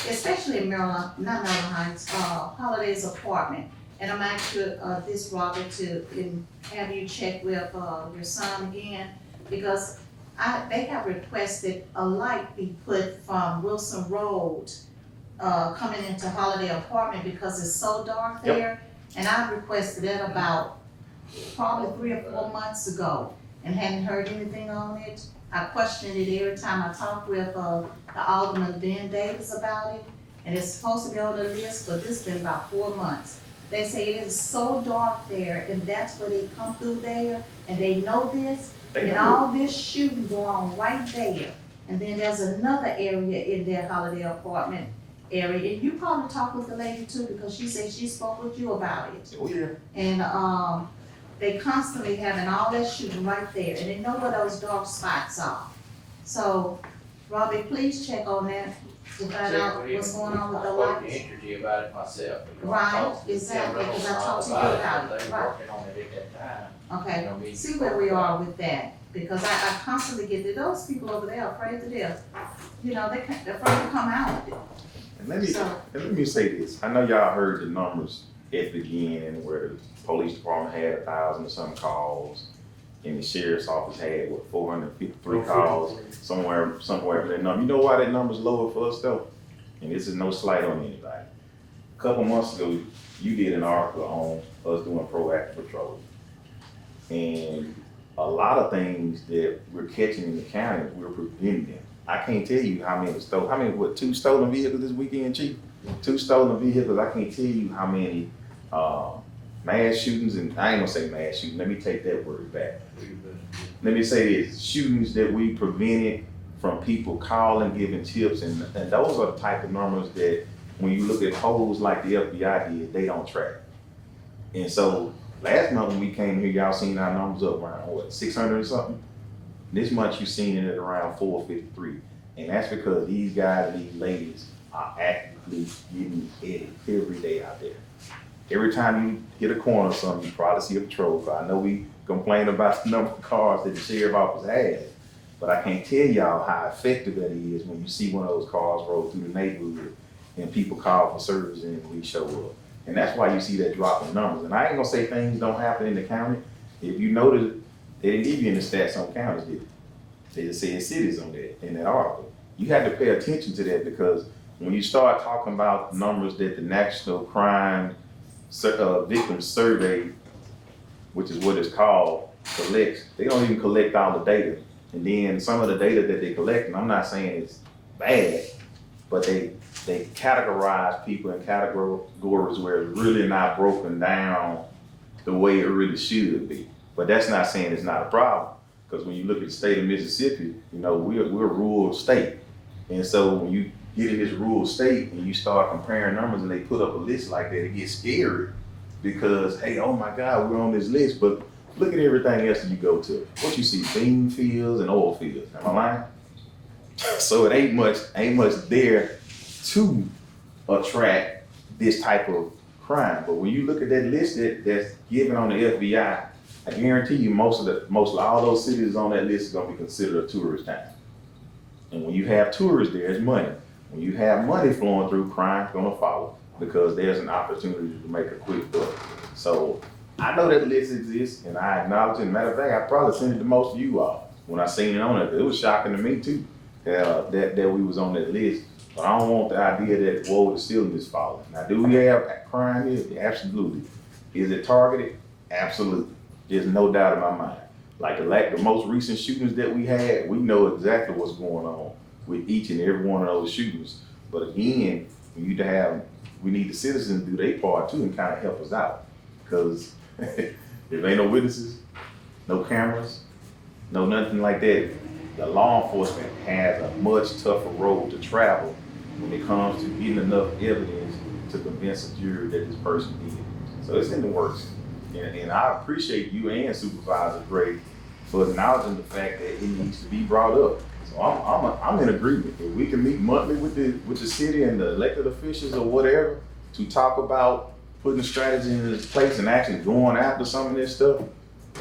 especially in Maryland, not Maryland Heights, Holiday's apartment. And I'm actually, this Robert, to have you check with, your son again, because they have requested a light be put from Wilson Road, coming into Holiday apartment because it's so dark there. And I requested it about probably 3 or 4 months ago and hadn't heard anything on it. I questioned it every time I talked with, the Alderman Ben Davis about it. And it's supposed to be on the list, but this has been about 4 months. They say it is so dark there, and that's where they come through there, and they know this, and all this shooting going on right there. And then there's another area in their Holiday apartment area, and you probably talked with the lady too, because she said she spoke with you about it. Oh, yeah. And, they constantly having all that shooting right there, and they know where those dark spots are. So, Robbie, please check on that to find out what's going on with the lights. I spoke to Entergy about it myself. Right, exactly, because I talked to you about it, They were right. working on it at that time. Okay, see where we are with that, because I constantly get that those people over there are afraid to death. They're afraid to come out. And let me say this. I know y'all heard the numbers at the beginning where the police department had 1,000 or some calls, and the sheriff's office had 453 calls, somewhere in that number. You know why that number's lower for us though? And this is no slight on anybody. A couple months ago, you did an article on us doing proactive patrol, and a lot of things that we're catching in the county, we're preventing them. I can't tell you how many 2 stolen vehicles this weekend, Chief? 2 stolen vehicles. I can't tell you how many mass shootings, and I ain't gonna say mass shooting, let me take that word back. Let me say this, shootings that we prevented from people calling, giving tips, and those are the type of numbers that when you look at polls like the FBI did, they don't track. And so last month when we came here, y'all seen our numbers up around 600 or something? This month you seen it at around 453. And that's because these guys and these ladies are actively getting hit every day out there. Every time you hit a corner or something, you probably see a patrol car. I know we complain about the number of cars that the sheriff office has, but I can't tell y'all how effective that is when you see one of those cars roll through the neighborhood and people call for service and we show up. And that's why you see that drop in numbers. And I ain't gonna say things don't happen in the county. If you notice, they didn't give you any stats on counties, did they? They just said cities on that, in that article. You had to pay attention to that because when you start talking about numbers that the National Crime Victim Survey, which is what it's called, collects, they don't even collect all the data. And then some of the data that they collect, and I'm not saying it's bad, but they categorize people in categories where it's really not broken down the way it really should be. But that's not saying it's not a problem. Because when you look at the state of Mississippi, we're a rural state. And so when you get in this rural state and you start comparing numbers and they put up a list like that, it gets scary because, hey, oh my God, we're on this list. But look at everything else that you go to. What you see, bean fields and oil fields. Am I lying? So it ain't much there to attract this type of crime. But when you look at that list that's given on the FBI, I guarantee you most of all those cities on that list is gonna be considered a tourist town. And when you have tourists there, it's money. When you have money flowing through, crime's gonna follow because there's an opportunity to make a quick buck. So I know that list exists and I acknowledge it. Matter of fact, I probably sent it to most of you all when I seen it on it. It was shocking to me too, that we was on that list. But I don't want the idea that, whoa, the ceiling is falling. Now, do we have crime here? Absolutely. Is it targeted? Absolutely. There's no doubt in my mind. Like the most recent shootings that we had, we know exactly what's going on with each and every one of those shootings. But again, we need the citizens do their part too and kind of help us out. Cause if ain't no witnesses, no cameras, no nothing like that, the law enforcement has a much tougher road to travel when it comes to getting enough evidence to convince a jury that this person did it. So it's in the works. And I appreciate you and Supervisor Gray for acknowledging the fact that it needs to be brought up. So I'm in agreement. If we can meet monthly with the city and the elected officials or whatever to talk about putting a strategy in place and actually going after some of this stuff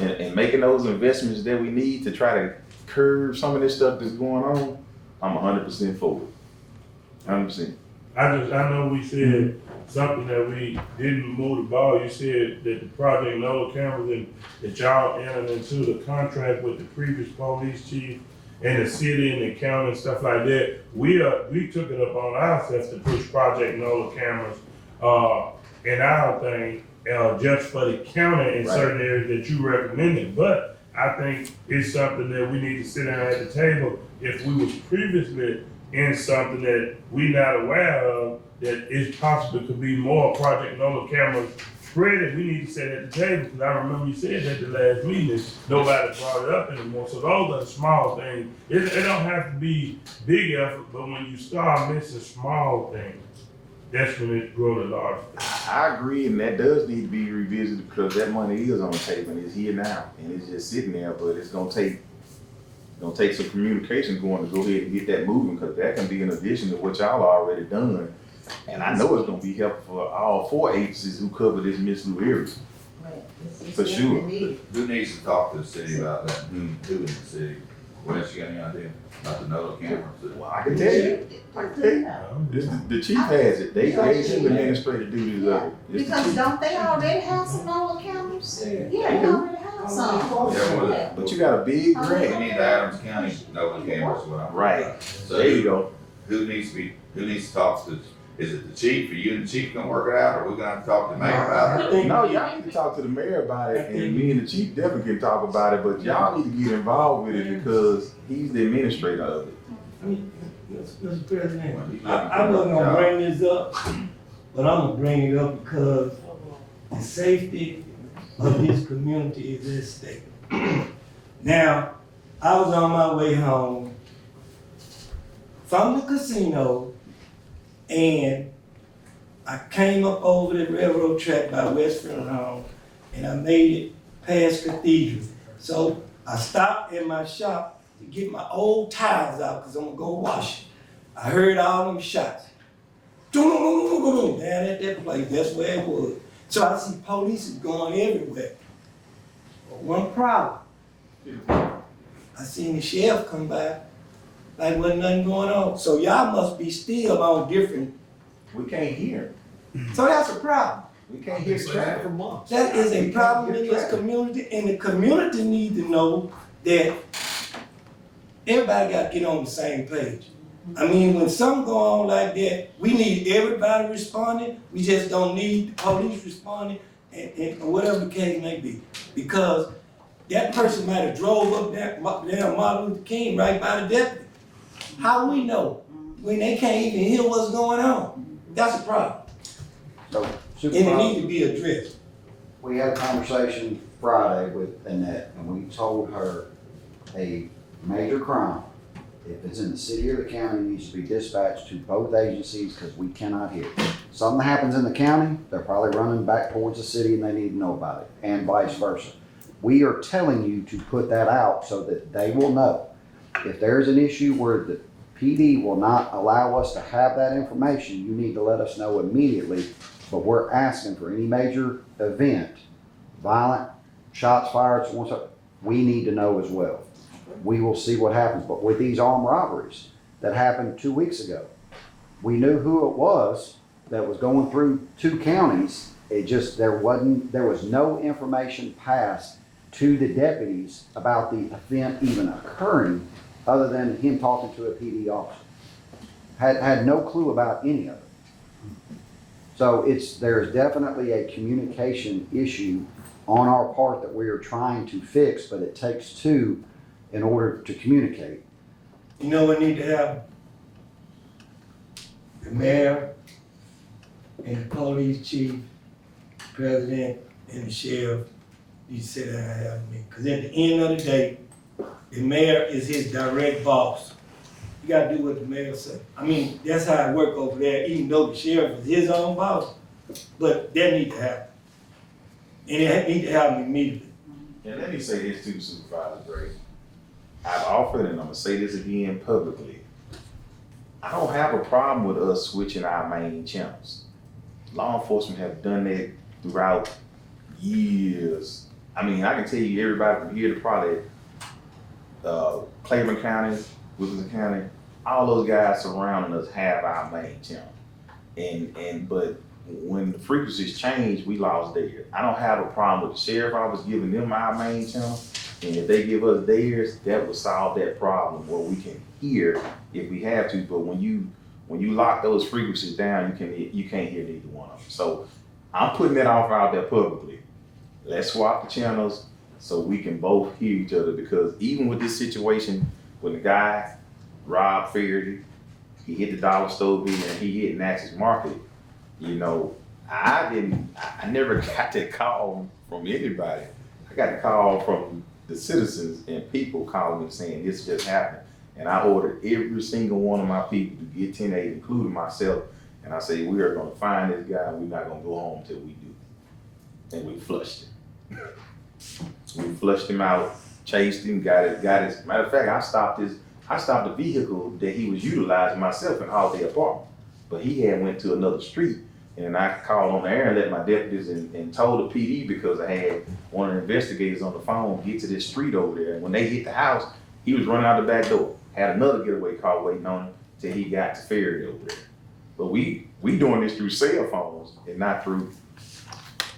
and making those investments that we need to try to curb some of this stuff that's going on, I'm 100% for it. 100%. I know we said something that we didn't move the ball. You said that the project Lola cameras and that y'all entered into the contract with the previous police chief and the city and the county and stuff like that. We took it upon ourselves to push Project Nola cameras in our thing just for the county in certain areas that you recommended. But I think it's something that we need to sit down at the table. If we was previously in something that we not aware of, that it's possible could be more Project Nola cameras spread, we need to sit at the table, because I remember you said at the last meeting, nobody brought it up anymore. So those are the small things. It don't have to be big effort, but when you start missing small things, that's when it grows a large thing. I agree, and that does need to be revisited because that money is on the table and it's here now, and it's just sitting there. But it's gonna take some communication going to go ahead and get that moving, because that can be in addition to what y'all already done. And I know it's gonna be helpful for all 4 agencies who cover this Miss Lou area. For sure. Who needs to talk to the city about that? Who in the city? Wes, you got any idea about the NOLA cameras? Well, I can tell you. The chief has it. They gave him administrative duties of it. Because don't they already have some NOLA cameras? Yeah, they already have some. Yeah, but you got a big grant. We need the Adams County NOLA cameras. Right. So there you go. Who needs to talk to? Is it the chief? Are you and the chief gonna work it out, or are we gonna have to talk to the mayor about it? No, y'all need to talk to the mayor about it, and me and the chief definitely can talk about it, but y'all need to get involved with it because he's the administrator of it. Mr. President, I wasn't gonna bring this up, but I'm gonna bring it up because the safety of this community is at stake. Now, I was on my way home from the casino, and I came up over the railroad track by West Funeral, and I made it past Cathedral. So I stopped in my shop to get my old tires out because I'm gonna go wash it. I heard all them shots. Down at that place, that's where it was. So I see police is going everywhere. But one problem, I seen the sheriff come by, like wasn't nothing going on. So y'all must be still on different. We can't hear. So that's a problem. We can't hear traffic for months. That is a problem in this community, and the community need to know that everybody got to get on the same page. I mean, when something go on like that, we need everybody responding. We just don't need the police responding, and whatever the case may be. Because that person might have drove up there, down Martin Luther King right by the deputy. How we know when they can't even hear what's going on? That's a problem. So, and it needs to be addressed. We had a conversation Friday with Annette, and we told her a major crime, if it's in the city or the county, needs to be dispatched to both agencies because we cannot hear. Something happens in the county, they're probably running back towards the city and they need to know about it, and vice versa. We are telling you to put that out so that they will know. If there's an issue where the PD will not allow us to have that information, you need to let us know immediately. But we're asking for any major event, violent, shots fired, we need to know as well. We will see what happens. But with these armed robberies that happened 2 weeks ago, we knew who it was that was going through 2 counties. It just, there was no information passed to the deputies about the event even occurring, other than him talking to a PD officer. Had no clue about any of it. So there's definitely a communication issue on our part that we are trying to fix, but it takes two in order to communicate. You know, we need to have the mayor and the police chief, president, and the sheriff, you sit down and have a meeting. Cause at the end of the day, the mayor is his direct boss. You gotta do what the mayor say. I mean, that's how it work over there, even though the sheriff is his own boss. But that need to happen. And it need to happen immediately. And let me say this too, Supervisor Gray. I've offered, and I'm gonna say this again publicly. I don't have a problem with us switching our main channels. Law enforcement have done that throughout years. I mean, I can tell you everybody from here to probably Claiborne County, Wilkinson County, all those guys surrounding us have our main channel. But when the frequencies changed, we lost theirs. I don't have a problem with the sheriff office giving them our main channel. And if they give us theirs, that will solve that problem where we can hear if we have to. But when you lock those frequencies down, you can't hear neither one of them. So I'm putting that offer out there publicly. Let's swap the channels so we can both hear each other, because even with this situation, when the guy, Rob Fairdy, he hit the dollar store bill and he hit Natchez Market, you know, I never got that call from anybody. I got a call from the citizens and people calling me saying this just happened. And I ordered every single one of my people to get 10-8, including myself. And I say, we are gonna find this guy and we're not gonna go home till we do. And we flushed him. We flushed him out, chased him, got it. Matter of fact, I stopped the vehicle that he was utilizing myself in Holiday Apartment. But he had went to another street. And I called on the air and let my deputies and told the PD, because I had one of the investigators on the phone get to this street over there. And when they hit the house, he was running out the back door. Had another getaway car waiting on him till he got to Ferry over there. But we doing this through cell phones and not through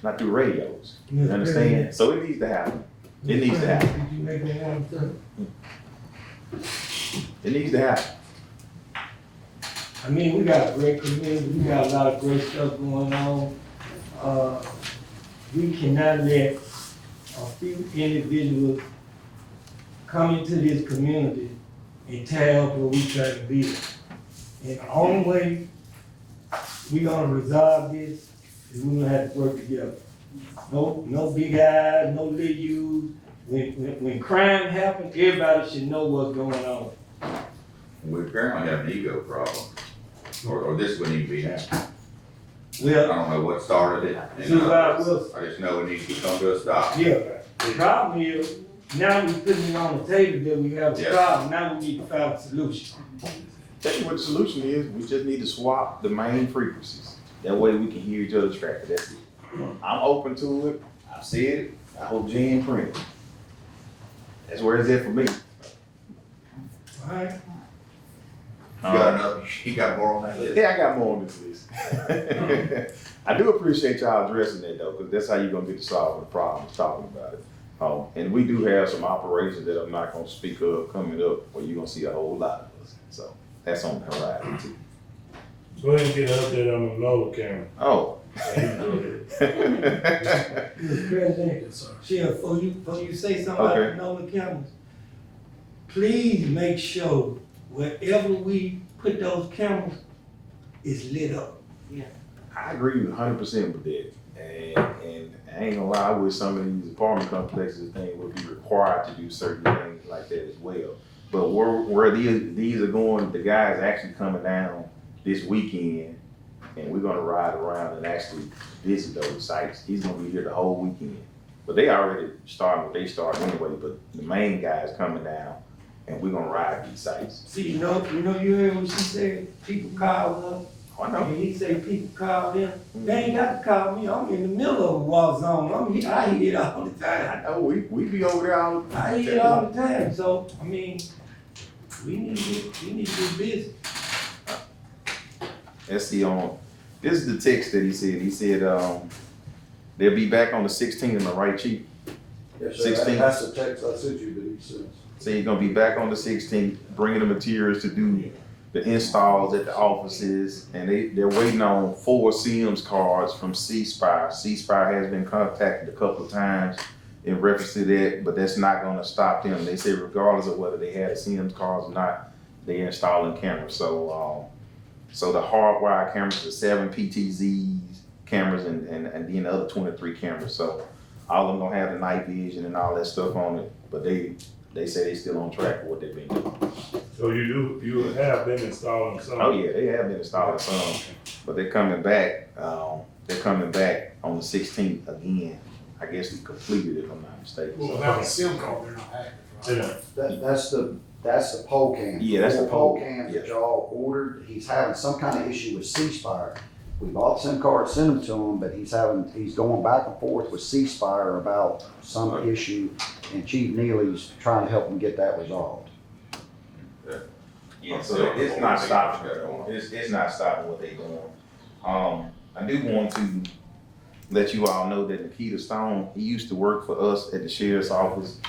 radios. You understand? So it needs to happen. It needs to happen. Did you make me want to? It needs to happen. I mean, we got a great community, we got a lot of great stuff going on. We cannot let a few individuals come into this community and tear up what we try to build. And the only way we gonna resolve this is we gonna have to work together. No big eyes, no little U's. When crime happens, everybody should know what's going on. We apparently have an ego problem, or this wouldn't even be happening. Well, I don't know what started it. And Supervisor Wilson. I just know it needs to come to a stop. Yeah, the problem is, now we're putting it on the table that we have a Yes. problem, now we need to find a solution. Tell you what the solution is, we just need to swap the main frequencies. That way we can hear each other's traffic, that's it. I'm open to it, I've said it, I hope Jen print it. That's where it's at for me. Alright. You got more on that list? Yeah, I got more on this list. I do appreciate y'all addressing that though, because that's how you're gonna get to solve the problem, talking about it. And we do have some operations that I'm not gonna speak of coming up, where you're gonna see a whole lot of us. So that's on the horizon too. Go ahead and get an update on the Nola camera. Oh. Mr. President, Chair, before you say something about the Nolan cameras, please make sure wherever we put those cameras, it's lit up. I agree 100% with that. And I ain't gonna lie, I wish some of these apartment complexes thing would be required to do certain things like that as well. But where these are going, the guy's actually coming down this weekend, and we're gonna ride around and actually visit those sites. He's gonna be here the whole weekend. But they already started what they started anyway, but the main guy's coming down, and we're gonna ride these sites. See, you heard what she said, people call her. I know. And he say people call them. They ain't got to call me. I'm in the middle of a war zone. I hear it all the time. I know, we be over there all the time. I hear it all the time. So, I mean, we need to get busy. Let's see this is the text that he said. He said, they'll be back on the 16th, am I right, Chief? Yes, sir. 16th. That's the text I sent you that he sent. So he's gonna be back on the 16th, bringing the materials to do the installs at the offices, and they're waiting on 4 Sims cards from C-Spire. C-Spire has been contacted a couple of times in reference to that, but that's not gonna stop them. They say regardless of whether they had a Sims cards or not, they're installing cameras. So the hardwired cameras, the 7 PTZ cameras, and then the other 23 cameras. So all of them gonna have the night vision and all that stuff on it, but they say they still on track for what they've been doing. So you have been installing some? Oh yeah, they have been installing some, but they're coming back. They're coming back on the 16th again. I guess we completed it, if I'm not mistaken. Well, without a SIM card, they're not active, right? That's the pole cam. Yeah, that's the pole pole, cams yeah. that y'all ordered. He's having some kind of issue with C-Spire. We bought SIM cards, sent them to him, but he's going back and forth with C-Spire about some issue, and Chief Neely's trying to help him get that resolved. Yeah, so it's not stopping. It's not stopping what they're doing. I do want to let you all know that Nikita Stone, he used to work for us at the sheriff's office,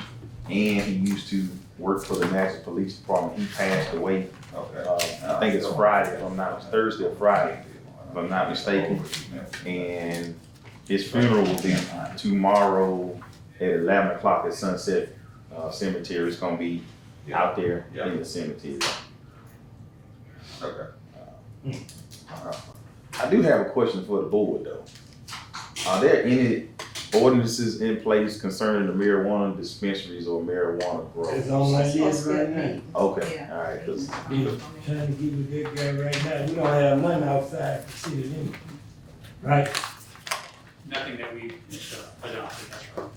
and he used to work for the National Police Department. He passed away. I think it's Friday, if I'm not Thursday or Friday, if I'm not mistaken. And his funeral will be tomorrow at 11 o'clock at Sunset Cemetery. It's gonna be out there in the cemetery. Okay. I do have a question for the board though. Are there any ordinances in place concerning the marijuana dispensaries or marijuana growth? It's on my list right now. Okay, all right, 'cause Trying to keep a good guy right now. We don't have nothing outside the city limits, right? Nothing that we adopted, that's right.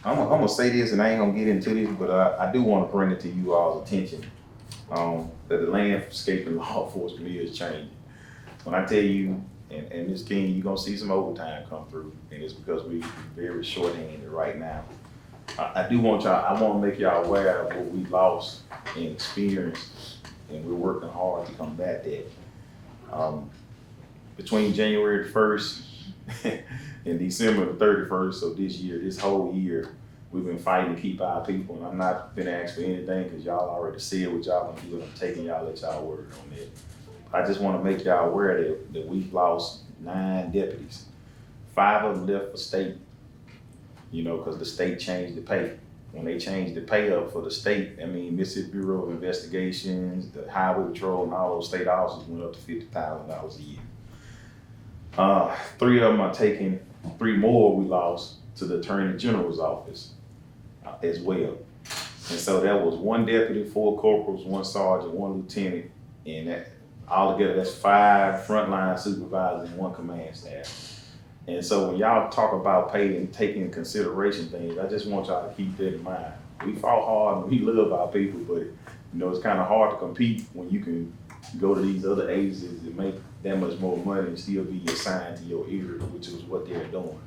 I'm gonna say this, and I ain't gonna get into this, but I do want to bring it to you all's attention, that the landscape and law enforcement is changing. When I tell you, and Ms. King, you're gonna see some overtime come through, and it's because we're very short-handed right now. I want to make y'all aware of what we lost in experience, and we're working hard to combat that. Between January the 1st and December the 31st of this year, this whole year, we've been fighting to keep our people, and I'm not gonna ask for anything because y'all already said what y'all gonna do, and I'm taking y'all at y'all word on that. I just want to make y'all aware that we've lost 9 deputies. 5 of them left for state, because the state changed the pay. When they changed the pay up for the state, Mississippi Bureau of Investigations, the Highway Patrol, and all those state officers went up to $50,000 a year. 3 of them are taking, 3 more we lost to the Attorney General's office as well. And so that was 1 deputy, 4 corporals, 1 sergeant, 1 lieutenant, and that altogether that's 5 frontline supervisors and 1 command staff. And so when y'all talk about pay and taking into consideration things, I just want y'all to keep that in mind. We fought hard and we love our people, but it's kind of hard to compete when you can go to these other agencies and make that much more money and still be assigned to your area, which is what they're doing.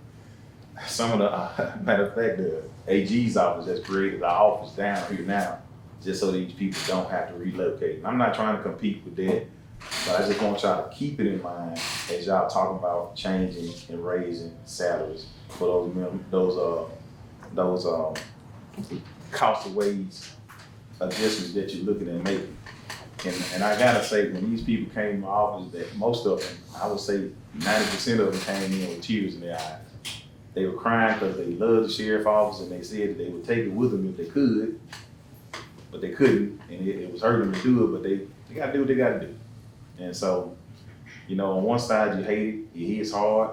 Some of the, matter of fact, the AG's office has created an office down here now, just so these people don't have to relocate. And I'm not trying to compete with that, but I just want y'all to keep it in mind as y'all talk about changing and raising salaries for those cost of wage adjustments that you're looking at making. And I gotta say, when these people came to my office, that most of them, I would say 90% of them came in with tears in their eyes. They were crying because they loved the sheriff's office, and they said that they would take it with them if they could, but they couldn't, and it was hurting them to do it, but they gotta do what they gotta do. And so, on one side you hate it, it hits hard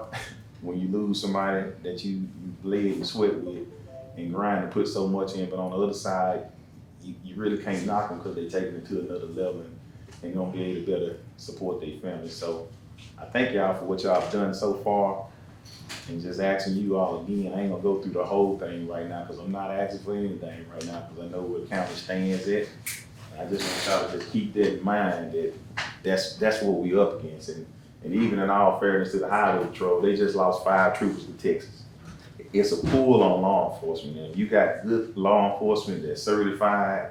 when you lose somebody that you bled and sweat with and grind and put so much in, but on the other side, you really can't knock them because they're taking it to another level and gonna be able to better support their families. So I thank y'all for what y'all have done so far, and just asking you all again, I ain't gonna go through the whole thing right now because I'm not asking for anything right now because I know where the county stands at. I just want y'all to just keep that in mind that that's what we up against. And even in all fairness to the Highway Patrol, they just lost 5 troopers to Texas. It's a pull on law enforcement. And if you got good law enforcement that's certified,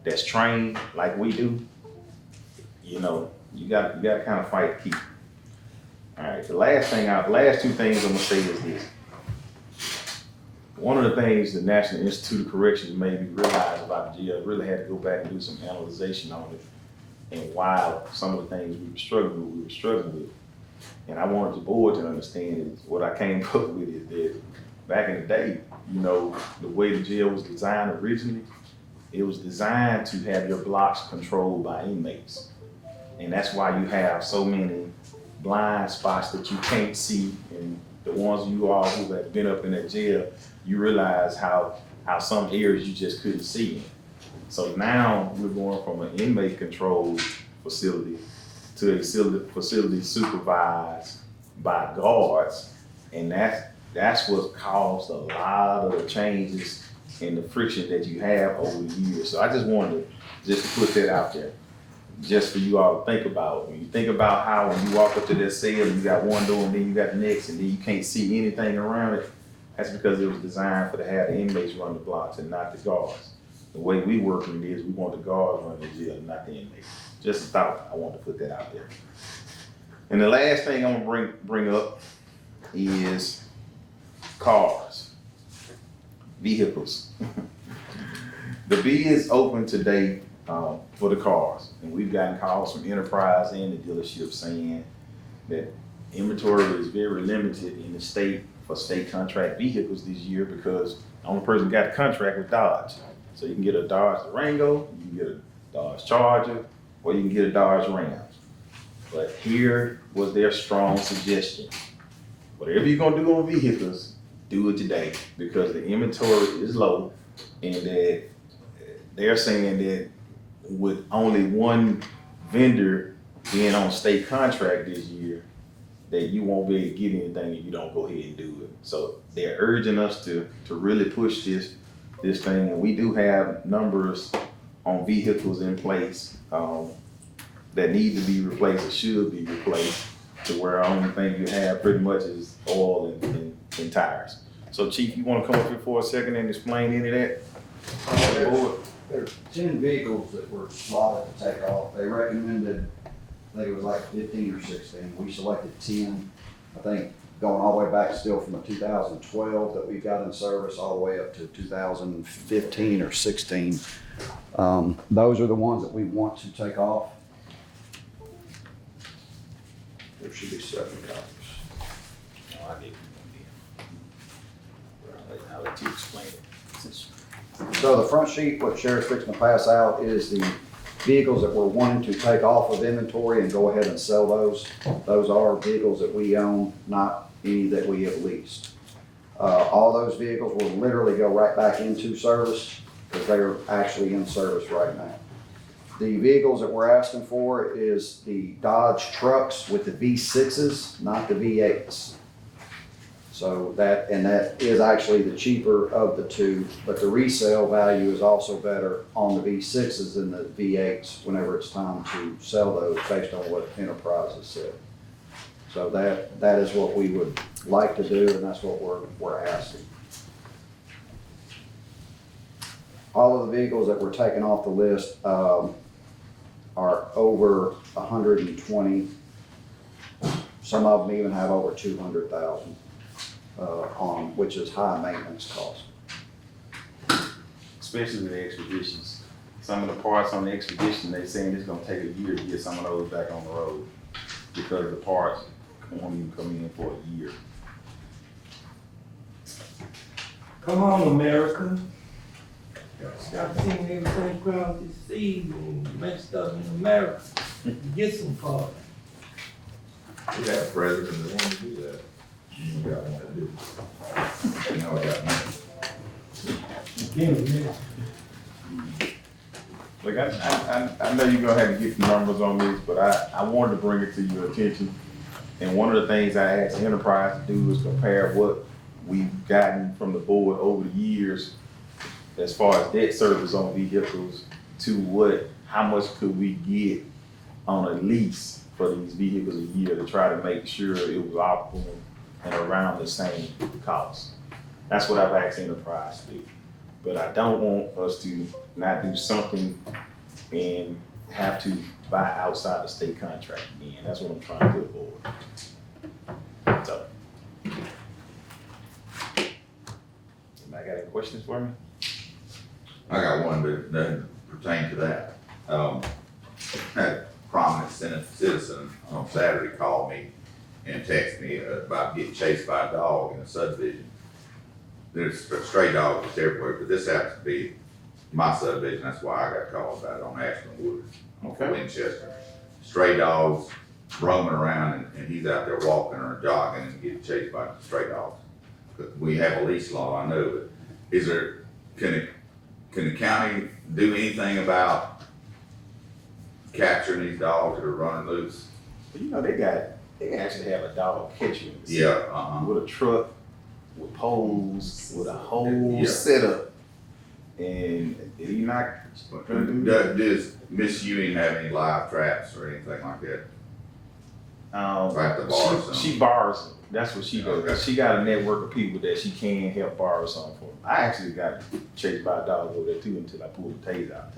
that's trained like we do, you got to kind of fight to keep. All right, the last 2 things I'm gonna say is this. one of the things the National Institute of Corrections made me realize about the jail, I really had to go back and do some analyzation on it and why some of the things we were struggling with. And I wanted the board to understand is what I came up with is that back in the day, you know, the way the jail was designed originally, it was designed to have your blocks controlled by inmates. And that's why you have so many blind spots that you can't see. And the ones of you all who have been up in that jail, you realize how some areas you just couldn't see in. So now we're going from an inmate controlled facility to a facility supervised by guards. And that's what caused a lot of the changes and the friction that you have over the years. So I just wanted to put that out there, just for you all to think about. When you think about how when you walk up to that cell, you got one door and then you got the next, and then you can't see anything around it, that's because it was designed to have the inmates run the blocks and not the guards. The way we work it is we want the guards running the jail, not the inmates. Just a thought, I want to put that out there. And the last thing I'm gonna bring up is cars, vehicles. The bid is open today for the cars, and we've gotten calls from Enterprise and the dealership saying that inventory is very limited in the state for state contract vehicles this year because the only person who got a contract was Dodge. So you can get a Dodge Durango, you can get a Dodge Charger, or you can get a Dodge Ram. But here was their strong suggestion. Whatever you're gonna do on vehicles, do it today because the inventory is low, and that they're saying that with only one vendor being on state contract this year, that you won't be able to get anything if you don't go ahead and do it. So they're urging us to really push this thing, and we do have numbers on vehicles in place that need to be replaced or should be replaced, to where the only thing you have pretty much is oil and tires. So Chief, you wanna come up here for a second and explain any of that? There's 10 vehicles that were slotted to take off. They recommended, I think it was like 15 or 16. We selected 10. I think going all the way back still from the 2012 that we got in service all the way up to 2015 or 16. Those are the ones that we want to take off. There should be 7 copies. No, I didn't. I'll let you explain it. So the front sheet, what Sheriff's fixing to pass out is the vehicles that we're wanting to take off of inventory and go ahead and sell those. Those are vehicles that we own, not any that we have leased. All those vehicles will literally go right back into service because they are actually in service right now. The vehicles that we're asking for is the Dodge trucks with the V6s, not the V8s. So that is actually the cheaper of the two, but the resale value is also better on the V6s than the V8s whenever it's time to sell those based on what Enterprise has said. So that is what we would like to do, and that's what we're asking. All of the vehicles that we're taking off the list are over 120. Some of them even have over 200,000 on them, which is high maintenance cost. Especially the expeditions. Some of the parts on the expedition, they saying it's gonna take a year to get some of those back on the road because the parts won't even come in for a year. Come on, America. Stop seeing everything across the seas and messed up in America. Get some cars. We got a president that wants to do that. We got one to do. You know, I got money. Look, I know you're gonna have to get the numbers on this, but I wanted to bring it to your attention. And one of the things I asked Enterprise to do is compare what we've gotten from the board over the years as far as debt service on vehicles to how much could we get on a lease for these vehicles a year to try to make sure it was optimal and around the same cost. That's what I've asked Enterprise to do. But I don't want us to not do something and have to buy outside the state contract again. That's what I'm trying to avoid. So. got any questions for me? I got one, but it doesn't pertain to that. Had a prominent citizen on Saturday called me and texted me about getting chased by a dog in a subdivision. There's stray dogs everywhere, but this happens to be my subdivision, that's why I got called about it on Ashland Woods, Okay. Winchester. Stray dogs roaming around and he's out there walking or jogging and getting chased by stray dogs. We have a leash law, I know, but is there, can the county do anything about capturing these dogs that are running loose? Well, you know, they actually have a dog catcher. Yeah, with a truck, with poles, with a whole setup. And he not gonna do that. Does Miss Ewing have any live traps or anything like that? Like the bars? She borrows them. That's what she does. Okay. She got a network of people that she can help borrow something from. I actually got chased by a dog over there too until I pulled the taser out.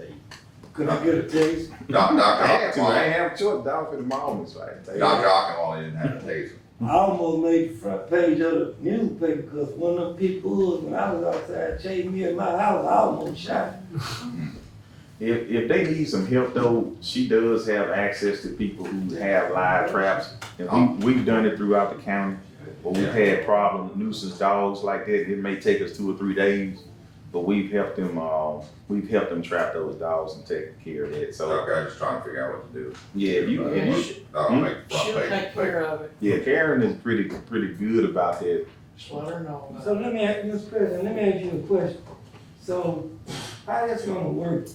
Could I get a taste? I had to. I ain't have a choice. Dog for the moments, right? Dr. Ockenwall didn't have a taser. I almost made the front page of the newspaper because one of them people, when I was outside chasing me in my house, I almost shot him. If they need some help though, she does have access to people who have live traps. And we've done it throughout the county. But we've had problem nuisance dogs like that. It may take us 2 or 3 days, but we've helped them trap those dogs and take care of that. So Okay, just trying to figure out what to do. yeah, She'll take care of it. Yeah, Karen is pretty good about that. Just let her know. So let me ask, Mr. President, let me ask you a question. So how that's gonna work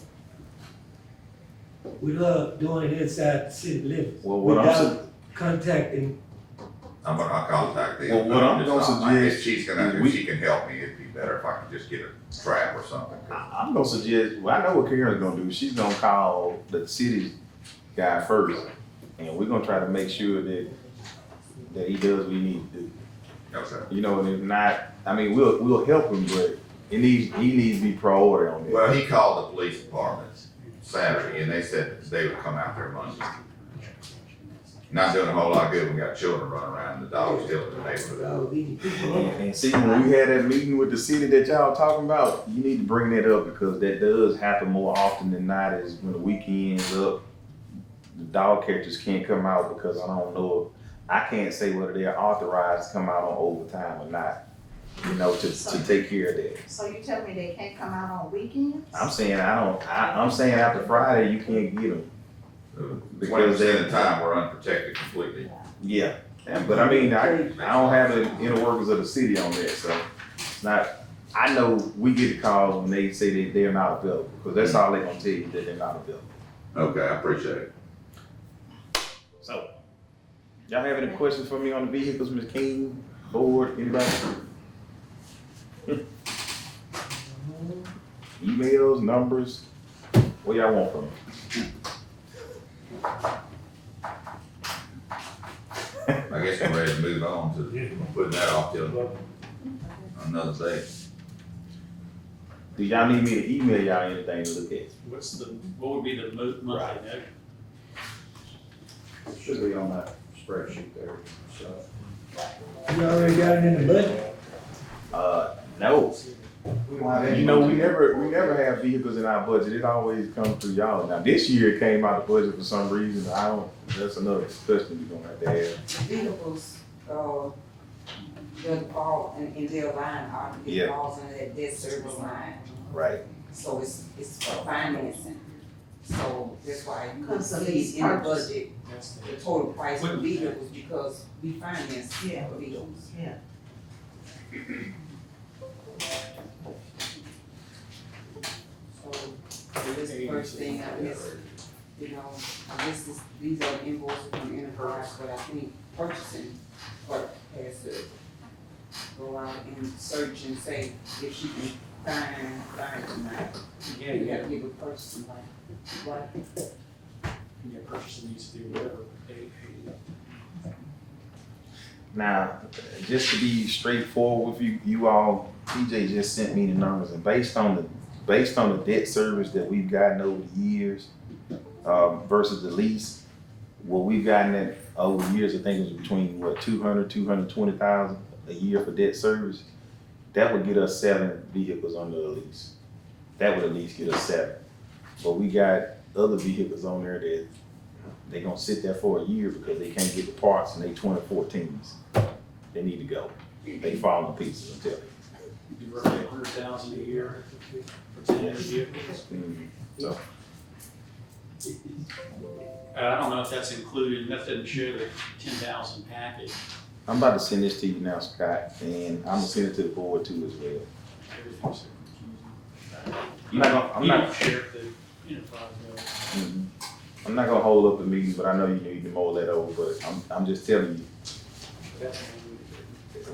with her doing it inside the city limits? Well, what I'm without contacting. I'm gonna contact them. Well, what I'm gonna If suggest if she can help me, it'd be better if I could just get a trap or something. I'm gonna suggest, well, I know what Karen's gonna do. She's gonna call the city guy first, and we're gonna try to make sure that he does what he needs to do. Okay. You know, and if not, I mean, we'll help him, but he needs to be priority on that. Well, he called the police department Saturday and they said that they would come out there Monday. Not doing a whole lot of good. We got children running around, the dog's still in the neighborhood. And see, when we had that meeting with the city that y'all talking about, you need to bring that up because that does happen more often than not. Is when the weekend's up, the dog catchers can't come out because I don't know. I can't say whether they're authorized to come out on overtime or not. You know, to take care of that. So you tell me they can't come out on weekends? I'm saying I'm saying after Friday you can't get them. Because at the time we're unprotected completely. Yeah, but I mean, I don't have the inner workings of the city on that, so it's not. I know we get the calls when they say that they're not available, because that's all they're gonna tell you, that they're not available. Okay, I appreciate it. So, y'all have any questions for me on the vehicles, Ms. King, board, anybody? Emails, numbers, what y'all want from me? I guess I'm ready to move on to putting that off till another day. Do y'all need me to email y'all anything to look at? What would be the monthly note? It should be on that spreadsheet there, so. You already got it in the budget? No. We don't have any. You know, we never have vehicles in our budget. It always comes through y'all. Now, this year it came out of budget for some reason. That's another discussion we're gonna have to have. Vehicles, doesn't fall in their line, it falls under that debt service line. Right. So it's for financing. So that's why you can Because of see these in the purchases. budget, the total price of vehicles, because we finance vehicles. Yeah. So this is the first thing I guess, you know, I guess these are invoices from Enterprise, but I think purchasing clerk has to go out and search and say if she can find it tonight. Yeah, You gotta give a purchasing like, Yeah, purchasing needs to do whatever. Now, just to be straightforward with you all, TJ just sent me the numbers, and based on the debt service that we've gotten over the years, versus the lease, what we've gotten in over the years, I think it was between 220,000 a year for debt service. that would get us 7 vehicles under the lease. That would at least get us 7. But we got other vehicles on there that they gonna sit there for a year because they can't get the parts and they 2014s. They need to go. They fall to pieces until. You roughly 100,000 a year for 10 other vehicles. So, I don't know if that's included, that doesn't show the 10,000 package. I'm about to send this to you now, Scott, and I'm gonna send it to the board too as well. Everything's so confusing. I'm not gonna, I'm You not, don't share the enterprise though. I'm not gonna hold up the meeting, but I know you need to mull that over, but I'm just telling you, That's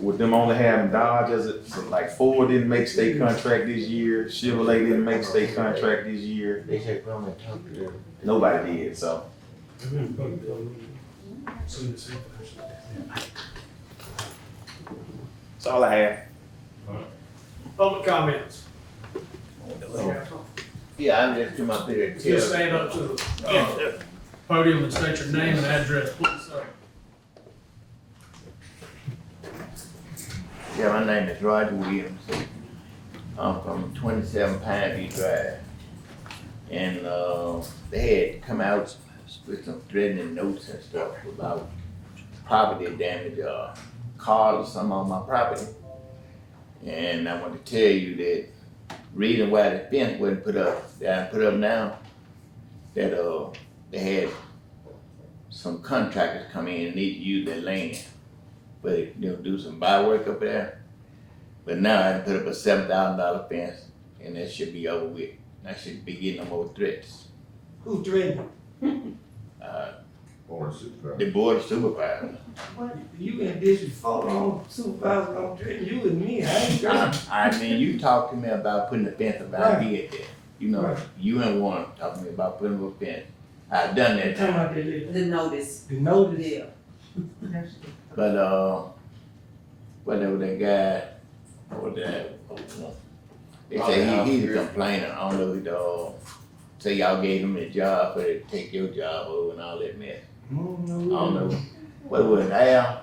with them only having Dodge as a, so like Ford didn't make state contract this year, Chevrolet didn't make state contract this year. They said, come and talk to them. Nobody did, so. That's all I have. Public comments. Yeah, I'm just come up here and tell. Just stand up to the podium and state your name and address, please, sir. Yeah, my name is Roger Williams. I'm from 27 Pineview Drive. And, they had come out with some threatening notes and stuff about property damage, cars or something on my property. And I want to tell you that reason why the fence wasn't put up, that I put up now, that, they had some contractors come in and need to use their land. But, you know, do some buy work up there. But now I put up a $7,000 fence and that should be over with. I should be getting no more threats. Who threatened The board of supervisors. you? In district 4, on supervisor, don't threaten you and me, I ain't threatening. I mean, you talked to me about putting a fence up, I Right. did that. You know, Right. you and Warren talked to me about putting up a fence. I done that Talking time. about that, The notice. the notice. Yeah. But, whatever that guy, or that, they say he's a complainer. I don't know if say y'all gave him a job for to take your job over and all that mess. I don't know. What was it, Al?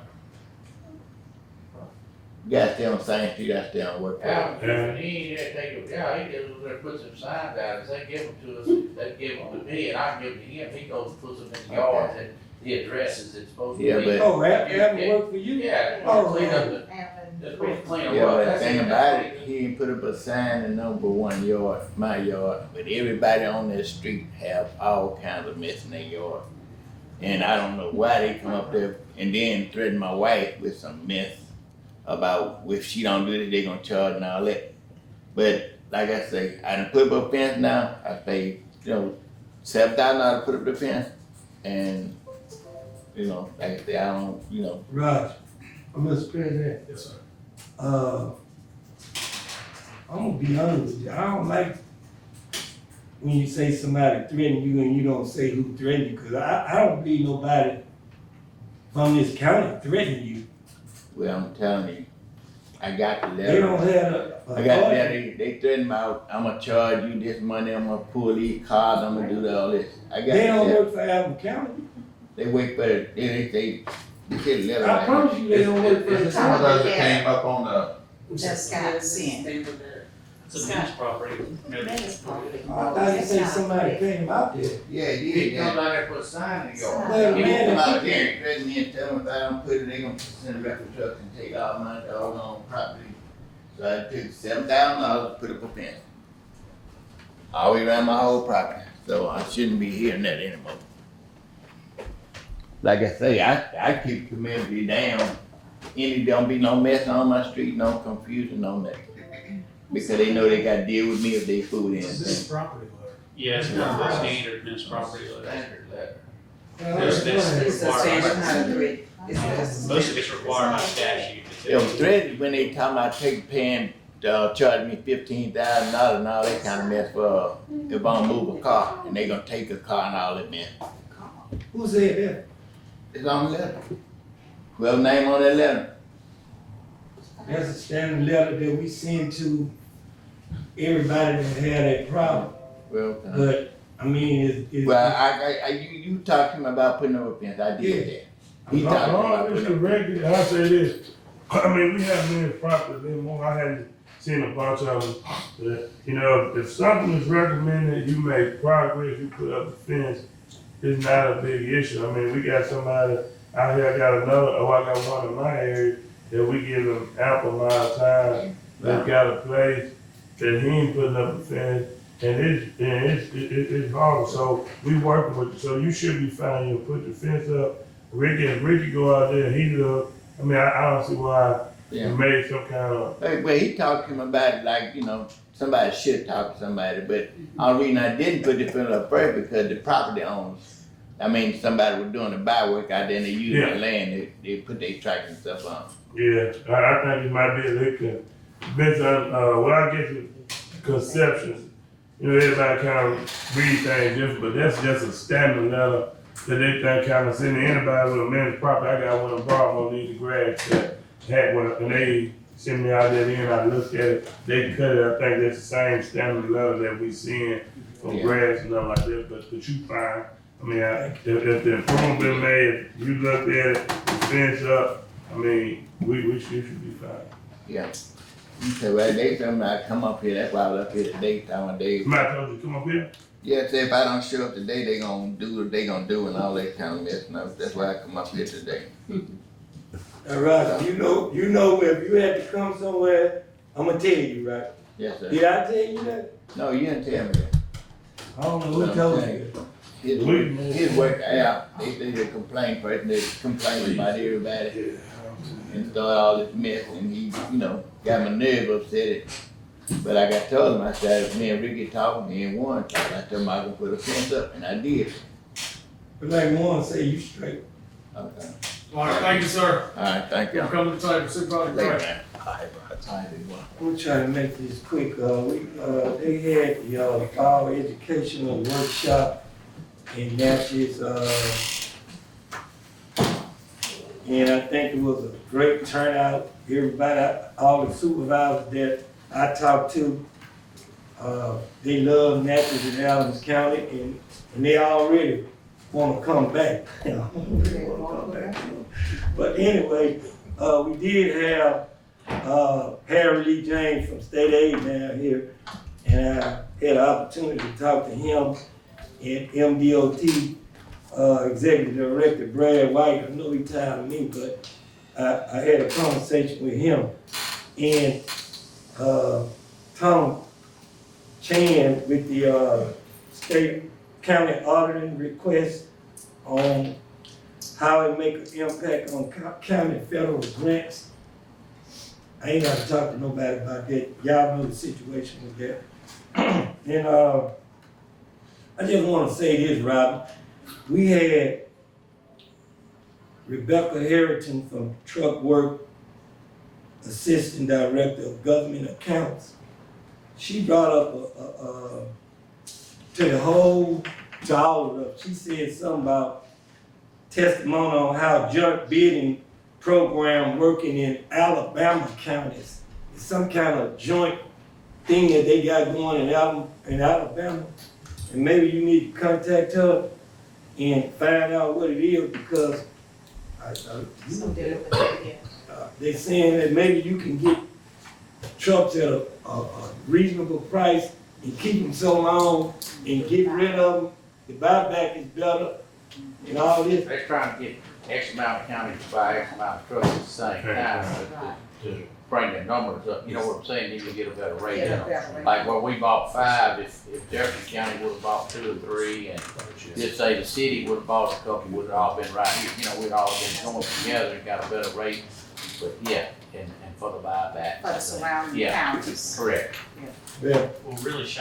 You guys stay on the same street, I stay on work. He ain't there to take it, yeah, he just was there to put some signs out, if they give them to us, they give them to me, and I give them to him, he goes and puts them in the yards and the addresses it's supposed to be. Yeah, but- Oh, having work for you? Yeah, Oh, clean up the, just clean them up. Yeah, but the That's thing it. about it, he ain't put up a sign in number 1 yard, my yard, but everybody on that street have all kinds of mess in their yard. And I don't know why they come up there and then threaten my wife with some mess about if she don't do this, they gonna charge and all that. But like I say, I done put up a fence now, I paid, $7,000 to put up the fence. And, like I say, I don't, Roger, Mr. President, Yes, sir. I'm gonna be honest with you, I don't like when you say somebody threatened you and you don't say who threatened you, cause I don't believe nobody from this county threatened you. well, I'm telling you, I got the letter. They don't have a. I got that, they threatened me out, I'm gonna charge you this money, I'm gonna pull these cards, I'm gonna do all this. I got They don't that. work for Allen County. They wait for it, they get a letter. I promise you, they don't work for Is the this one of county. those that came up on the, That's Scott sent. It's a man's property. Man's property. I thought you said somebody came out there. Yeah, He comes out there and puts a sign in the yard. Well, They man, come out if you- there and threaten me and tell me if I don't put it, they gonna send a record truck and take all my doggone property. So I took $7,000 to put up a fence. All the way around my whole property, so I shouldn't be hearing that anymore. Like I say, I keep community down. Don't be no mess on my street, no confusion, no nothing. Because they know they gotta deal with me if they fool This is anything. property letter. Yeah, it's not the standard men's property letter. Standard letter. That's It's a required standard, by, not a threat. It's just a most of it's required by statute. It was threatened when they talking about paying, charging me $15,000 and all that kind of mess for, if I move a car, and they gonna take a car and all that mess. Who said that? It's on the letter. Whoever name on that letter. That's a standard letter that we send to everybody that had a problem. Well, But, I mean, it's. well, you talked to him about putting up a fence, I did that. He talked to me about putting up a fence. I say this, I mean, we have many properties anymore. I hadn't seen a bunch of them. That, you know, if something is recommended, you make progress, you put up a fence, it's not a big issue. I mean, we got somebody out here, I got one in my area that we give them ample amount of time. They've got a place that he ain't putting up a fence, and it's hard. So we working with you. So you should be fine. You'll put the fence up. Ricky go out there, he look. I mean, I don't see why he made some kind of. But he talked to him about it like, you know, somebody should talk to somebody, but the only reason I didn't put the fence up first because the property owners, I mean, somebody was doing the buy work out there and they used the land, they put their tractor and stuff on. Yeah, I think it might be a little, based on, well, I guess it's conceptions. You know, everybody kind of read things different, but that's just a standard letter that they think kind of send to anybody with a managed property. I got one in Baltimore, need the grass that had one, and they sent me out there, then I looked at it, they cut it, I think that's the same standard letter that we seeing for grass and nothing like that, but you fine. I mean, if the improvement been made, if you looked at it, the fence up, I mean, we should be fine. Yeah. Okay, well, they told me I'd come up here, that's why I was up here today, telling Dave. Somebody told you to come up here? Yeah, say if I don't show up today, they gonna do what they gonna do and all that kind of mess, and that's why I come up here today. All right, you know, if you had to come somewhere, I'm gonna tell you, right? Yes, sir. Did I tell you that? No, you didn't tell me that. I don't know who told you. His work out, they the complaint person, they complain about everybody and start all this mess, and he, you know, got my nerve upset. But like I told him, I said, if me and Ricky talking, he ain't one talking. I told him I could put a fence up, and I did. But like Warren say, you straight. Okay. All right, thank you, sir. All right, thank you. Come to the table, Supervisor Gray. I'm trying to make this quick. They had the fall educational workshop in Natchez, and I think it was a great turnout. Everybody, all the supervisors that I talked to, they love Natchez and Adams County, and they already want to come back. But anyway, we did have Harry Lee James from State Aid down here, and I had an opportunity to talk to him and MDOT Executive Director Brad White. I know he tired of me, but I had a conversation with him. And Tom Chan with the state county auditing request on how it make an impact on county federal grants. I ain't gotta talk to nobody about that. Y'all know the situation with that. And I just wanna say this, Robin. We had Rebecca Harrington from Truck Work, Assistant Director of Government Accounts. She brought up to the whole, to all of us, she said something about testimony on how junk bidding program working in Alabama counties. It's some kind of joint thing that they got going in Alabama. And maybe you need to contact her and find out what it is, because they're saying that maybe you can get trucks at a reasonable price and keep them so long and get rid of them. The buyback is better and all this. They're trying to get X amount of counties to buy X amount of trucks at the same time to bring the numbers up. You know what I'm saying? You can get a better rate. Like where we bought 5, if Jefferson County would have bought 2 or 3, and just say the city would have bought a couple, would have all been right here. You know, we'd all been going together and got a better rate. But yeah, and for the buyback. For the surrounding counties. Correct. Yeah. Well, really, it's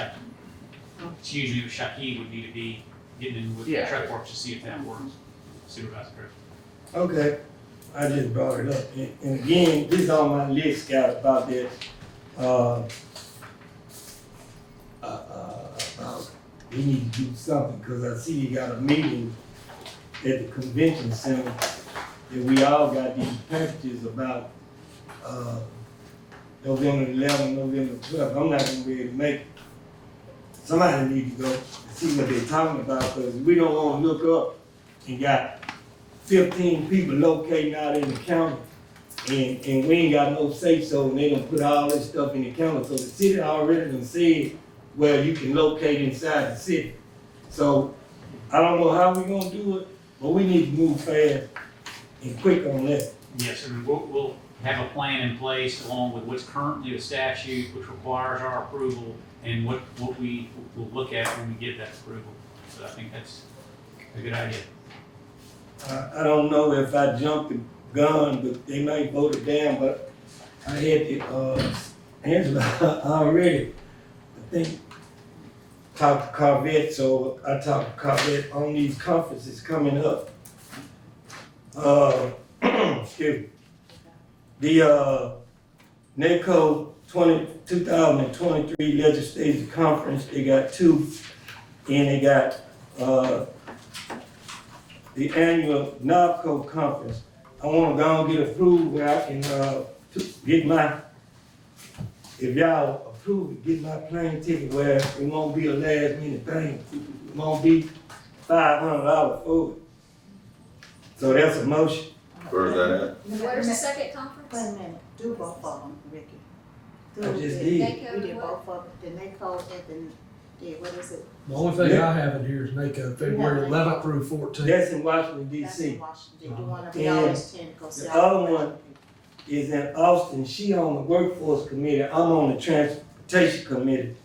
usually what Shaki would need to be getting in with the truck works to see if that works. Supervisor Gray. Okay, I just brought it up. And again, this is on my list, Scott, about that, we need to do something, because I see you got a meeting at the convention center, and we all got these packages about, November 11th, November 12th. I'm not gonna be able to make it. Somebody need to go and see what they're talking about, because we don't wanna look up and got 15 people locating out in the county, and we ain't got no say so, and they gonna put all this stuff in the county, so the city already done said where you can locate inside the city. So, I don't know how we gonna do it, but we need to move fast and quick on that. Yes, and we'll have a plan in place along with what's currently the statute, which requires our approval, and what we will look at when we get that approval. So I think that's a good idea. I don't know if I jumped the gun, but they might vote it down, but I had the, Angela already, I think, talked to Corvette, so I talked to Corvette on these conferences coming up. Excuse me. The, NACO 2023 Legislative Conference, they got two, and they got, the annual NACO Conference. I wanna go and get approved where I can, get my, if y'all approve it, get my plane ticket where it won't be a last minute thing. It won't be $500 for it. So that's a motion. Where's that at? Where's the second conference? Wait a minute, do both of them, Ricky. I just did. We did both of them, the NACO and the, what is it? The only thing I have in here is NACO, February 11th through 14th. That's in Washington That's in DC. Washington, you wanna be always tend to go see. The other one is in Austin. She on the workforce committee, I'm on the transportation committee.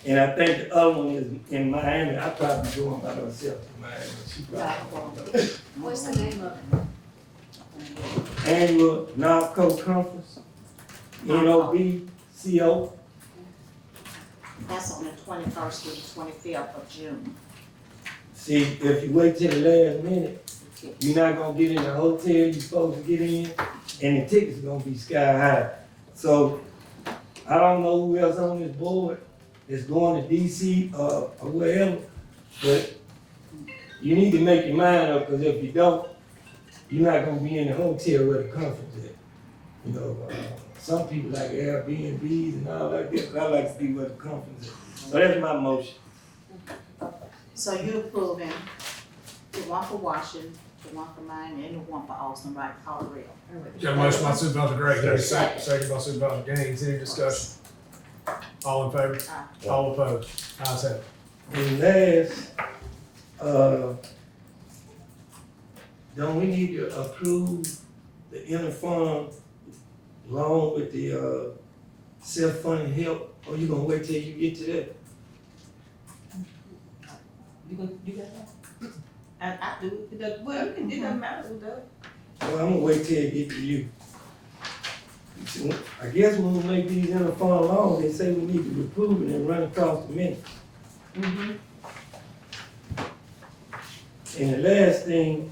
And I think the other one is in Miami. I probably going by myself to Miami. She probably What's the name of it? Annual NACO Conference, NOBCO. That's on the 21st through the 25th of June. See, if you wait till the last minute, you're not gonna get in the hotel you're supposed to get in, and the tickets gonna be sky high. So, I don't know who else on this board is going to DC, or wherever, but you need to make your mind up, because if you don't, you're not gonna be in the hotel where the conference is. You know, some people like Airbnbs and all like that, but I like to be where the conference is. So that's my motion. So you approving the one for Washington, the one for Miami, and the one for Austin, right, Colorado? Got a motion by Supervisor Gray, got a second by Supervisor Gaines, any discussion? All in favor? Aye. All opposed? Ayes have it. And last, don't we need to approve the interfund along with the, self-funding help, or you gonna wait till you get to that? You got that? I do, it doesn't, well, it doesn't matter who does. Well, I'm gonna wait till it get to you. I guess when we make these interfund laws, they say we need to approve it and run across the minutes. Mm-hmm. And the last thing,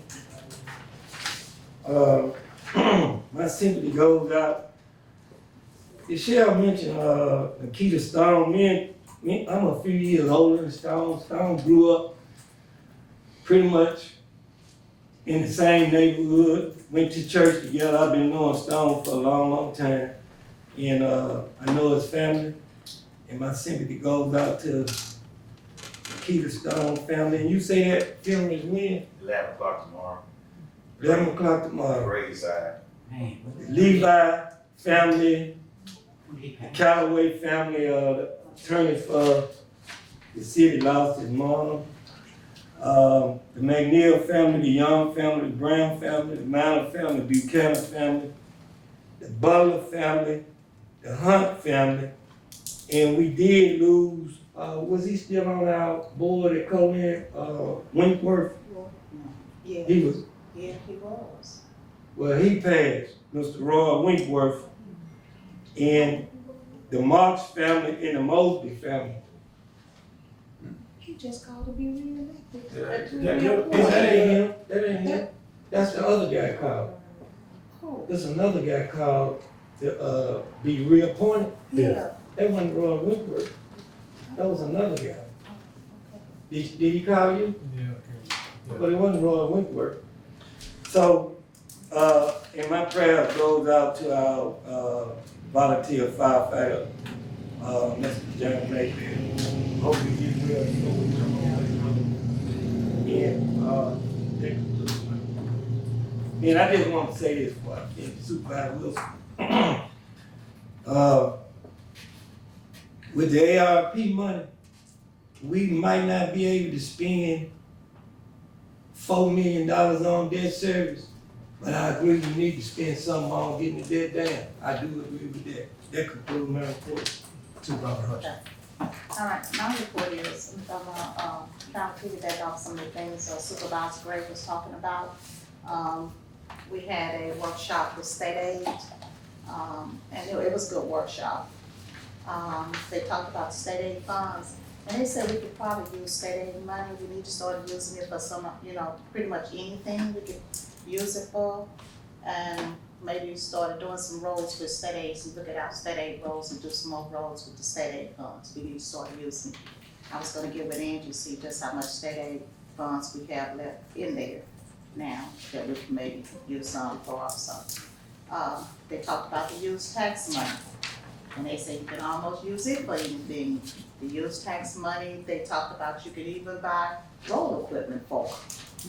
my sympathy goes out. Michelle mentioned, Nikita Stone, I'm a few years older than Stone. Stone grew up pretty much in the same neighborhood, went to church together. I've been knowing Stone for a long, long time. And I know his family, and my sympathy goes out to Keita Stone family. And you say that funeral is when? 11 o'clock tomorrow. 11 o'clock tomorrow. Great side. Levi family, Callaway family, the attorney for the city lost his mom. The McNeil family, the Young family, the Brown family, the Manor family, the Buchanan family, the Butler family, the Hunt family. And we did lose, was he still on our board at Coleman, Winkworth? Yeah. He was. Yeah, he was. Well, he passed, Mr. Roy Winkworth, and the Marks family and the Mosby family. He just called to be reelected. That ain't him, that ain't him. That's the other guy called. Oh. There's another guy called to, be reappointed. Yeah. That wasn't Roy Winkworth. That was another guy. Did he call you? Yeah. But it wasn't Roy Winkworth. So, and my prayer goes out to our, volunteer firefighter, Mr. John Mayfield. Hope you get well soon. And, that concludes my And I just want to say this before I finish, Supervisor Wilson. With the ARP money, we might not be able to spend $4 million on debt service, but I agree we need to spend something on getting the debt down. I do agree with that. That concludes my report. Supervisor Hutch. All right, my report is, I'm gonna, kind of piggyback off some of the things Supervisor Gray was talking about. We had a workshop with state aid, and it was a good workshop. They talked about state aid funds, and they said we could probably use state aid money. We need to start using it for some, pretty much anything we could use it for. And maybe started doing some roads with state aids and look at our state aid roads and do some more roads with the state aid funds. We need to start using. I was gonna get with Angie, see just how much state aid funds we have left in there now that we can maybe use some for also. They talked about the use tax money. And they say you can almost use it for anything. The use tax money, they talked about you could even buy roll equipment for.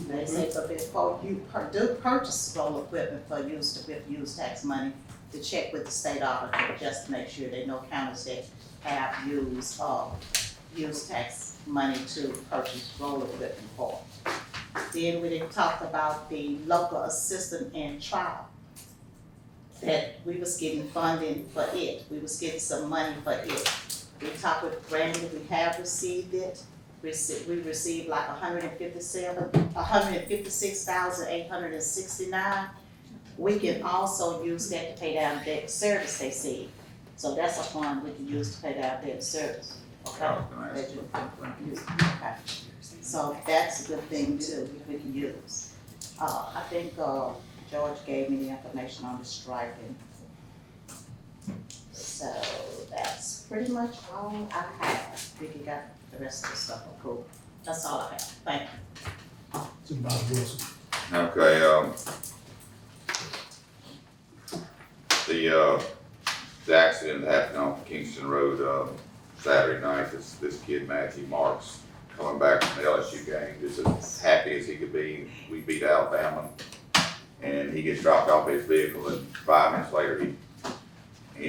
They say before you do purchase roll equipment for use with use tax money, to check with the state auditor just to make sure they know counties that have used use tax money to purchase roll equipment for. Then we talked about the local assistant in trial, that we was getting funding for it. We was getting some money for it. We talked with Brandy, we have received it. We received like 156,869. We can also use that to pay down debt service, they said. So that's a fund we can use to pay down debt service. Okay? Okay. So that's a good thing too, we can use. I think George gave me the information on the striping. So that's pretty much all I have. Vicky got the rest of the stuff approved. That's all I have. Thank you. Supervisor Wilson. Okay, the accident that happened on Kingston Road, Saturday night, this kid, Matthew Marks, coming back from the LSU game, just as happy as he could be. We beat Alabama, and he gets dropped off his vehicle, and 5 minutes later, he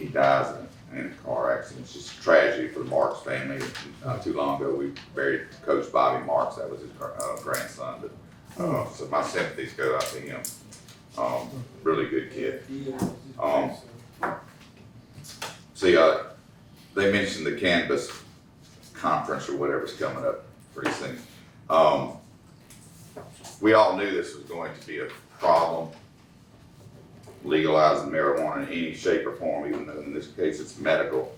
dies in a car accident. It's just a tragedy for the Marks family. Not too long ago, we buried Coach Bobby Marks. That was his grandson. But so my sympathies go out to him. Really good kid. They mentioned the cannabis conference or whatever's coming up pretty soon. We all knew this was going to be a problem, legalizing marijuana in any shape or form, even though in this case it's medical.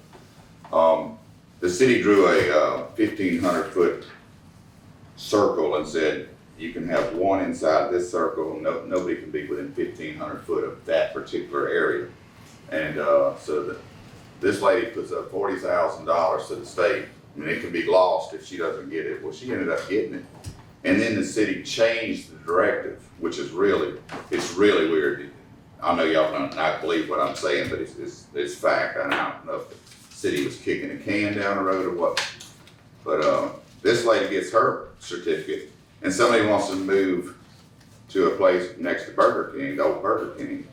The city drew a 1,500-foot circle and said you can have one inside this circle, nobody can be within 1,500 foot of that particular area. And this lady puts up $40,000 to the state. I mean, it can be lost if she doesn't get it. Well, she ended up getting it. And then the city changed the directive, which is really weird. I know y'all don't not believe what I'm saying, but it's fact. I don't know if the city was kicking a can down the road or what. But this lady gets her certificate, and somebody wants to move to a place next to Burger King, the old Burger King.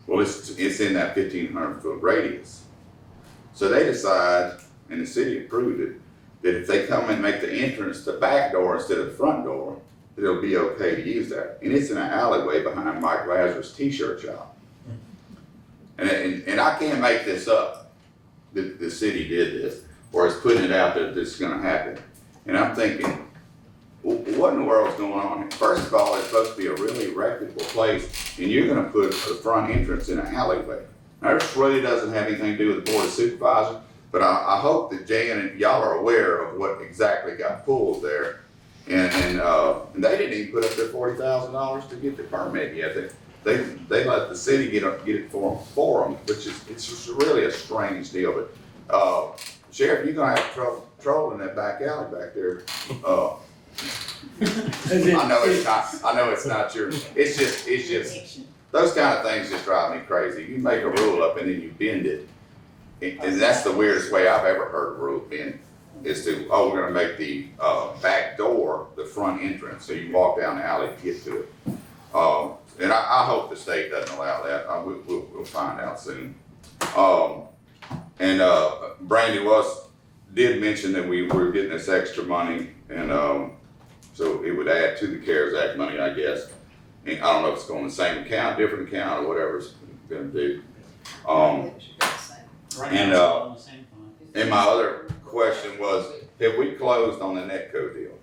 Well, it's in that 1,500 foot radius. So they decide, and the city approved it, that if they come and make the entrance the back door instead of the front door, that it'll be okay to use that. And it's in an alleyway behind Mike Lazarus T-shirt shop. And I can't make this up. The city did this, or is putting it out there that this is gonna happen. And I'm thinking, what in the world is going on here? First of all, it's supposed to be a really reputable place, and you're gonna put the front entrance in an alleyway. Now, this really doesn't have anything to do with the Board of Supervisors, but I hope that Jan and y'all are aware of what exactly got pulled there. And they didn't even put up their $40,000 to get the permit yet. They let the city get it for them, which is it's just really a strange deal. But Sheriff, you're gonna have trouble trolling that back alley back there. I know it's not your. It's just those kind of things just drive me crazy. You make a rule up and then you bend it, and that's the weirdest way I've ever heard a rule bend. Is to we're gonna make the back door the front entrance, so you walk down the alley to get to it. And I hope the state doesn't allow that. We'll find out soon. Brandy did mention that we were getting this extra money, and so it would add to the CARES Act money, I guess. And I don't know if it's going in the same account, different account, or whatever it's gonna do. And my other question was, have we closed on the Netco deal?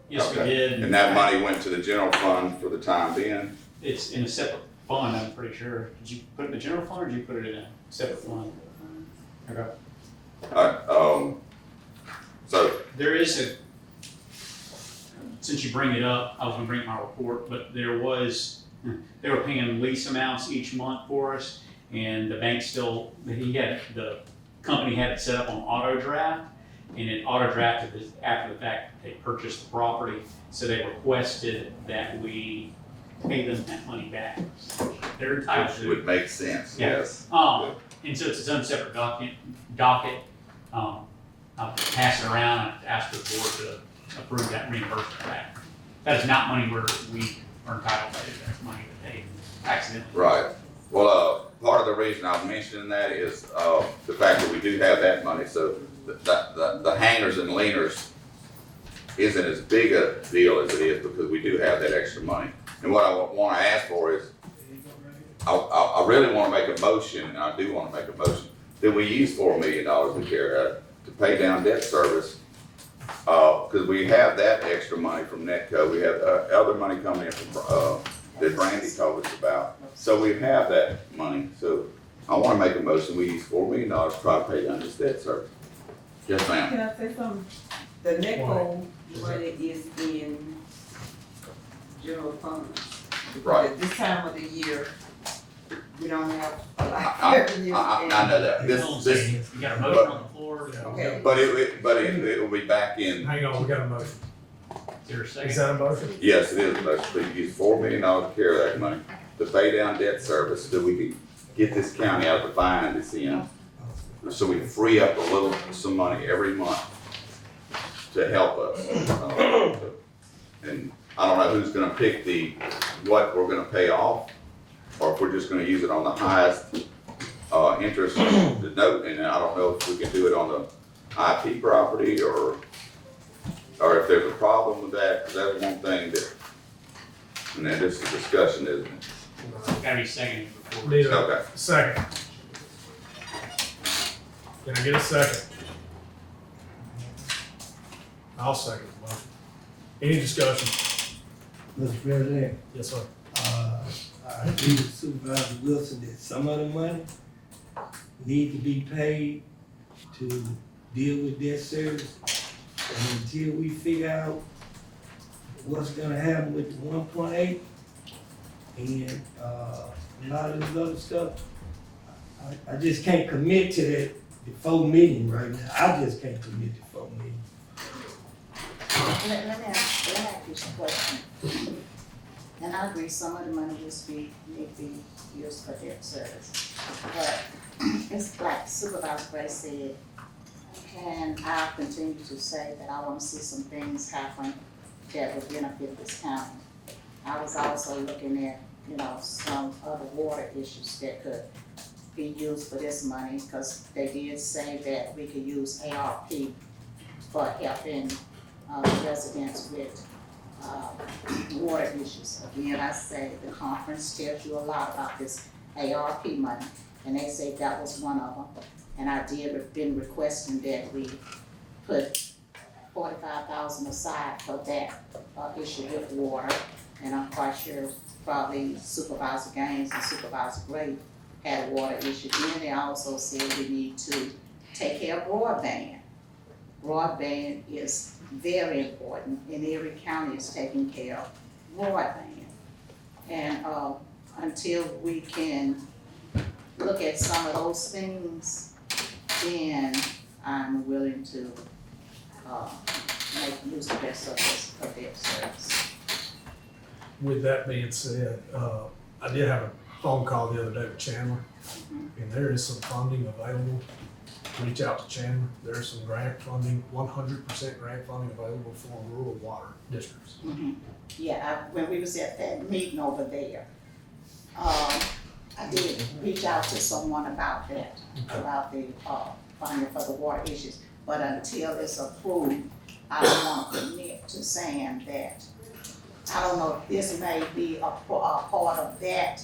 Yes, we Okay. did. And that money went to the general fund for the time being? It's in a separate fund, I'm pretty sure. Did you put it in the general fund or did you put it in a separate fund? Okay. So There is since you bring it up, I was gonna bring my report, but they were paying lease amounts each month for us, and the bank the company had it set up on auto draft, and it auto drafted this after the fact they purchased the property, so they requested that we pay them that money back. They're entitled which to. would make sense, Yeah. yes. And so it's its own separate docket. I'll pass it around and ask the board to approve that reimbursement back. That is not money we are entitled to, that's money that they accidentally. Right. Well, part of the reason I'm mentioning that is the fact that we do have that money, so the hangers and leaners isn't as big a deal as it is because we do have that extra money. And what I want to ask for is, I really want to make a motion, and I do want to make a motion, that we use $4 million in CARES to pay down debt service, because we have that extra money from Netco. We have other money coming in from, that Brandy told us about. So we have that money. So I want to make a motion, we use $4 million to try to pay down this debt service. Yes, ma'am. Can I say something? The NECO money is in general funds. Right. At this time of the year, we don't have a lot I of revenue. know that. You got a motion on the floor. Okay. But it will be back in. Hang on, we got a motion. Is there a second? Is that a motion? Yes, it is a motion. So you use $4 million to carry that money to pay down debt service so we can get this county out of the bind it's in. So we can free up some money every month to help us. And I don't know who's gonna pick what we're gonna pay off, or if we're just gonna use it on the highest interest note. And I don't know if we can do it on the IP property or if there's a problem with that, because that's one thing and then this is a discussion, isn't it? Gotta be seconded before. Need a Okay. second. Can I get a second? I'll second the motion. Any discussion? Mr. President, Yes, sir. I agree with Supervisor Wilson that some of the money need to be paid to deal with debt service. And until we figure out what's gonna happen with the 1.8 and a lot of this other stuff, I just can't commit to the 4 million right now. I just can't commit to 4 million. Let me ask you some question. And I agree, some of the money need to be used for debt service. But it's like Supervisor Gray said, and I'll continue to say that I want to see some things happen that would benefit this county. I was also looking at, some other water issues that could be used for this money, because they did say that we could use ARP for helping residents with water issues. Again, I say the conference tells you a lot about this ARP money, and they say that was one of them. And I been requesting that we put $45,000 aside for that issue with water. And I'm quite sure probably Supervisor Gaines and Supervisor Gray had a water issue. Then they also said we need to take care of broadband. Broadband is very important, and every county is taking care of broadband. And until we can look at some of those things, then I'm willing to make use of that service for debt service. With that being said, I did have a phone call the other day with Chandler, and there is some funding available reach out to Chandler. There's some grant funding, 100% grant funding available for rural water districts. Yeah, when we was at that meeting over there, I did reach out to someone about that, about the, funding for the water issues. But until it's approved, I don't want to commit to saying that. I don't know if this may be a part of that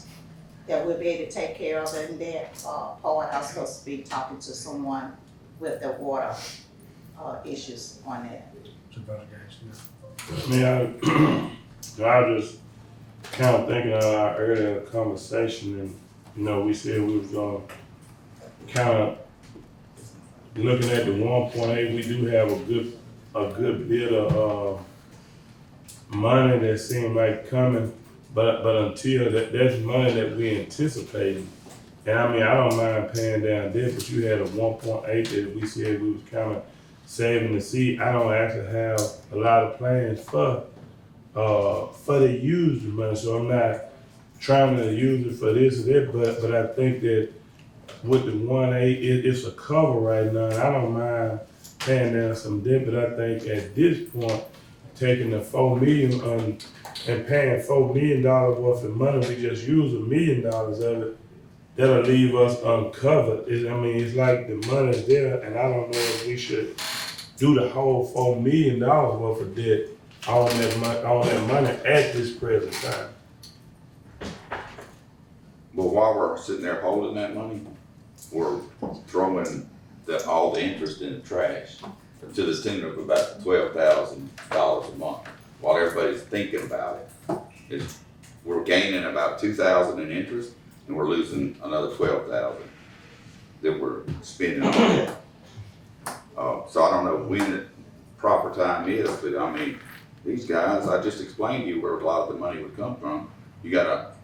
we'll be able to take care of, and that, part I'm supposed to be talking to someone with the water, issues on that. I was just kind of thinking of our earlier conversation, and, you know, we said we was gonna kind of looking at the 1.8, we do have a good bit of, money that seemed like coming, but until that's money that we anticipating. And I mean, I don't mind paying down debt, but you had a 1.8 that we said we was kind of saving to see. I don't actually have a lot of plans for the use the money, so I'm not trying to use it for this or that, but I think that with the 1.8, it's a cover right now, and I don't mind paying down some debt, but I think at this point, taking the $4 million and paying $4 million worth of money, we just use $1 million of it, that'll leave us uncovered. It's like the money's there, and I don't know if we should do the whole $4 million worth of debt on that money at this present time. But while we're sitting there holding that money, we're throwing all the interest in the trash to the tune of about $12,000 a month. While everybody's thinking about it, we're gaining about $2,000 in interest, and we're losing another $12,000 that we're spending on it. So I don't know when the proper time is, but I mean, these guys, I just explained to you where a lot of the money would come from. You got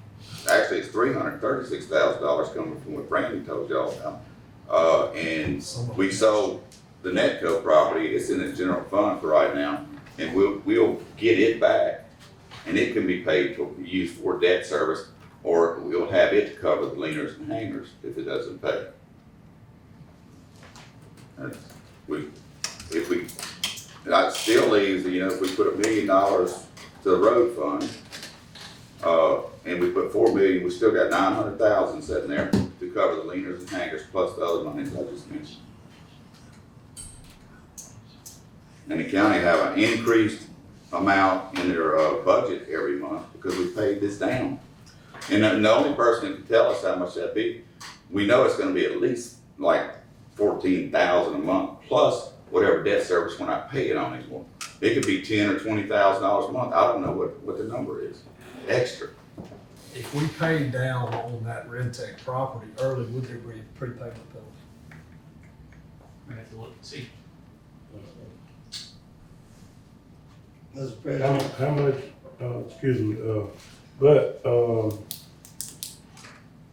actually it's $336,000 coming from what Brandy told y'all about. And we sold the Netco property. It's in the general fund for right now, and we'll get it back, and it can be paid to use for debt service, or we'll have it to cover the leaners and hangers if it doesn't pay. That still leaves, if we put $1 million to the road fund, and we put $4 million, we still got $900,000 sitting there to cover the leaners and hangers plus the other monies I just mentioned. And the county have an increased amount in their budget every month because we paid this down. And the only person that can tell us how much that'd be, we know it's gonna be at least like $14,000 a month plus whatever debt service we're not paying on anymore. It could be $10,000 or $20,000 a month. I don't know what the number is, extra. If we paid down on that Rentec property early, would there be a prepayment penalty? We have to look and see. Mr. President. How much, excuse me,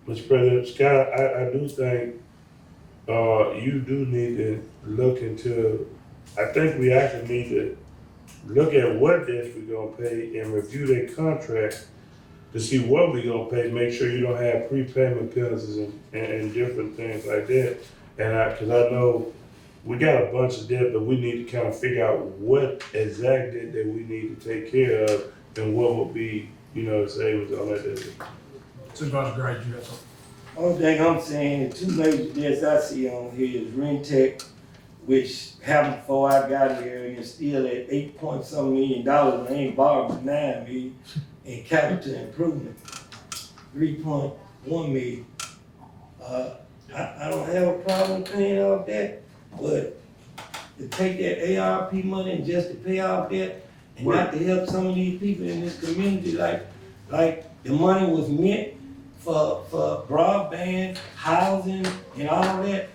Mr. President, Scott, I do think, you do need to look into, I think we actually need to look at what debts we're gonna pay and review their contract to see what we're gonna pay, make sure you don't have prepayment penalties and different things like that. And cause I know we got a bunch of debt, but we need to kind of figure out what exact debt that we need to take care of and what would be, the savings on that debt. Supervisor Gray, you got something? Only thing I'm saying, the two major debts I see on here is Rentec, which happened before I got here, and it's still at $8-point-some million. I ain't borrowed $9 million, and capital improvement, $3.1 million. I don't have a problem paying off that, but to take that ARP money and just to pay off that, and not to help some of these people in this community, like the money was meant for broadband, housing, and all that.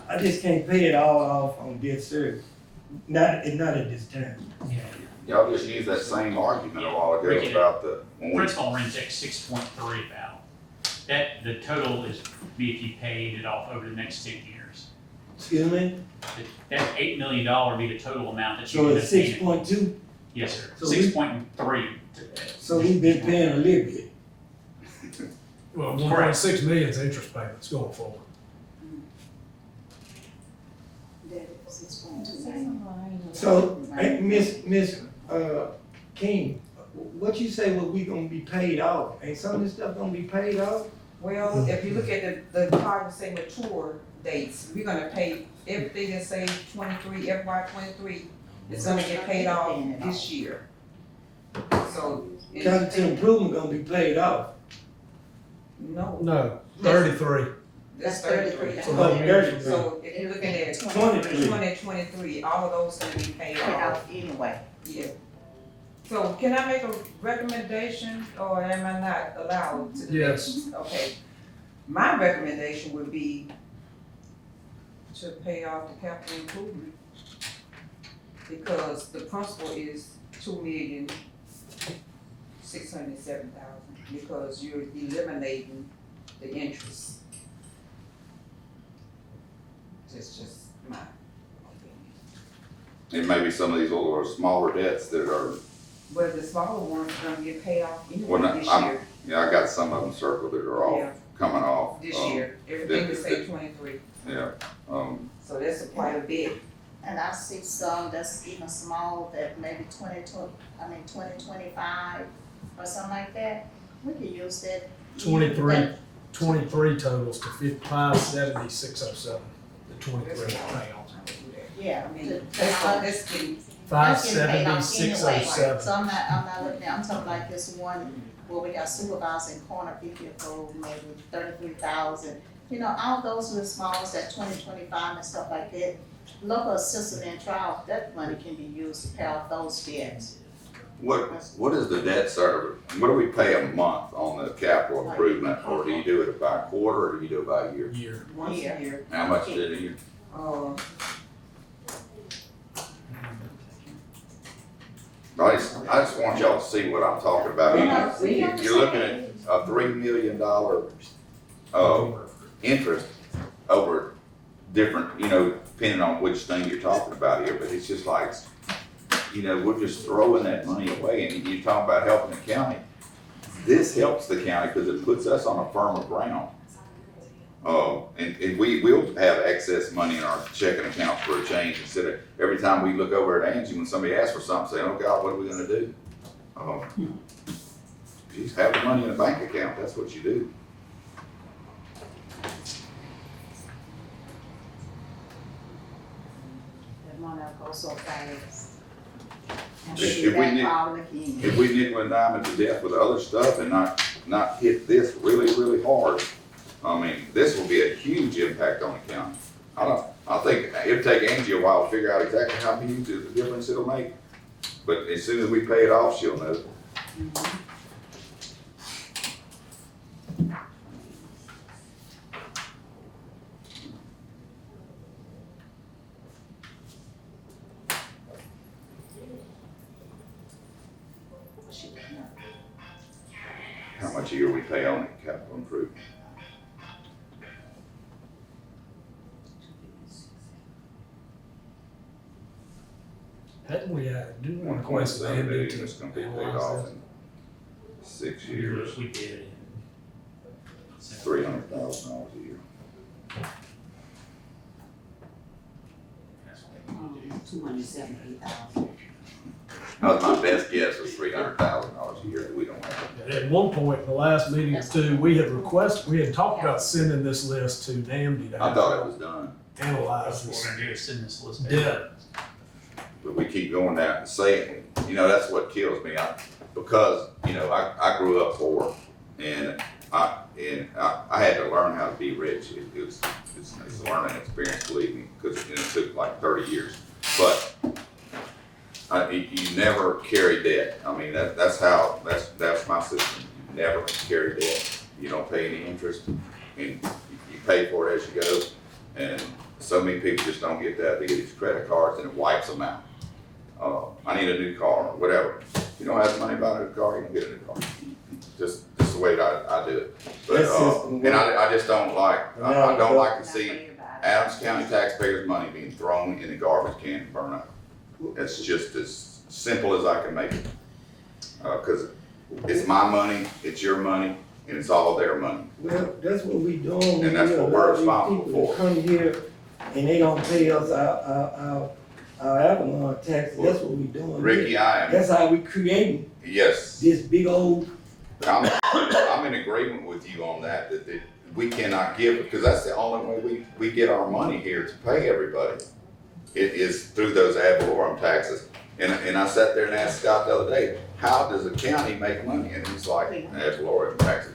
I just can't pay it all off on debt service. Not at this time. Yeah. Y'all just used that same argument a while ago about the. Principal Rentec 6.3 about. That, the total is be if you paid it off over the next 10 years. Excuse me? That $8 million be the total amount that you. So it's 6.2? Yes, sir. So 6.3. So we've been paying a little bit. Well, 1.6 million is interest payments going forward. So, Miss King, what you say what we gonna be paid off? Ain't some of this stuff gonna be paid off? Well, if you look at the card, say mature dates, we're gonna pay everything that say FY 23, it's gonna get paid off this year. So. Capital improvement gonna be paid off. No. No, 33. That's 33. Oh, 33. So if you're looking at 23, all of those gonna be paid off. Anyway. Yeah. So can I make a recommendation or am I not allowed to? Yes. Okay. My recommendation would be to pay off the capital improvement. Because the principal is $2,607,000 because you're eliminating the interest. It's just my opinion. It may be some of these older, smaller debts that are, But the smaller ones are gonna get paid off well, anyway this year. yeah, I got some of them circled that are Yeah. off, coming off. This year, everything is say 23, Yeah, so that's quite a bit. And I see some that's even small that maybe 2025 or something like that. We could use that. 23 totals to 57607. The 23 pounds. Yeah. I mean, to- that's getting, 57607. So I'm not looking at, I'm talking like this one where we got supervisor in corner people, maybe 33,000. You know, all those little smalls, that 2025 and stuff like that. Local assistant and trial, that money can be used to pay off those debts. what is the debt service? What do we pay a month on the capital improvement, or do you do it by quarter, or do you do it by year? once a year. How much is it a year? I just want y'all to see what I'm talking about. You're looking at a $3 million, interest over different, depending on which thing you're talking about here, but it's just like, we're just throwing that money away, and you're talking about helping the county. This helps the county because it puts us on a firmer ground. And we will have excess money in our checking account for a change, instead of every time we look over at Angie when somebody asks for something, saying, oh God, what are we gonna do? You just have the money in a bank account, that's what you do. That money will go so fast. And If be we back need- all again. If we nickel and dime it to death with other stuff and not hit this really, really hard, this will be a huge impact on the county. I think it'll take Angie a while to figure out exactly how huge the difference it'll make, but as soon as we pay it off, she'll know. How much a year we pay on it, capital improvement. Hadn't we, do we $1.7 request the million MD is to gonna be paid analyze off this? in 6 years, We did it. $300,000 a year. 278,000. That was my best guess, was $300,000 a year that we don't have. At one point, the last meeting or two, we had talked about sending this list to NAMD to I thought it was done, analyze That's what this. we're gonna do, is send this list. Yeah. but we keep going down and saying, that's what kills me. Because I grew up poor, and I had to learn how to be rich. It's a learning experience, believe me, because it took like 30 years. But you never carry debt. That's my system. You never carry debt. You don't pay any interest, and you pay for it as you go. And so many people just don't get that. They get these credit cards and it wipes them out. I need a new car or whatever. If you don't have the money to buy a new car, you don't get a new car. Just the way I do it. But, and I just don't like, I don't like to see Adams County taxpayers' money being thrown in the garbage can and burned up. It's just as simple as I can make it. Cause it's my money, it's your money, and it's all their money. Well, that's what we doing. And that's what we're responsible for. Come here and they don't pay us our Avalon taxes, that's what we doing. Ricky, That's how we creating yes, this big old, I'm in agreement with you on that we cannot give, because that's the only way we get our money here to pay everybody. It is through those ad valorem taxes. And I sat there and asked Scott the other day, how does a county make money? And he's like, ad valorem taxes.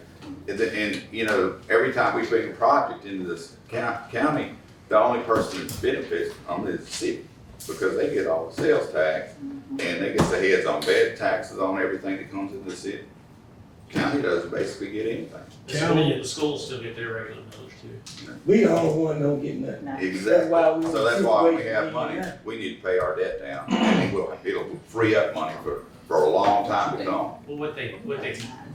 And you know, every time we bring a project into this county, the only person that benefits from it is the city, because they get all the sales tax and they get the heads on bed taxes on everything that comes into the city. County doesn't basically get anything. The schools still get their regular millage too. we the only one don't get nothing. Exactly. So that's why we have money. We need to pay our debt down, and it'll free up money for a long time to come. Well, what they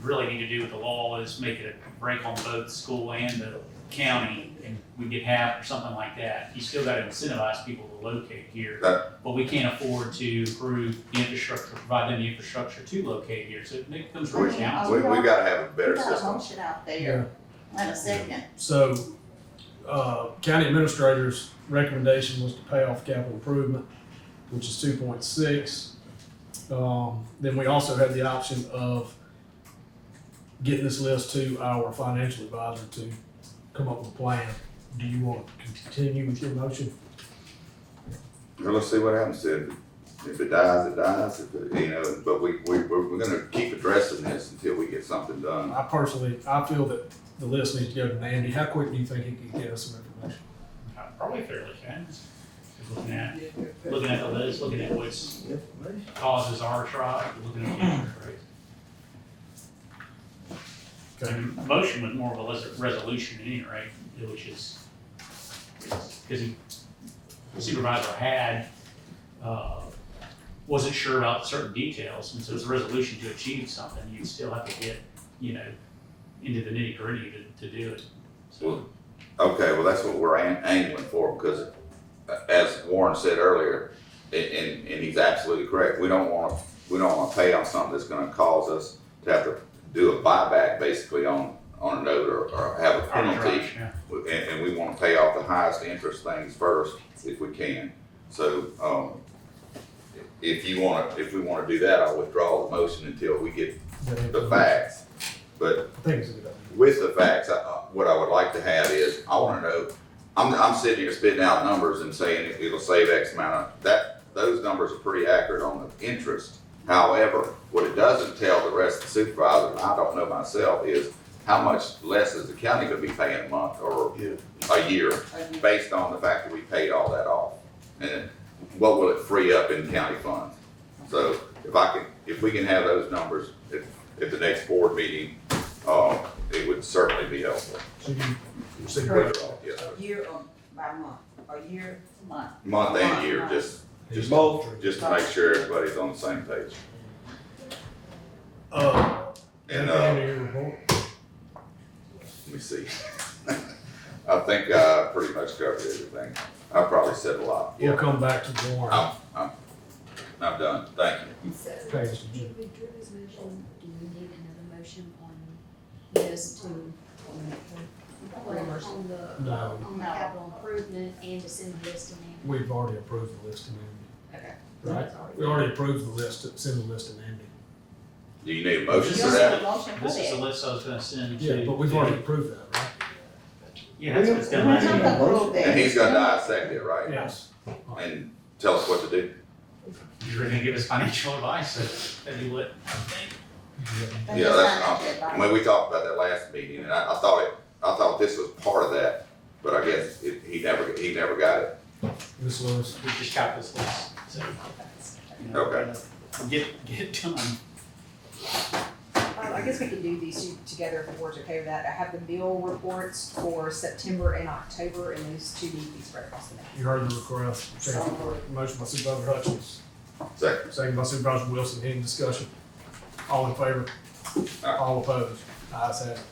really need to do with the law is make it a break on both school and the county, and we get half or something like that. You still gotta incentivize people to locate here, but we can't afford to improve the infrastructure, provide them the infrastructure to locate here, so it comes right down. We gotta have a better We got a system. motion out there in a second. So, county administrator's recommendation was to pay off capital improvement, which is 2.6. Then we also had the option of getting this list to our financial advisor to come up with a plan. Do you want to continue with your motion? Well, let's see what happens to it. If it dies, it dies. If it, you know, but we're gonna keep addressing this until we get something done. I feel that the list needs to go to Andy. How quick do you think he can get us some information? Probably fairly fast. Looking at the list, looking at what's causes arbitrage, looking at the interest rates. And motion was more of a resolution at any rate, which is, because the supervisor wasn't sure about certain details, and so it's a resolution to achieve something, you'd still have to get, into the nitty gritty to do it. So. Okay, well, that's what we're angling for, because as Warren said earlier, and he's absolutely correct, we don't want to pay on something that's going to cause us to have to do a buyback basically on a note or have a penalty, and we want to pay off the highest interest things first if we can. So if we want to do that, I'll withdraw the motion until we get the facts. But with the facts, what I would like to have is, I want to know, I'm sitting here spitting out numbers and saying it'll save X amount of, those numbers are pretty accurate on the interest. However, what it doesn't tell the rest of the supervisors, and I don't know myself, is how much less is the county gonna be paying a month or a year based on the fact that we paid all that off? And what will it free up in county funds? So if we can have those numbers at the next board meeting, it would certainly be helpful. A year or by month, a year, month. Month and year, just to make sure everybody's on the same page. And let me see. I think I pretty much covered everything. I probably said a lot. We'll come back to Warren. I'm done. Thank you. Okay. Did you withdraw his motion? Do you need another motion on this to, on the capital improvement and to send the list to Andy? We've already approved the list to Andy. Okay. Right? We already approved the list, send the list to Andy. Do you need a motion for that? This is the list I was gonna send to. Yeah, but we've already approved that, right? Yeah, that's what it's gonna be. And he's gonna dissect it, right? Yes. And tell us what to do. You're gonna give us financial advice, so that'd be what I think. Yeah, I mean, we talked about that last meeting, and I thought this was part of that, but I guess he never got it. This list. We just got this list, so. Okay. Get it done. I guess we could do these two together if the board's okay with that. I have the bill reports for September and October, and those two need to be spread across the next. You heard the request. Motion by Supervisor Hutchins. Second. Second by Supervisor Wilson. Any discussion? All in favor? All opposed? Ayes have it.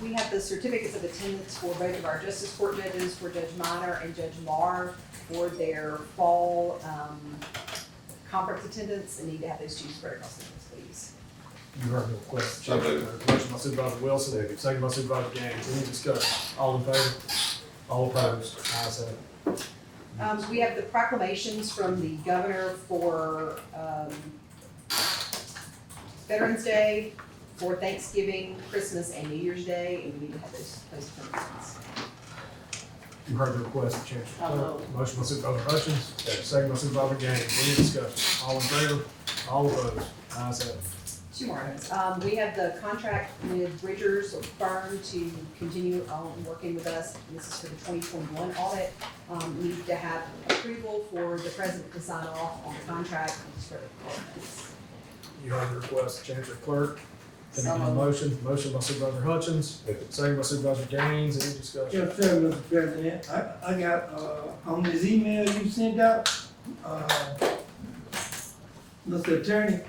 We have the certificates of attendance for both of our justice court judges, for Judge Minor and Judge Marr, for their fall conference attendance, and need to have those two spread across the next, please. You heard the request. Motion by Supervisor Wilson, second by Supervisor Gaines. Any discussion? All in favor? All opposed? Ayes have it. We have the proclamations from the governor for, Veterans Day, for Thanksgiving, Christmas, and New Year's Day, and we need to have those placed for minutes. You heard the request, Chancellor Clerk. Motion by Supervisor Hutchins, second by Supervisor Gaines. Any discussion? All in favor? All opposed? Ayes have it. Two more items. We have the contract with Bridgers firm to continue on working with us. This is for the 2021 audit. We need to have approval for the president to sign off on the contract and for the departments. You heard the request, Chancellor Clerk. Can I So get a motion? Motion by Supervisor Hutchins, second by Supervisor Gaines. Any discussion? Yes, sir, Mr. President. I got, on this email you sent out, Mr. Attorney,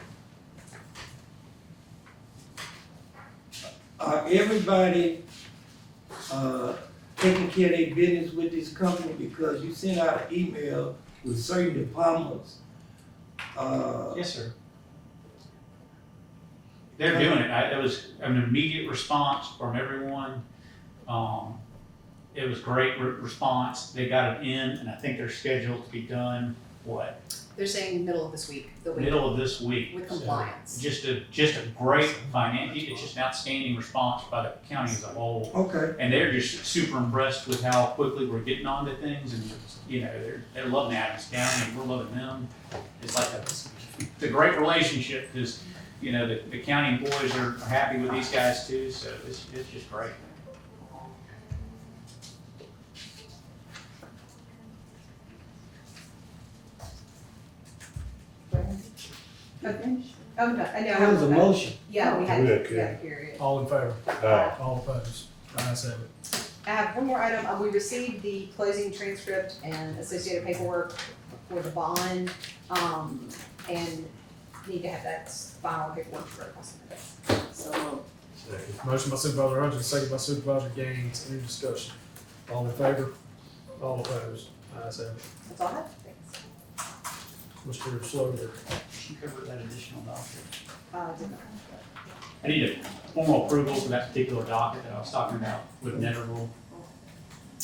everybody, taking care of their business with this company, because you sent out an email with certain departments. Yes, sir. They're doing it. It was an immediate response from everyone. It was great response. They got it in, and I think they're scheduled to be done, what? They're saying middle of this week. The week Middle of this week. with So compliance. just a great it's just an outstanding response by the county as a whole. Okay. And they're just super impressed with how quickly we're getting onto things, and, you know, they're loving Adams County, and we're loving them. It's like it's a great relationship, because, you know, the county employees are happy with these guys too, so it's just great. Oh, no, I know. That was a motion. Yeah, we had, Yeah, yeah, period. All in favor? All opposed? Ayes have it. I have one more item. We received the closing transcript and associated paperwork for the bond, and need to have that final paperwork for the So, Motion by Supervisor Hutchins, second by Supervisor Gaines. Any discussion? All in favor? All opposed? Ayes have it. That's all I have. Thanks. Mr. Slover. She covered that additional docket. Did not. I need a formal approval for that particular docket that I was talking about with Netherville.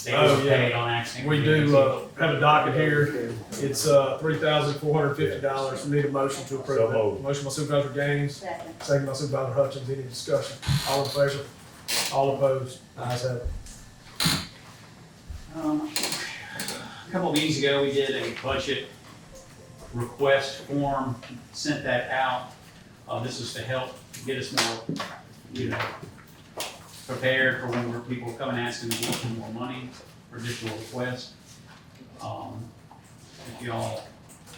They Oh, were yeah. paid on accident. We do, have a docket here. It's, $3,450. We need a motion to approve it. Motion by Supervisor Gaines, second. second by Supervisor Hutchins. Any discussion? All in favor? All opposed? Ayes have it. A couple of meetings ago, we did a budget request form, sent that out. This is to help get us more, you know, prepared for when people come and asking for more money for additional requests. If you all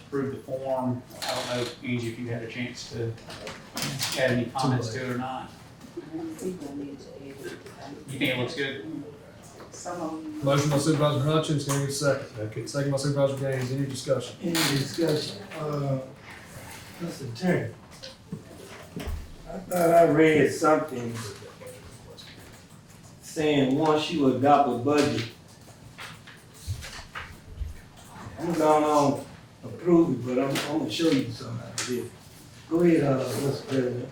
approve the form, I don't know, Angie, if you had a chance to add any comments to it or not. You think it looks good? Motion by Supervisor Hutchins, can I get a second? Second by Supervisor Gaines. Any discussion? Any discussion? Mr. Attorney, I thought I read something saying once you adopt a budget, I'm gonna approve it, but I'm gonna show you something I did. Go ahead, Mr. President.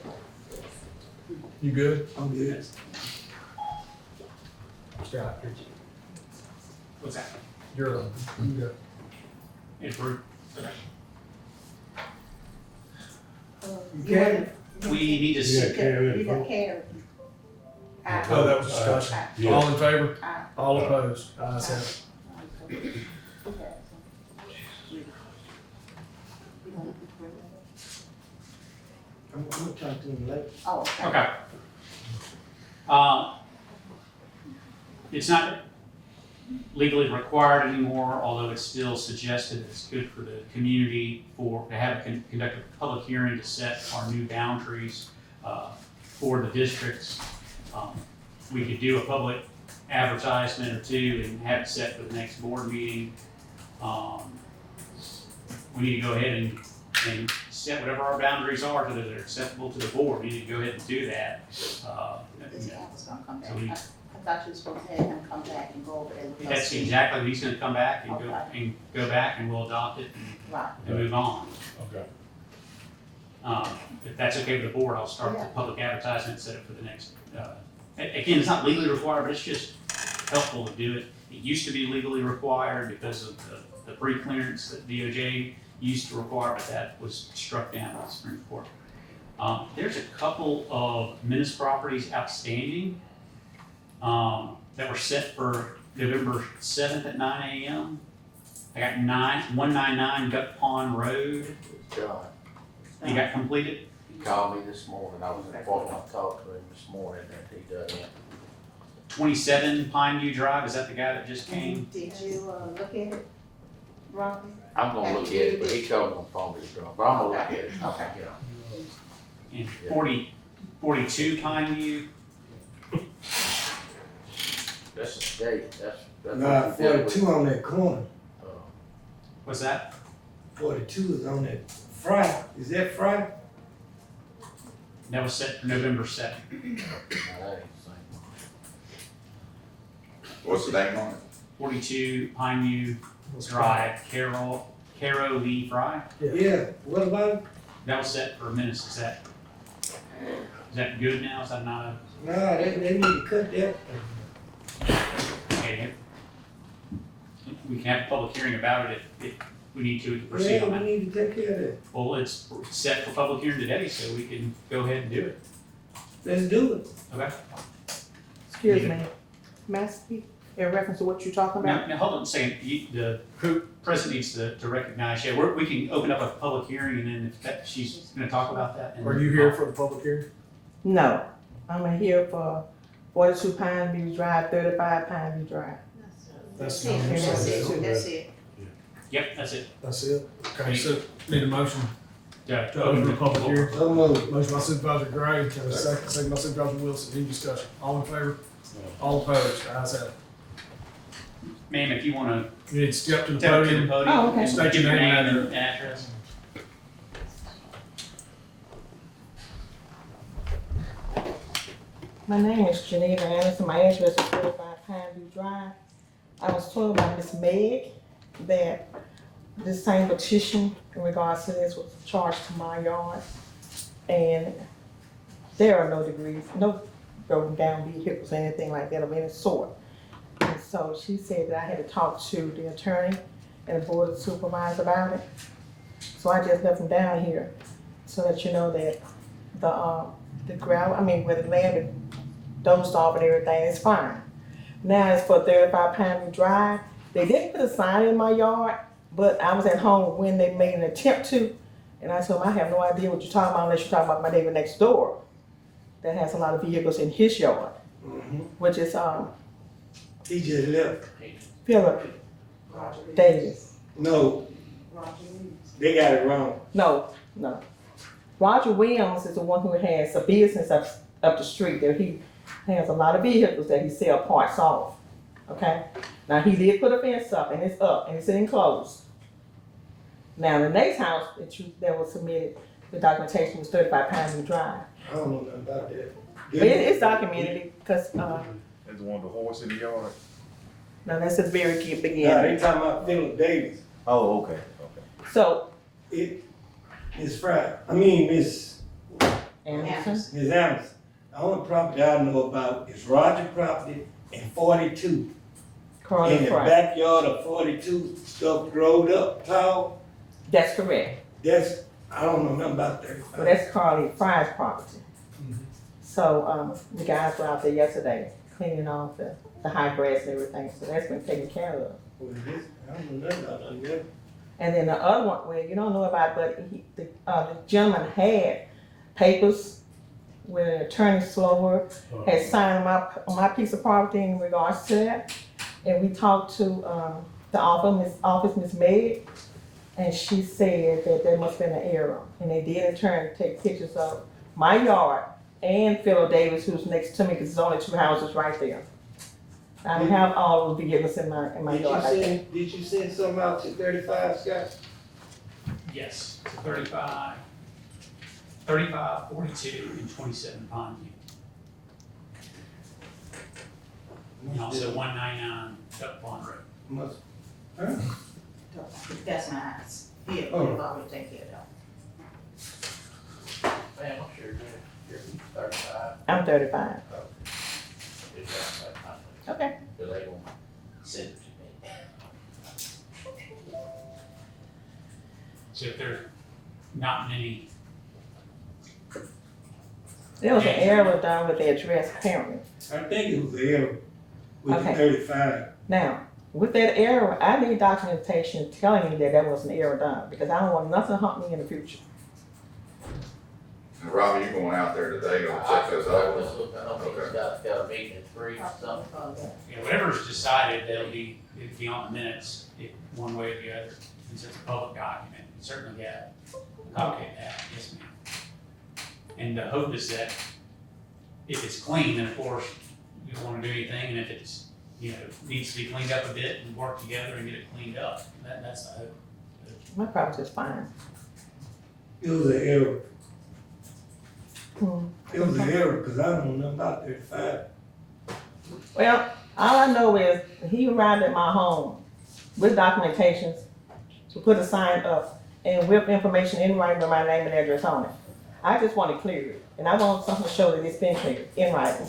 You good? I'm good. Scott, What's that? you're up. You go. Improve. Okay. We need to. You got carried. Oh, that was discussion. All in favor? All opposed? Ayes have it. I'm gonna talk to him later. Oh, Okay. It's not legally required anymore, although it's still suggested. It's good for the community to have conduct a public hearing to set our new boundaries for the districts. We could do a public advertisement or two and have it set for the next board meeting. We need to go ahead and set whatever our boundaries are so that they're acceptable to the board. We need to go ahead and do that. This guy was gonna come So we- back. I thought you were supposed to have him come back and go over there with us. That's exactly, he's gonna come back and Okay. go back and we'll adopt it Right. and move on. Okay. If that's okay with the board, I'll start the Yeah. public advertisement, set it for the next, again, it's not legally required, but it's just helpful to do it. It used to be legally required because of the pre-clearance that DOJ used to require, but that was struck down by the Supreme Court. There's a couple of Menace properties outstanding that were set for November 7th at 9 a.m. I got 199 Duck Pond Road. John, You got completed? he called me this morning, I was in Portland, I talked to him this morning, and he done it. 27 Pineview Drive, is that the guy that just came? Did you, look at it, Robbie? I'm gonna look at it, but he told me on the phone to drop, but I'm gonna look at it, Okay. you know. And 42 Pineview? That's a state, that's. Nah, 42 on that corner. What's that? 42 is on that Friday. Is that Friday? That was set for November 2nd. What's the name on it? 42 Pineview Drive, Caro Lee Fry. Yeah. What about it? That was set for minutes. Is that good now? Is that not a? Nah, they need to cut that. Okay. We can have a public hearing about it if we need to proceed Yeah, on we that. need to take care of that. Well, it's set for public hearing today, so we can go ahead and do it. Let's do it. Okay. Excuse me, may I speak in reference to what you're talking about? Now hold on a second. The president needs to recognize, we can open up a public hearing and then if she's gonna talk about that. Are you here for the public hearing? No, I'm here for 42 Pineview Drive, 35 Pineview Drive. That's it. Yep, that's it. That's it? Okay, so need a motion Yeah. to open the public hearing. So moved. Motion by Supervisor Gray, to a second by Supervisor Wilson. Any discussion? All in favor? All opposed? Ayes have it. Ma'am, if you wanna You need to step to the step to podium. the podium. Oh, okay. and State give your name and and address. My name is Geneva Anderson, my address is 35 Pineview Drive. I was told by Miss Meg that this same petition in regards to this was charged to my yard. And there are no degrees, no broken down vehicles or anything like that of any sort. And so she said that I had to talk to the attorney and the board of supervisors about it. So I just left them down here so that you know that the gravel, where the land is dozed off and everything is fine. Now it's for 35 Pineview Drive. They didn't put a sign in my yard, but I was at home when they made an attempt to, and I told them I have no idea what you're talking about unless you're talking about my neighbor next door that has a lot of vehicles in his yard, which is He just left. Philip Davis. No, they got it wrong. No. Roger Williams is the one who has a business up the street there. He has a lot of vehicles that he sell parts off. Okay? Now he did put a fence up and it's up and it's enclosed. Now the next house that was submitted, the documentation was 35 Pineview Drive. I don't know nothing about that. But it's documented because That's the one with the horse in the yard? now that's the very Nah, they beginning. talking about Philip Davis. Oh, okay. So Miss Fry, Miss Anderson, Miss Anderson. The only property I know about is Roger property and 42. Carly In the Fry. backyard of 42, stuff growed up tall. That's correct. I don't know nothing about 35. Well, that's Carly Fry's property. So the guys were out there yesterday cleaning off the high grass and everything. So that's been taken care of. Well, I don't know nothing about none of that. And then the other one, well, you don't know about it, but the gentleman had papers where the attorney Slower had signed on my piece of property in regards to that. And we talked to the office, Miss Meg, and she said that there must have been an error. And they did in turn take pictures of my yard and Philip Davis, who's next to me, because there's only 2 houses right there. I don't have all those vehicles in my yard. Did you send something out to 35, Scott? Yes, 35, 42, and 27 Pineview. And also 199 Duck Pond Road. Must. That's mine. Yeah, we've already taken care of that. Man, I'm sure you're 35. I'm 35. It's Okay. illegal. send it to me. So if there's not many, There was an error done with the address apparently. I think it was the error with the Okay. 35. Now, with that error, I need documentation telling me that was an error done, because I don't want nothing to haunt me in the future. Robbie, you going out there today, gonna check this I out? just looked, I don't think it's got a meeting at 3 or something. whatever's decided, it'll be on the minutes, one way or the other, since it's a public document, you certainly got to copy that, yes ma'am. And the hope is that if it's clean, then of course, we don't wanna do anything, and if it's, needs to be cleaned up a bit and work together and get it cleaned up, that's the hope. My property is fine. It was an error. Hmm. It was an error, because I don't know nothing about 35. Well, all I know is he arrived at my home with documentations to put a sign up and with information in writing with my name and address on it. I just want it cleared, and I want something to show that it's been cleared in writing.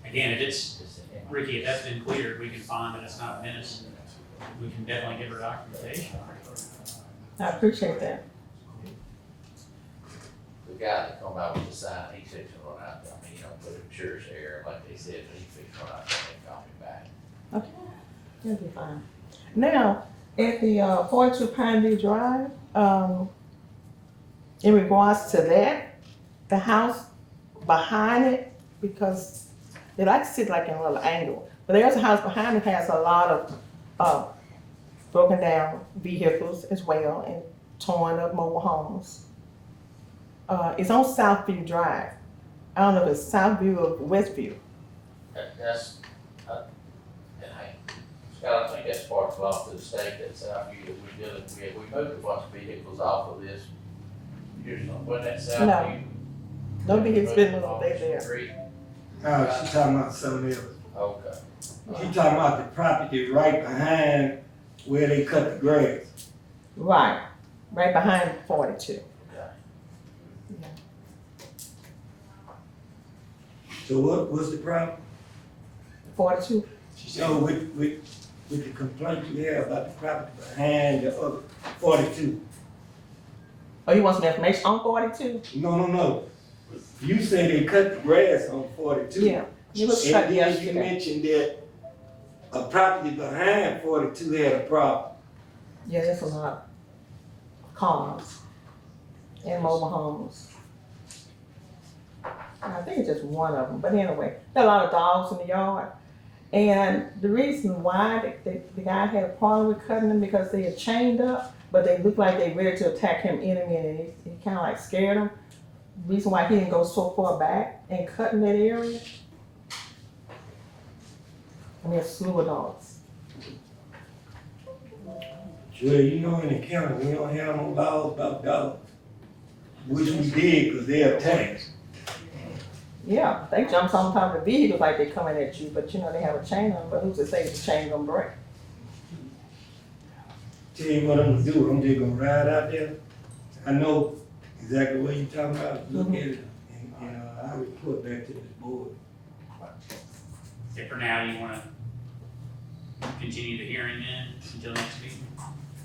Again, if it's, Ricky, if that's been cleared, we can find that it's not a menace, we can definitely give her documentation. I appreciate that. The guy that come out with the sign, he said to run out there, put it sure it's error, like they said, but he fixed to run out there and call me back. Okay, it'll be fine. Now, at the 42 Pineview Drive, in regards to that, the house behind it, because they like to sit like in a little angle, but there's a house behind it has a lot of broken down vehicles as well and torn up mobile homes. It's on Southview Drive. I don't know if it's Southview or Westview. That's, and Scott, I think that's part belongs to the state, that's our view that we're dealing with. We moved a bunch of vehicles off of this. Wasn't that Southview? No vehicles been moved there. Street? No, she's talking about something else. Okay. She's talking about the property right behind where they cut the grass. Right, right behind 42. So what's the problem? 42. No, with the complaint you have about the property behind the other 42. Oh, you want some information on 42? No. You said they cut the grass on 42. Yeah, it was And cut then yesterday. you mentioned that a property behind 42 had a problem. Yeah, there's a lot of cars and mobile homes. I think it's just one of them, but anyway, there are a lot of dogs in the yard. And the reason why the guy had a problem with cutting them because they had chained up, but they looked like they ready to attack him in a minute. He kind of like scared them. The reason why he didn't go so far back and cut in that area. I mean, a slew of dogs. Well, in the county, we don't have no laws about dogs. Which we did, because they're attacked. Yeah, they jump on top of the vehicles like they coming at you, but they have a chain on them, but who's to say the chain gonna break? Tell you what I'm gonna do, I'm just gonna ride out there. I know exactly what you're talking about, look at it, and I'll report back to this board. If for now you wanna continue the hearing then until next meeting?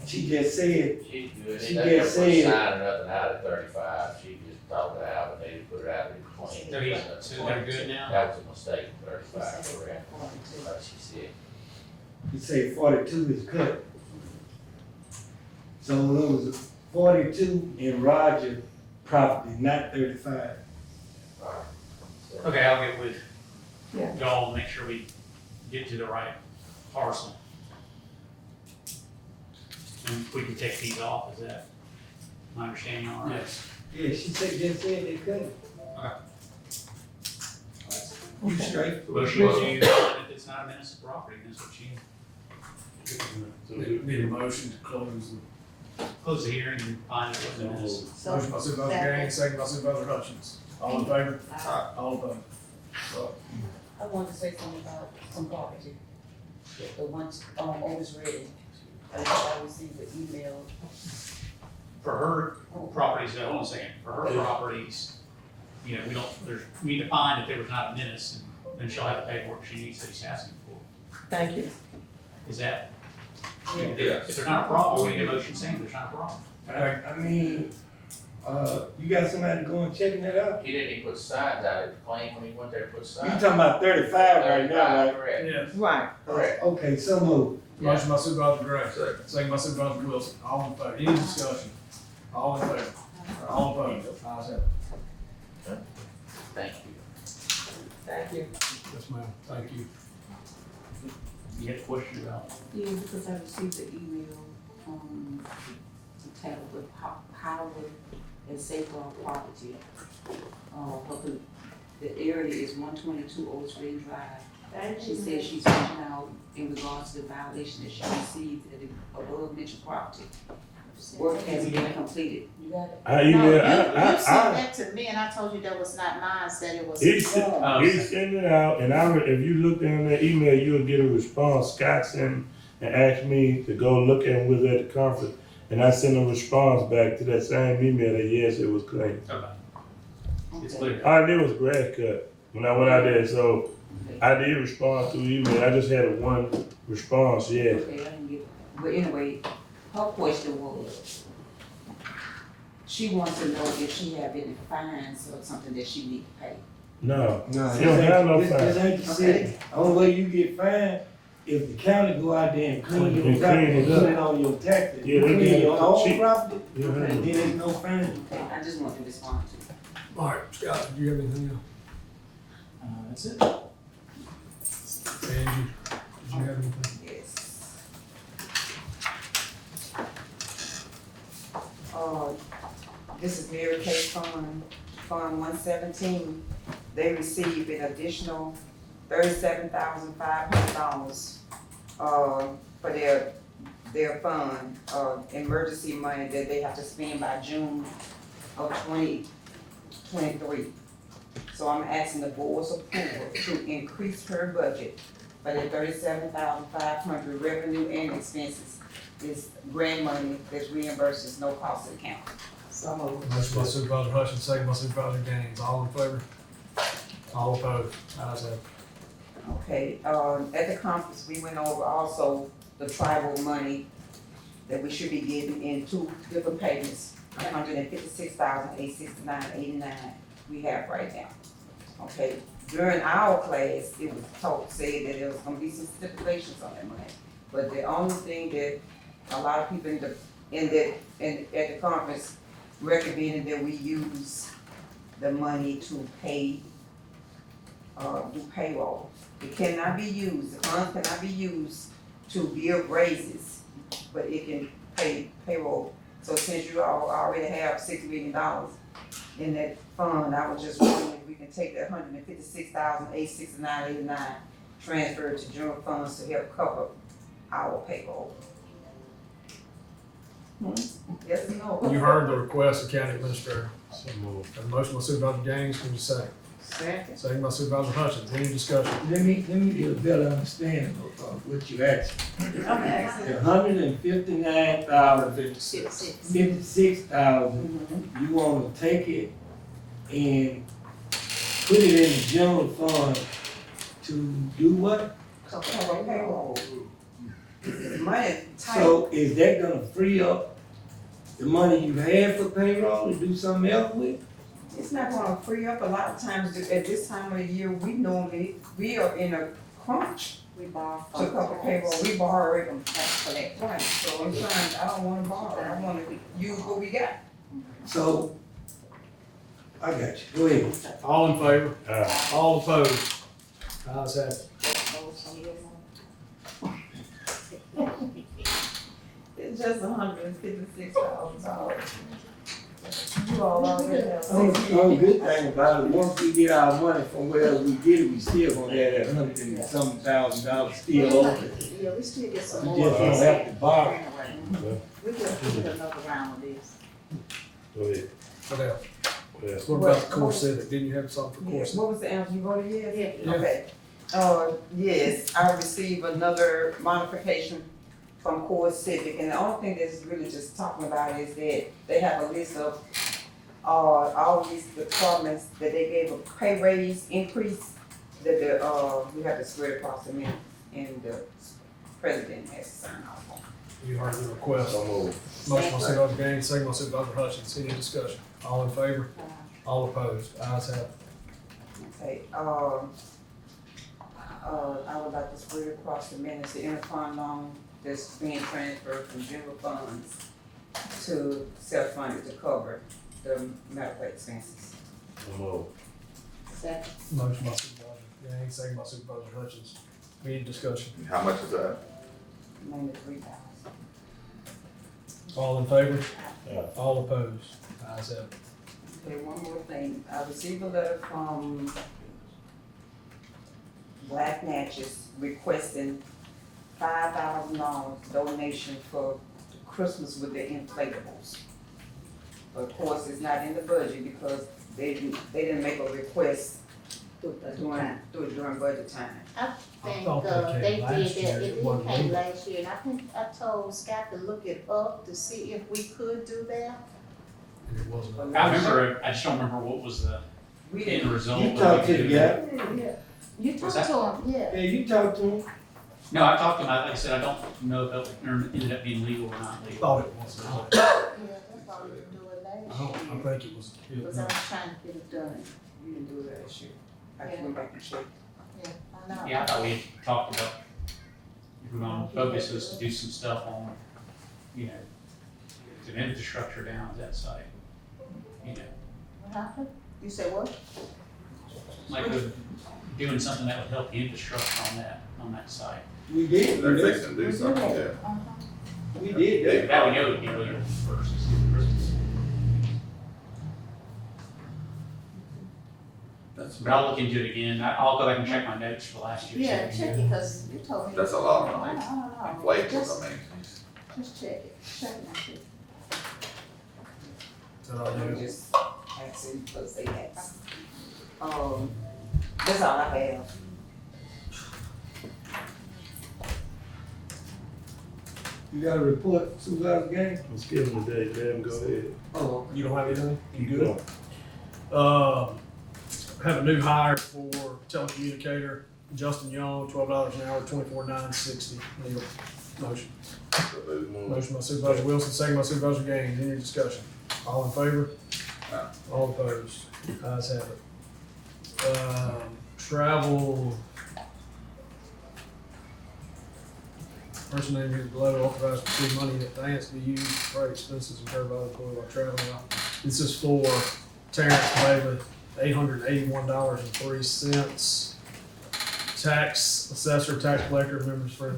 She just said, She's good. She They just never said- signed nothing out of 35. She just talked it out, but they didn't put it out in 20. So they're good now? That was a mistake, 35, correct? Like she said. you say 42 is cut. So it was 42 in Roger property, not 35. Okay, I'll get with Yeah. y'all and make sure we get to the right parcel. And we can take these off, is that my understanding all right? Yes. Yeah, she just said they cut it. You straight? Well, she was using, if it's not a menace to property, that's what she. Need a motion to close Close the hearing and find it was a menace. the, motion by Supervisor Gaines, second by Supervisor Hutchins. All in favor? All opposed? I wanted to say something about some property. The ones, Otis Redding. I received an email. For her properties, hold on a second, for her properties, you know, we need to find that there was not a menace, and then she'll have the paperwork she needs that he's asking for. Thank you. Is that? If there's not a problem, we need a motion saying there's not a problem. I mean, you got somebody going checking that out? He didn't even put signs out, it claimed when he went there to put You signs. talking about 35 right now, right? Correct. Yes. Right. Correct. Okay, so moved. Motion by Supervisor Gray, second by Supervisor Wilson, all in favor, any discussion? All in favor? All opposed? Ayes have it. Thank you. Thank you. Yes, ma'am, thank you. You had a question about? Yeah, because I received the email from the tablet, Howard and Safeguard Property. But the area is 122 Old Spring Drive. She said she's reaching out in regards to the violation that she received at the above mentioned property. Work has been completed. You got it? I No, emailed, you sent that to me and I told you that was not mine, said it was. he sent it out, and if you look in that email, you'll get a response. Scott sent and asked me to go look at was at the conference, and I sent a response back to that same email that yes, it was clean. Okay. It's clear. All I did was grass cut when I went out there, so I did respond to email. I just had one response, yes. Okay, I didn't get it. But anyway, her question was, she wants to know if she have any fines or something that she need to pay. No, No, you don't have no this fine. ain't the city. Only way you get fined, if the county go out there and clean your And property clean and it put it up. on your taxes, Yeah, they clean get your it own cheap. property, Yeah. and then there's no fine. Okay, I just want to respond to it. All right, Scott, do you have anything else? That's it. Angie, did you have anything? Yes. This is Mary Kay Fund 117. They received an additional $37,500 for their fund, emergency money that they have to spend by June of 2023. So I'm asking the board's approval to increase her budget by the $37,500 revenue and expenses. Is grant money that's reimburses no cost to the county. So moved. Motion by Supervisor Hutchins, second by Supervisor Gaines, all in favor? All opposed? Ayes have it. Okay, at the conference, we went over also the tribal money that we should be getting in two different payments, $156,869.89 we have right now. Okay, during our class, it was said that there was gonna be some stipulations on that money. But the only thing that a lot of people at the conference recommended that we use the money to pay, do payroll. It cannot be used, the funds cannot be used to give raises, but it can pay payroll. So since you all already have $6 million in that fund, I was just wondering if we can take that $156,869.89, transfer it to general funds to help cover our payroll. Yes or no? You heard the request of County Administrator. So moved. Have a motion by Supervisor Gaines, can you second? Second. Second by Supervisor Hutchins, any discussion? Let me get a better understanding of what you asked. $159,056,000, you wanna take it and put it in the general fund to do what? To cover payroll. Money tight. So is that gonna free up the money you had for payroll to do something else with? It's not gonna free up. A lot of times at this time of the year, we are in a crunch. We borrow To cover payroll, we borrow it from tax collector. Right, so I'm trying, I don't wanna borrow, I wanna use what we got. So, I got you, go ahead. All in favor? All opposed? Ayes have it. It's just $156,000. You all already have. Only good thing about it, once we get our money from wherever we get it, we still gonna have that $100 and some thousand still open. Yeah, we still get some We more. just don't have to borrow. We just do another round of this. Go ahead. What else? What else? What about the core civic? Didn't you have something for core Yes, civic? what was the answer? You voted yes? Yeah. Okay. Yes, I received another modification from Core Civic, and the only thing that's really just talking about is that they have a list of all these departments that they gave a pay raise increase, that we have to spread across the minute, and the president has to sign off on. You heard the request. Motion by Supervisor Gaines, second by Supervisor Hutchins. Any discussion? All in favor? All opposed? Ayes have it. Okay, I would like to spread across the minutes, the interfund loan that's being transferred from general funds to self-funded to cover the medical expenses. Second. Motion by Supervisor Gaines, second by Supervisor Hutchins. Any discussion? How much is that? Mainly $3,000. All in favor? All opposed? Ayes have it. Okay, one more thing, I received a letter from Black Natchez requesting $5,000 donation for Christmas with the inflatables. But of course, it's not in the budget because they didn't make a request during budget time. I think, thought they they came did last year. that, It it wasn't came legal. last year, and I think I told Scott to look it up to see if we could do that. And it wasn't. I remember, I just don't remember what was the We end result. You of talked to it. the guy? Yeah. You Was talked to him, yeah. Yeah, you talked to him? No, I talked to him, like I said, I don't know if it ended up being legal or not legal. Thought it was. Yeah, that's all we were doing I last don't, I year. think it was. Because I was trying to get it done. We didn't do that this year. I have to go back and check. Yeah, I know. Yeah, I thought we had talked about, if we're gonna focus us to do some stuff on, you know, some infrastructure down at that site. You know, What happened? You said what? like doing something that would help the infrastructure on that site. We did. They're fixing to do something, yeah. We did that. That we know would be legal first, is Christmas. But I'll look into it again. I'll go back and check my notes for last year. Yeah, check it, cause you told me. That's a lot of money. I don't know. Inflatables, I mean. Just check it, check it and see. Is that all you I'm have? just asking because they asked. That's all I have. You got a report, Supervisor Gaines? Let's give him a day, let him go ahead. Oh, You don't have anything? You good? Have a new hire for telecommunicator, Justin Young, $12 an hour, 24,960. Need a motion. Motion by Supervisor Wilson, second by Supervisor Gaines. Any discussion? All in favor? All opposed? Ayes have it. Travel. Person named here below authorized to receive money in advance to be used for freight expenses incurred by the employee while traveling out. This is for Terrence Bailey, $881.03. Tax assessor, tax collector, members for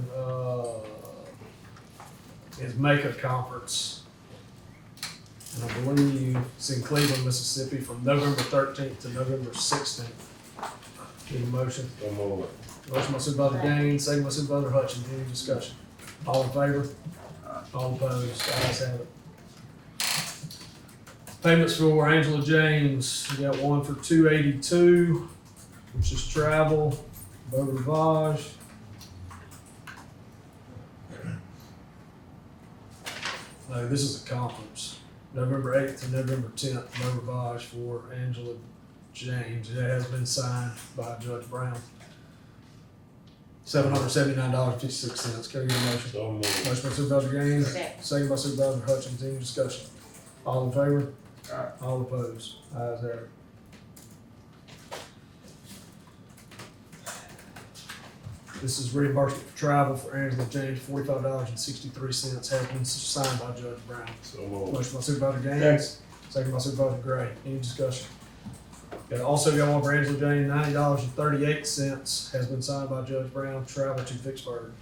his Mecca conference. And I believe it's in Cleveland, Mississippi, from November 13th to November 16th. Need a motion? Motion by Supervisor Gaines, second by Supervisor Hutchins. Any discussion? All in favor? All opposed? Ayes have it. Payments for Angela James. We got one for $282, which is travel, Beau Rivage. No, this is a conference. November 8th to November 10th, Beau Rivage for Angela James. It has been signed by Judge Brown. $779.56. Can I get a motion? Motion by Supervisor Gaines, second by Supervisor Hutchins. Any discussion? All in favor? All opposed? Ayes have it. This is reimbursement for travel for Angela James, $45.63, has been signed by Judge Brown. Motion by Supervisor Gaines, second by Supervisor Gray. Any discussion? Also got one for Angela James, $90.38, has been signed by Judge Brown, travel to Vicksburg.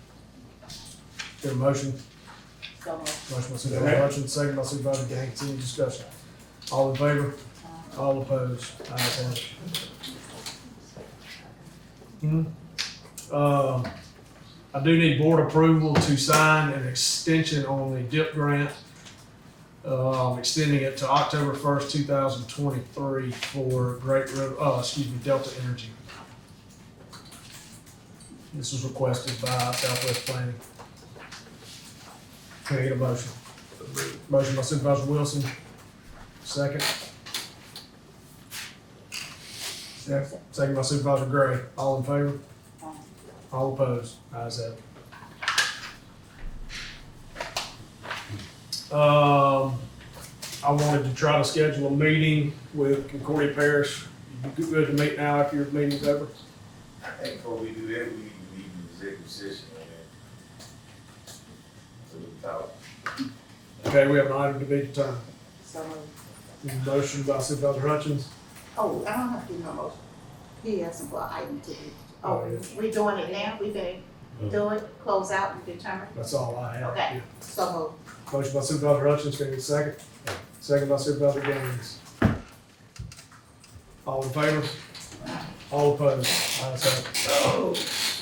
Get a motion? Motion by Supervisor Hutchins, second by Supervisor Gaines. Any discussion? All in favor? All opposed? Ayes have it. I do need board approval to sign an extension on the DIP grant. Extending it to October 1st, 2023 for Delta Energy. This was requested by Southwest Planning. Can I get a motion? Motion by Supervisor Wilson, second. Second by Supervisor Gray. All in favor? All opposed? Ayes have it. I wanted to try to schedule a meeting with Concordia Parish. You good to meet now after your meeting's over? I think before we do that, we need to meet in executive session on that. So we can talk. Okay, we have an item to be determined. So, Motion by Supervisor Hutchins. oh, I don't have to do no motion. He has some item to do. Oh, Oh, yeah. we doing it now? We finna do it, close out and determine? That's all I have. Okay, so moved. Motion by Supervisor Hutchins, can I get a second? Second by Supervisor Gaines. All in favor? All opposed? Ayes have it.